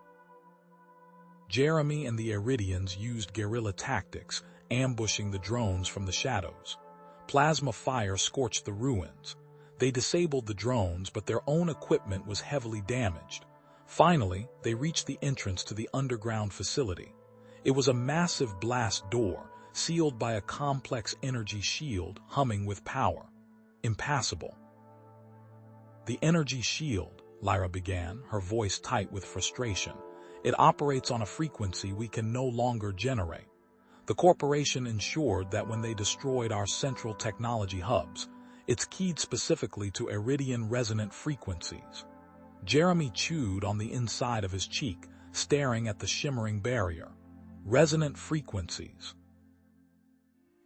Jeremy and the Iridians used guerrilla tactics, ambushing the drones from the shadows. Plasma fire scorched the ruins. They disabled the drones, but their own equipment was heavily damaged. Finally, they reached the entrance to the underground facility. It was a massive blast door, sealed by a complex energy shield humming with power. Impassable. "The energy shield," Lyra began, her voice tight with frustration. "It operates on a frequency we can no longer generate. The corporation ensured that when they destroyed our central technology hubs, it's keyed specifically to Iridian resonant frequencies." Jeremy chewed on the inside of his cheek, staring at the shimmering barrier. Resonant frequencies.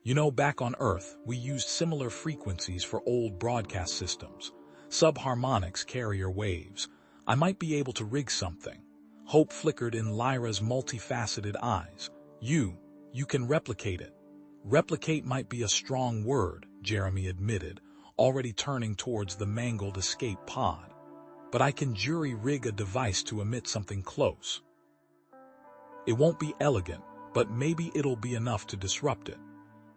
"You know, back on Earth, we used similar frequencies for old broadcast systems. Subharmonics, carrier waves. I might be able to rig something." Hope flickered in Lyra's multifaceted eyes. You can replicate it." "Replicate might be a strong word," Jeremy admitted, already turning towards the mangled escape pod. "But I can jury-rig a device to emit something close. It won't be elegant, but maybe it'll be enough to disrupt it."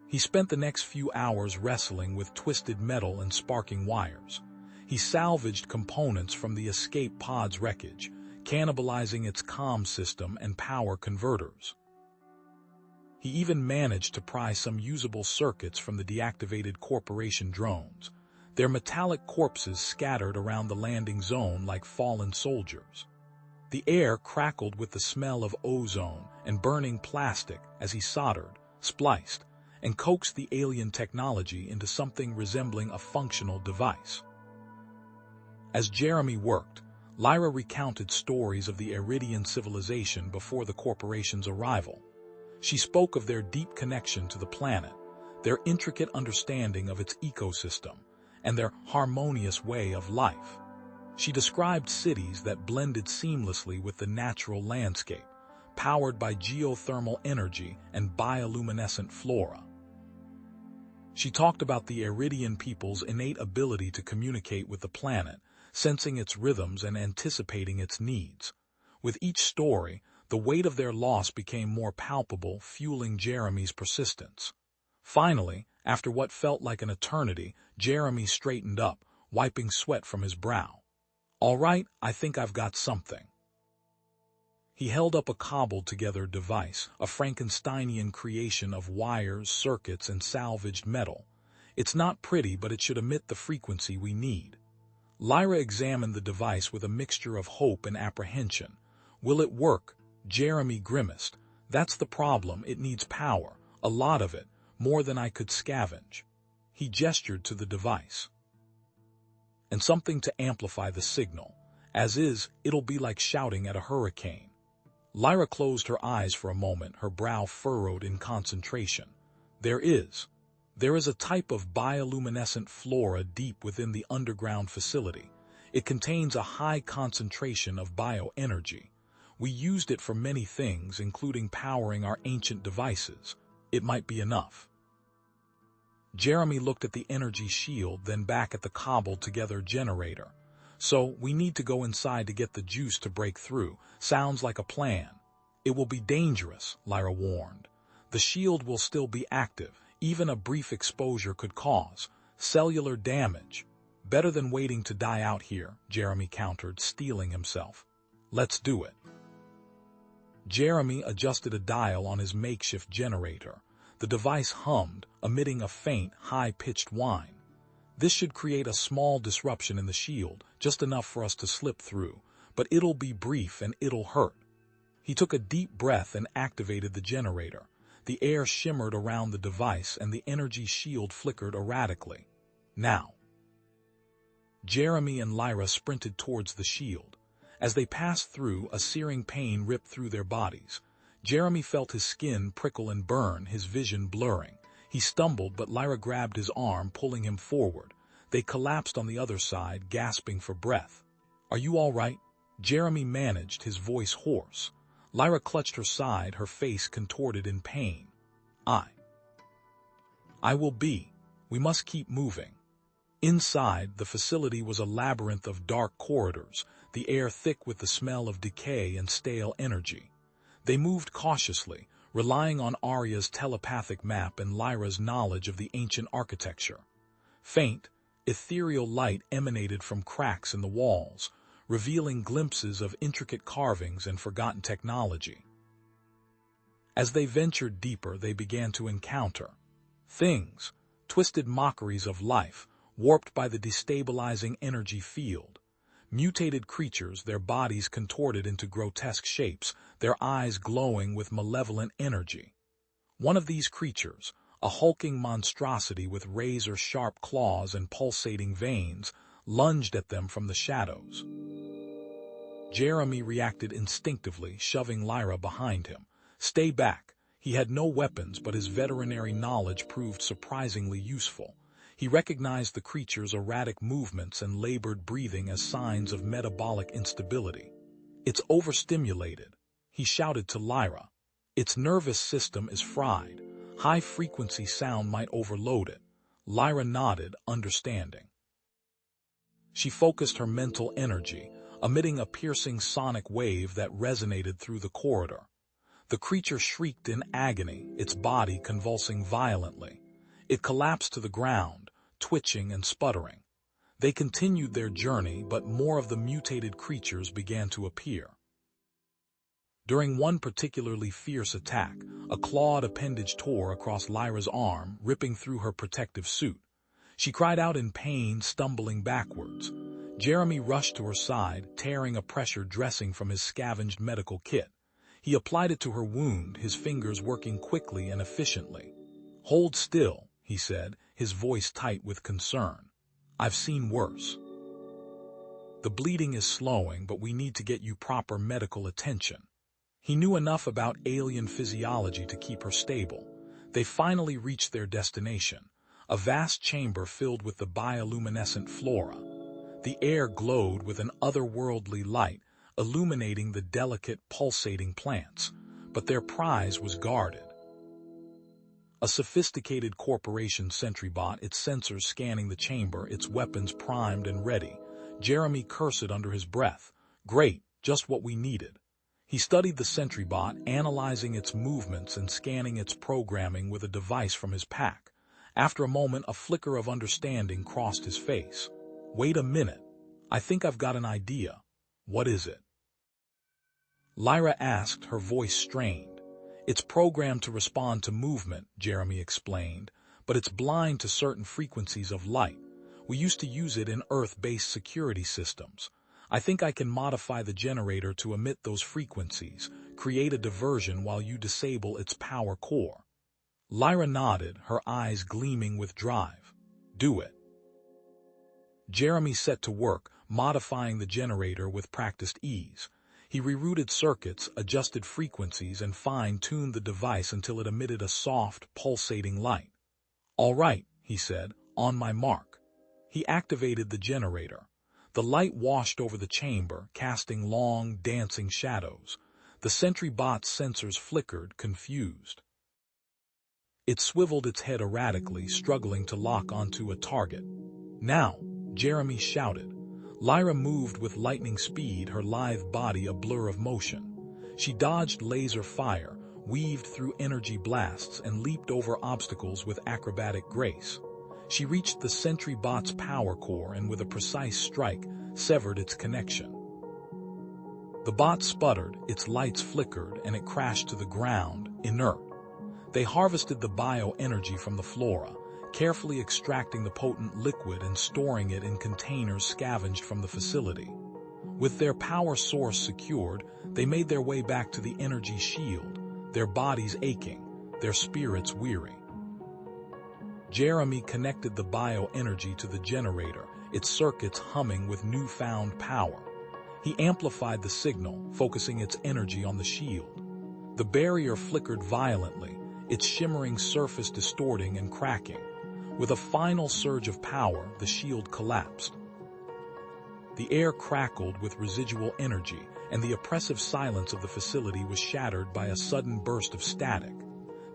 He spent the next few hours wrestling with twisted metal and sparking wires. He salvaged components from the escape pod's wreckage, cannibalizing its comm system and power converters. He even managed to pry some usable circuits from the deactivated corporation drones, their metallic corpses scattered around the landing zone like fallen soldiers. The air crackled with the smell of ozone and burning plastic as he soldered, spliced, and coaxed the alien technology into something resembling a functional device. As Jeremy worked, Lyra recounted stories of the Iridian civilization before the corporation's arrival. She spoke of their deep connection to the planet, their intricate understanding of its ecosystem, and their harmonious way of life. She described cities that blended seamlessly with the natural landscape, powered by geothermal energy and bioluminescent flora. She talked about the Iridian people's innate ability to communicate with the planet, sensing its rhythms and anticipating its needs. With each story, the weight of their loss became more palpable, fueling Jeremy's persistence. Finally, after what felt like an eternity, Jeremy straightened up, wiping sweat from his brow. "All right, I think I've got something." He held up a cobbled-together device, a Frankensteinian creation of wires, circuits, and salvaged metal. "It's not pretty, but it should emit the frequency we need." Lyra examined the device with a mixture of hope and apprehension. "Will it work?" Jeremy grimaced. "That's the problem, it needs power, a lot of it, more than I could scavenge." He gestured to the device. "And something to amplify the signal. As is, it'll be like shouting at a hurricane." Lyra closed her eyes for a moment, her brow furrowed in concentration. There is a type of bioluminescent flora deep within the underground facility. It contains a high concentration of bioenergy. We used it for many things, including powering our ancient devices. It might be enough." Jeremy looked at the energy shield, then back at the cobbled-together generator. "So, we need to go inside to get the juice to break through. Sounds like a plan." "It will be dangerous," Lyra warned. "The shield will still be active. Even a brief exposure could cause cellular damage." "Better than waiting to die out here," Jeremy countered, steeling himself. "Let's do it." Jeremy adjusted a dial on his makeshift generator. The device hummed, emitting a faint, high-pitched whine. "This should create a small disruption in the shield, just enough for us to slip through, but it'll be brief and it'll hurt." He took a deep breath and activated the generator. The air shimmered around the device and the energy shield flickered erratically. "Now." Jeremy and Lyra sprinted towards the shield. As they passed through, a searing pain ripped through their bodies. Jeremy felt his skin prickle and burn, his vision blurring. He stumbled, but Lyra grabbed his arm, pulling him forward. They collapsed on the other side, gasping for breath. "Are you all right?" Jeremy managed, his voice hoarse. Lyra clutched her side, her face contorted in pain. I will be. We must keep moving." Inside, the facility was a labyrinth of dark corridors, the air thick with the smell of decay and stale energy. They moved cautiously, relying on Arya's telepathic map and Lyra's knowledge of the ancient architecture. Faint, ethereal light emanated from cracks in the walls, revealing glimpses of intricate carvings and forgotten technology. As they ventured deeper, they began to encounter things, twisted mockeries of life, warped by the destabilizing energy field. Mutated creatures, their bodies contorted into grotesque shapes, their eyes glowing with malevolent energy. One of these creatures, a hulking monstrosity with razor-sharp claws and pulsating veins, lunged at them from the shadows. Jeremy reacted instinctively, shoving Lyra behind him. "Stay back." He had no weapons, but his veterinary knowledge proved surprisingly useful. He recognized the creature's erratic movements and labored breathing as signs of metabolic instability. "It's overstimulated," he shouted to Lyra. "Its nervous system is fried. High-frequency sound might overload it." Lyra nodded, understanding. She focused her mental energy, emitting a piercing sonic wave that resonated through the corridor. The creature shrieked in agony, its body convulsing violently. It collapsed to the ground, twitching and sputtering. They continued their journey, but more of the mutated creatures began to appear. During one particularly fierce attack, a clawed appendage tore across Lyra's arm, ripping through her protective suit. She cried out in pain, stumbling backwards. Jeremy rushed to her side, tearing a pressure dressing from his scavenged medical kit. He applied it to her wound, his fingers working quickly and efficiently. "Hold still," he said, his voice tight with concern. "I've seen worse. The bleeding is slowing, but we need to get you proper medical attention." He knew enough about alien physiology to keep her stable. They finally reached their destination, a vast chamber filled with the bioluminescent flora. The air glowed with an otherworldly light, illuminating the delicate, pulsating plants, but their prize was guarded. A sophisticated corporation sentry bot, its sensors scanning the chamber, its weapons primed and ready. Jeremy cursed under his breath. Great, just what we needed. He studied the sentry bot, analyzing its movements and scanning its programming with a device from his pack. After a moment, a flicker of understanding crossed his face. "Wait a minute. I think I've got an idea." "What is it?" Lyra asked, her voice strained. "It's programmed to respond to movement," Jeremy explained, "but it's blind to certain frequencies of light. We used to use it in Earth-based security systems. I think I can modify the generator to emit those frequencies, create a diversion while you disable its power core." Lyra nodded, her eyes gleaming with drive. "Do it." Jeremy set to work, modifying the generator with practiced ease. He rerouted circuits, adjusted frequencies, and fine-tuned the device until it emitted a soft, pulsating light. "All right," he said, "on my mark." He activated the generator. The light washed over the chamber, casting long, dancing shadows. The sentry bot's sensors flickered, confused. It swiveled its head erratically, struggling to lock onto a target. "Now!" Jeremy shouted. Lyra moved with lightning speed, her lithe body a blur of motion. She dodged laser fire, weaved through energy blasts, and leaped over obstacles with acrobatic grace. She reached the sentry bot's power core and with a precise strike, severed its connection. The bot sputtered, its lights flickered, and it crashed to the ground, inert. They harvested the bioenergy from the flora, carefully extracting the potent liquid and storing it in containers scavenged from the facility. With their power source secured, they made their way back to the energy shield, their bodies aching, their spirits weary. Jeremy connected the bioenergy to the generator, its circuits humming with newfound power. He amplified the signal, focusing its energy on the shield. The barrier flickered violently, its shimmering surface distorting and cracking. With a final surge of power, the shield collapsed. The air crackled with residual energy, and the oppressive silence of the facility was shattered by a sudden burst of static.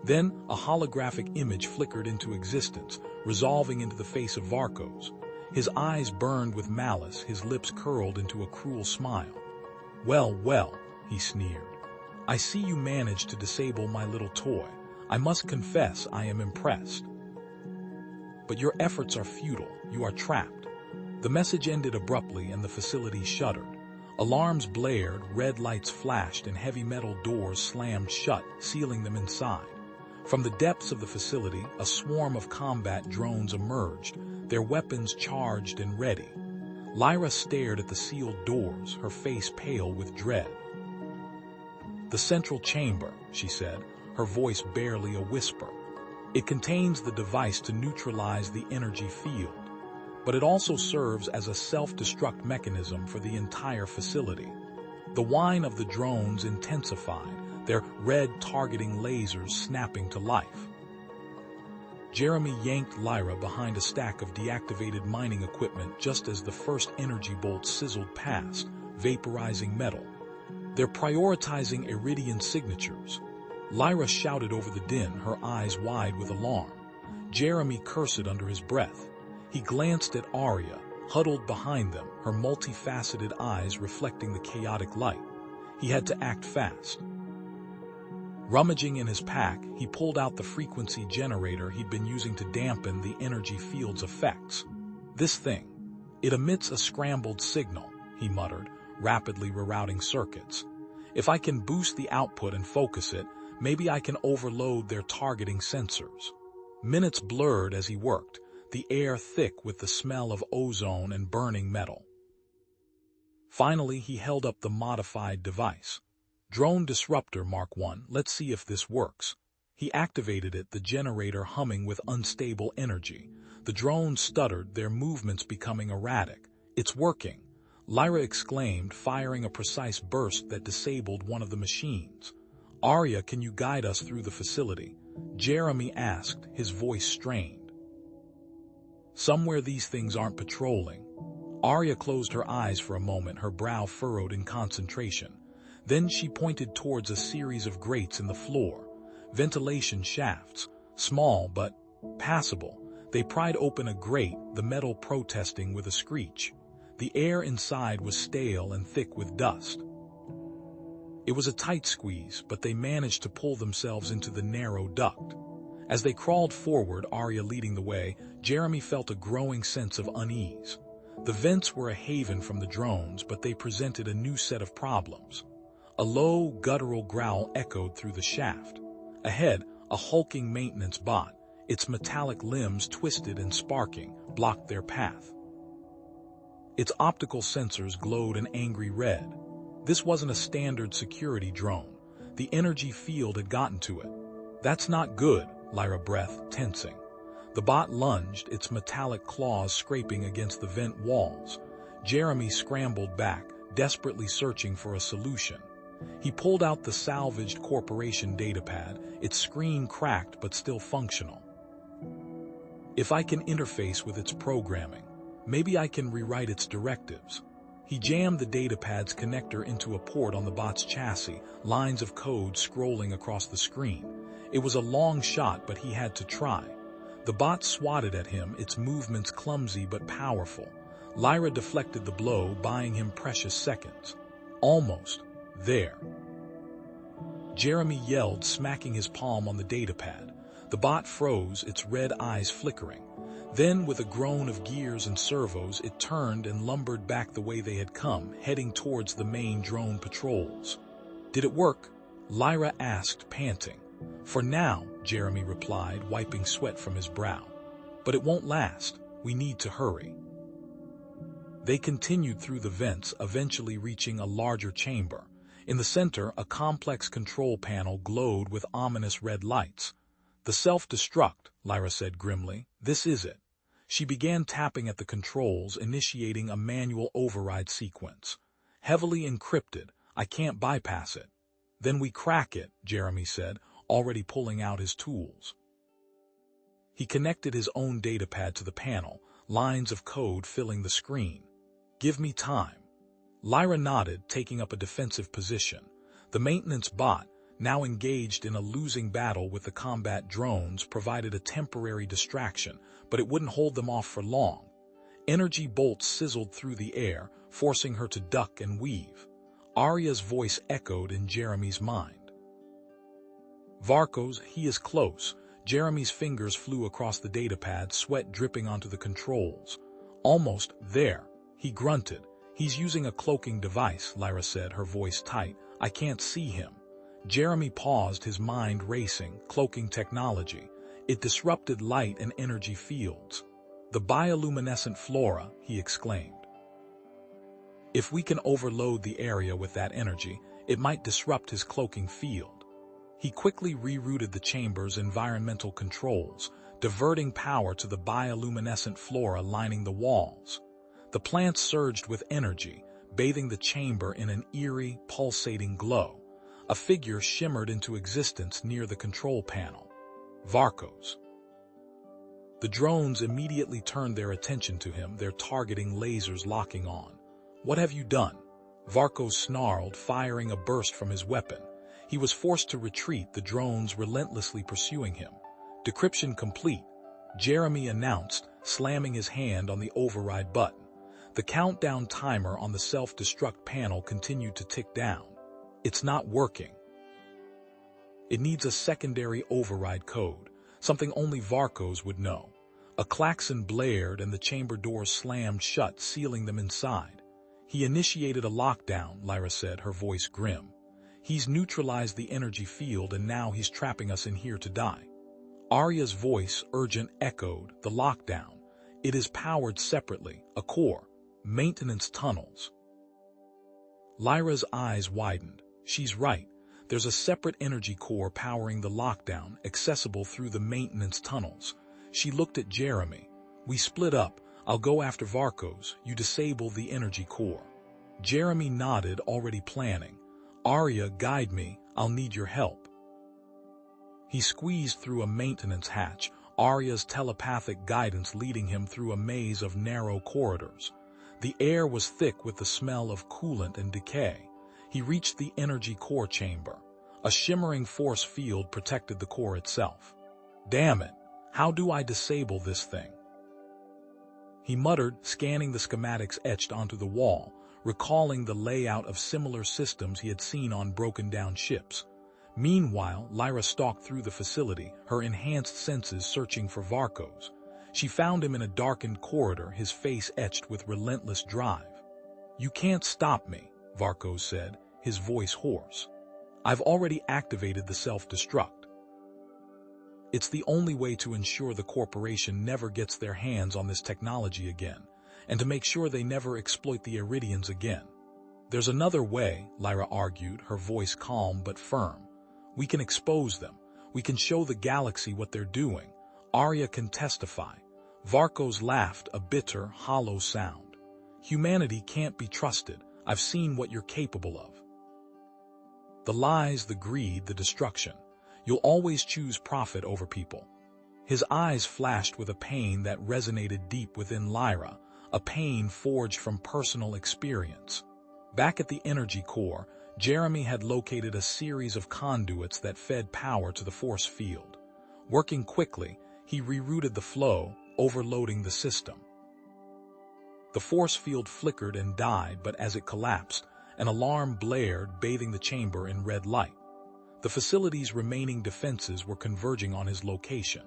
Then, a holographic image flickered into existence, resolving into the face of Varkos. His eyes burned with malice, his lips curled into a cruel smile. "Well, well," he sneered. "I see you managed to disable my little toy. I must confess I am impressed. But your efforts are futile. You are trapped." The message ended abruptly and the facility shuddered. Alarms blared, red lights flashed, and heavy metal doors slammed shut, sealing them inside. From the depths of the facility, a swarm of combat drones emerged, their weapons charged and ready. Lyra stared at the sealed doors, her face pale with dread. "The central chamber," she said, her voice barely a whisper. "It contains the device to neutralize the energy field, but it also serves as a self-destruct mechanism for the entire facility." The whine of the drones intensified, their red targeting lasers snapping to life. Jeremy yanked Lyra behind a stack of deactivated mining equipment just as the first energy bolt sizzled past, vaporizing metal. "They're prioritizing Iridian signatures." Lyra shouted over the din, her eyes wide with alarm. Jeremy cursed under his breath. He glanced at Arya, huddled behind them, her multifaceted eyes reflecting the chaotic light. He had to act fast. Rummaging in his pack, he pulled out the frequency generator he'd been using to dampen the energy field's effects. "This thing. It emits a scrambled signal," he muttered, rapidly rerouting circuits. "If I can boost the output and focus it, maybe I can overload their targeting sensors." Minutes blurred as he worked, the air thick with the smell of ozone and burning metal. Finally, he held up the modified device. "Drone Disruptor Mark 1, let's see if this works." He activated it, the generator humming with unstable energy. The drones stuttered, their movements becoming erratic. "It's working," Lyra exclaimed, firing a precise burst that disabled one of the machines. "Arya, can you guide us through the facility?" Jeremy asked, his voice strained. "Somewhere these things aren't patrolling." Arya closed her eyes for a moment, her brow furrowed in concentration. Then she pointed towards a series of grates in the floor. Ventilation shafts, small but passable. They pried open a grate, the metal protesting with a screech. The air inside was stale and thick with dust. It was a tight squeeze, but they managed to pull themselves into the narrow duct. As they crawled forward, Arya leading the way, Jeremy felt a growing sense of unease. The vents were a haven from the drones, but they presented a new set of problems. A low, guttural growl echoed through the shaft. Ahead, a hulking maintenance bot, its metallic limbs twisted and sparking, blocked their path. Its optical sensors glowed an angry red. This wasn't a standard security drone. The energy field had gotten to it. "That's not good," Lyra breathed, tensing. The bot lunged, its metallic claws scraping against the vent walls. Jeremy scrambled back, desperately searching for a solution. He pulled out the salvaged corporation datapad, its screen cracked but still functional. "If I can interface with its programming, maybe I can rewrite its directives." He jammed the datapad's connector into a port on the bot's chassis, lines of code scrolling across the screen. It was a long shot, but he had to try. The bot swatted at him, its movements clumsy but powerful. Lyra deflected the blow, buying him precious seconds. "Almost there," Jeremy yelled, smacking his palm on the datapad. The bot froze, its red eyes flickering. Then, with a groan of gears and servos, it turned and lumbered back the way they had come, heading towards the main drone patrols. "Did it work?" Lyra asked, panting. "For now," Jeremy replied, wiping sweat from his brow. "But it won't last. We need to hurry." They continued through the vents, eventually reaching a larger chamber. In the center, a complex control panel glowed with ominous red lights. "The self-destruct," Lyra said grimly. "This is it." She began tapping at the controls, initiating a manual override sequence. "Heavily encrypted. I can't bypass it." "Then we crack it," Jeremy said, already pulling out his tools. He connected his own datapad to the panel, lines of code filling the screen. "Give me time." Lyra nodded, taking up a defensive position. The maintenance bot, now engaged in a losing battle with the combat drones, provided a temporary distraction, but it wouldn't hold them off for long. Energy bolts sizzled through the air, forcing her to duck and weave. Arya's voice echoed in Jeremy's mind. "Varkos, he is close." Jeremy's fingers flew across the datapad, sweat dripping onto the controls. "Almost there," he grunted. "He's using a cloaking device," Lyra said, her voice tight. "I can't see him." Jeremy paused, his mind racing. Cloaking technology. It disrupted light and energy fields. "The bioluminescent flora," he exclaimed. "If we can overload the area with that energy, it might disrupt his cloaking field." He quickly rerouted the chamber's environmental controls, diverting power to the bioluminescent flora lining the walls. The plants surged with energy, bathing the chamber in an eerie, pulsating glow. A figure shimmered into existence near the control panel. Varkos. The drones immediately turned their attention to him, their targeting lasers locking on. "What have you done?" Varkos snarled, firing a burst from his weapon. He was forced to retreat, the drones relentlessly pursuing him. "Decryption complete," Jeremy announced, slamming his hand on the override button. The countdown timer on the self-destruct panel continued to tick down. "It's not working. It needs a secondary override code, something only Varkos would know." A klaxon blared and the chamber doors slammed shut, sealing them inside. "He initiated a lockdown," Lyra said, her voice grim. "He's neutralized the energy field and now he's trapping us in here to die." Arya's voice, urgent, echoed. "The lockdown. It is powered separately, a core. Maintenance tunnels." Lyra's eyes widened. She's right. There's a separate energy core powering the lockdown, accessible through the maintenance tunnels. She looked at Jeremy. We split up. I'll go after Varkos. You disable the energy core. Jeremy nodded, already planning. Arya, guide me. I'll need your help. He squeezed through a maintenance hatch, Arya's telepathic guidance leading him through a maze of narrow corridors. The air was thick with the smell of coolant and decay. He reached the energy core chamber. A shimmering force field protected the core itself. Damn it! How do I disable this thing? He muttered, scanning the schematics etched onto the wall, recalling the layout of similar systems he had seen on broken-down ships. Meanwhile, Lyra stalked through the facility, her enhanced senses searching for Varkos. She found him in a darkened corridor, his face etched with relentless drive. You can't stop me, Varkos said, his voice hoarse. I've already activated the self-destruct. It's the only way to ensure the corporation never gets their hands on this technology again, and to make sure they never exploit the Iridians again. There's another way, Lyra argued, her voice calm but firm. We can expose them. We can show the galaxy what they're doing. Arya can testify. Varkos laughed, a bitter, hollow sound. Humanity can't be trusted. I've seen what you're capable of. The lies, the greed, the destruction. You'll always choose profit over people. His eyes flashed with a pain that resonated deep within Lyra, a pain forged from personal experience. Back at the energy core, Jeremy had located a series of conduits that fed power to the force field. Working quickly, he rerouted the flow, overloading the system. The force field flickered and died, but as it collapsed, an alarm blared, bathing the chamber in red light. The facility's remaining defenses were converging on his location.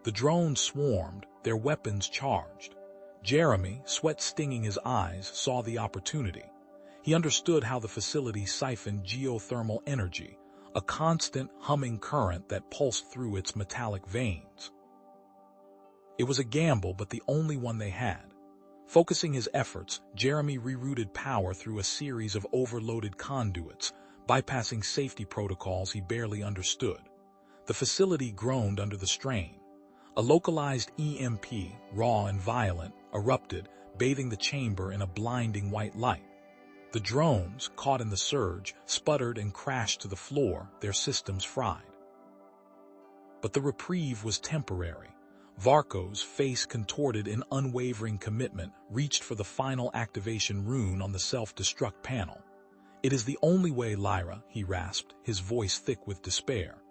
The drones swarmed, their weapons charged. Jeremy, sweat stinging his eyes, saw the opportunity. He understood how the facility siphoned geothermal energy, a constant, humming current that pulsed through its metallic veins. It was a gamble, but the only one they had. Focusing his efforts, Jeremy rerouted power through a series of overloaded conduits, bypassing safety protocols he barely understood. The facility groaned under the strain. A localized EMP, raw and violent, erupted, bathing the chamber in a blinding white light. The drones, caught in the surge, sputtered and crashed to the floor, their systems fried. But the reprieve was temporary. Varkos, face contorted in unwavering commitment, reached for the final activation rune on the self-destruct panel. It is the only way, Lyra, he rasped, his voice thick with despair.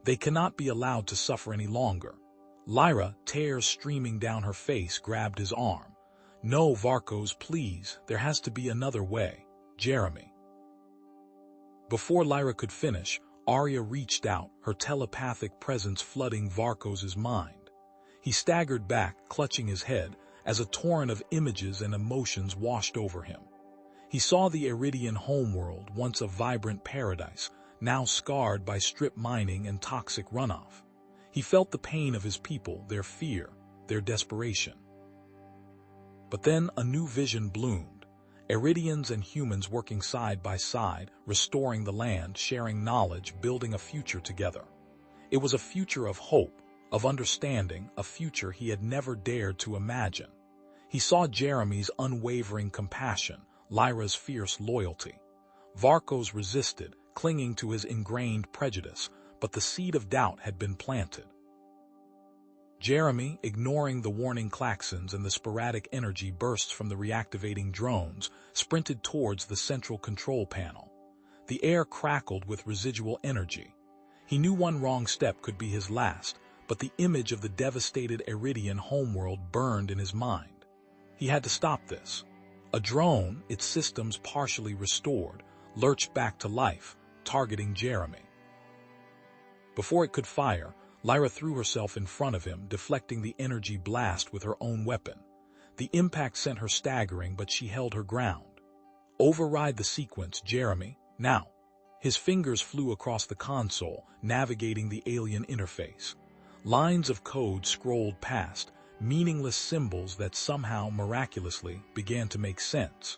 They cannot be allowed to suffer any longer. Lyra, tears streaming down her face, grabbed his arm. No, Varkos, please, there has to be another way. Jeremy. Before Lyra could finish, Arya reached out, her telepathic presence flooding Varkos' mind. He staggered back, clutching his head, as a torrent of images and emotions washed over him. He saw the Iridian homeworld, once a vibrant paradise, now scarred by strip mining and toxic runoff. He felt the pain of his people, their fear, their desperation. But then a new vision bloomed. Iridians and humans working side by side, restoring the land, sharing knowledge, building a future together. It was a future of hope, of understanding, a future he had never dared to imagine. He saw Jeremy's unwavering compassion, Lyra's fierce loyalty. Varkos resisted, clinging to his ingrained prejudice, but the seed of doubt had been planted. Jeremy, ignoring the warning klaxons and the sporadic energy bursts from the reactivating drones, sprinted towards the central control panel. The air crackled with residual energy. He knew one wrong step could be his last, but the image of the devastated Iridian homeworld burned in his mind. He had to stop this. A drone, its systems partially restored, lurched back to life, targeting Jeremy. Before it could fire, Lyra threw herself in front of him, deflecting the energy blast with her own weapon. The impact sent her staggering, but she held her ground. Override the sequence, Jeremy, now. His fingers flew across the console, navigating the alien interface. Lines of code scrolled past, meaningless symbols that somehow, miraculously, began to make sense.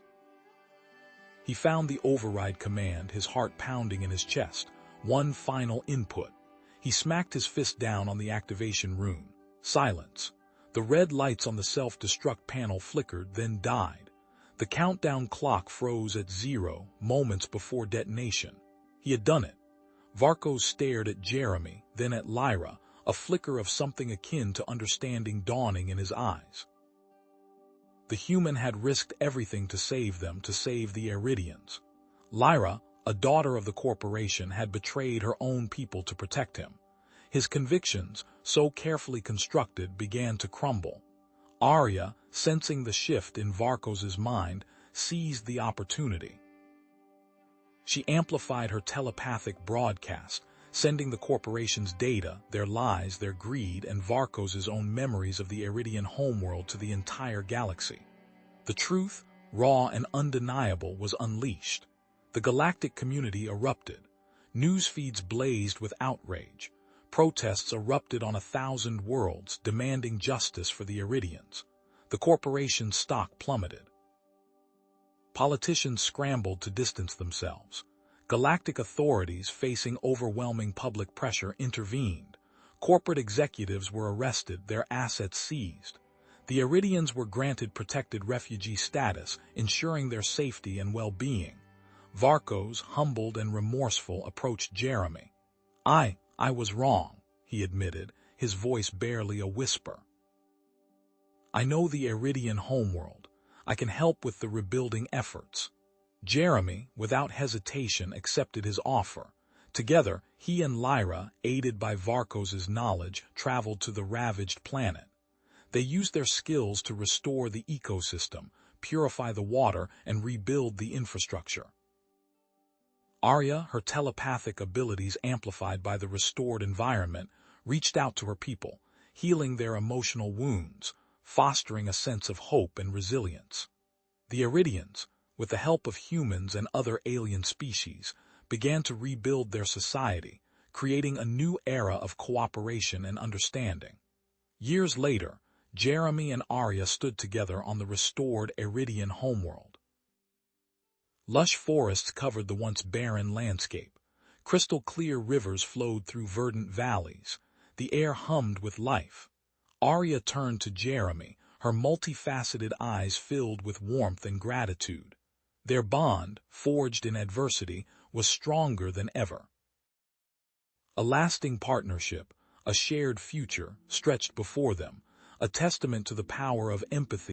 He found the override command, his heart pounding in his chest. One final input. He smacked his fist down on the activation rune. Silence. The red lights on the self-destruct panel flickered, then died. The countdown clock froze at 0 moments before detonation. He had done it. Varkos stared at Jeremy, then at Lyra, a flicker of something akin to understanding dawning in his eyes. The human had risked everything to save them, to save the Aridians. Lyra, a daughter of the corporation, had betrayed her own people to protect him. His convictions, so carefully constructed, began to crumble. Arya, sensing the shift in Varkos's mind, seized the opportunity. She amplified her telepathic broadcast, sending the corporation's data, their lies, their greed, and Varkos's own memories of the Aridian homeworld to the entire galaxy. The truth, raw and undeniable, was unleashed. The galactic community erupted. News feeds blazed with outrage. Protests erupted on 1,000 worlds, demanding justice for the Aridians. The corporation's stock plummeted. Politicians scrambled to distance themselves. Galactic authorities, facing overwhelming public pressure, intervened. Corporate executives were arrested, their assets seized. The Aridians were granted protected refugee status, ensuring their safety and well-being. Varkos, humbled and remorseful, approached Jeremy. I was wrong, he admitted, his voice barely a whisper. I know the Aridian homeworld. I can help with the rebuilding efforts. Jeremy, without hesitation, accepted his offer. Together, he and Lyra, aided by Varkos's knowledge, traveled to the ravaged planet. They used their skills to restore the ecosystem, purify the water, and rebuild the infrastructure. Arya, her telepathic abilities amplified by the restored environment, reached out to her people, healing their emotional wounds, fostering a sense of hope and resilience. The Aridians, with the help of humans and other alien species, began to rebuild their society, creating a new era of cooperation and understanding. Years later, Jeremy and Arya stood together on the restored Aridian homeworld. Lush forests covered the once barren landscape. Crystal-clear rivers flowed through verdant valleys. The air hummed with life. Arya turned to Jeremy, her multifaceted eyes filled with warmth and gratitude. Their bond, forged in adversity, was stronger than ever. A lasting partnership, a shared future, stretched before them, a testament to the power of empathy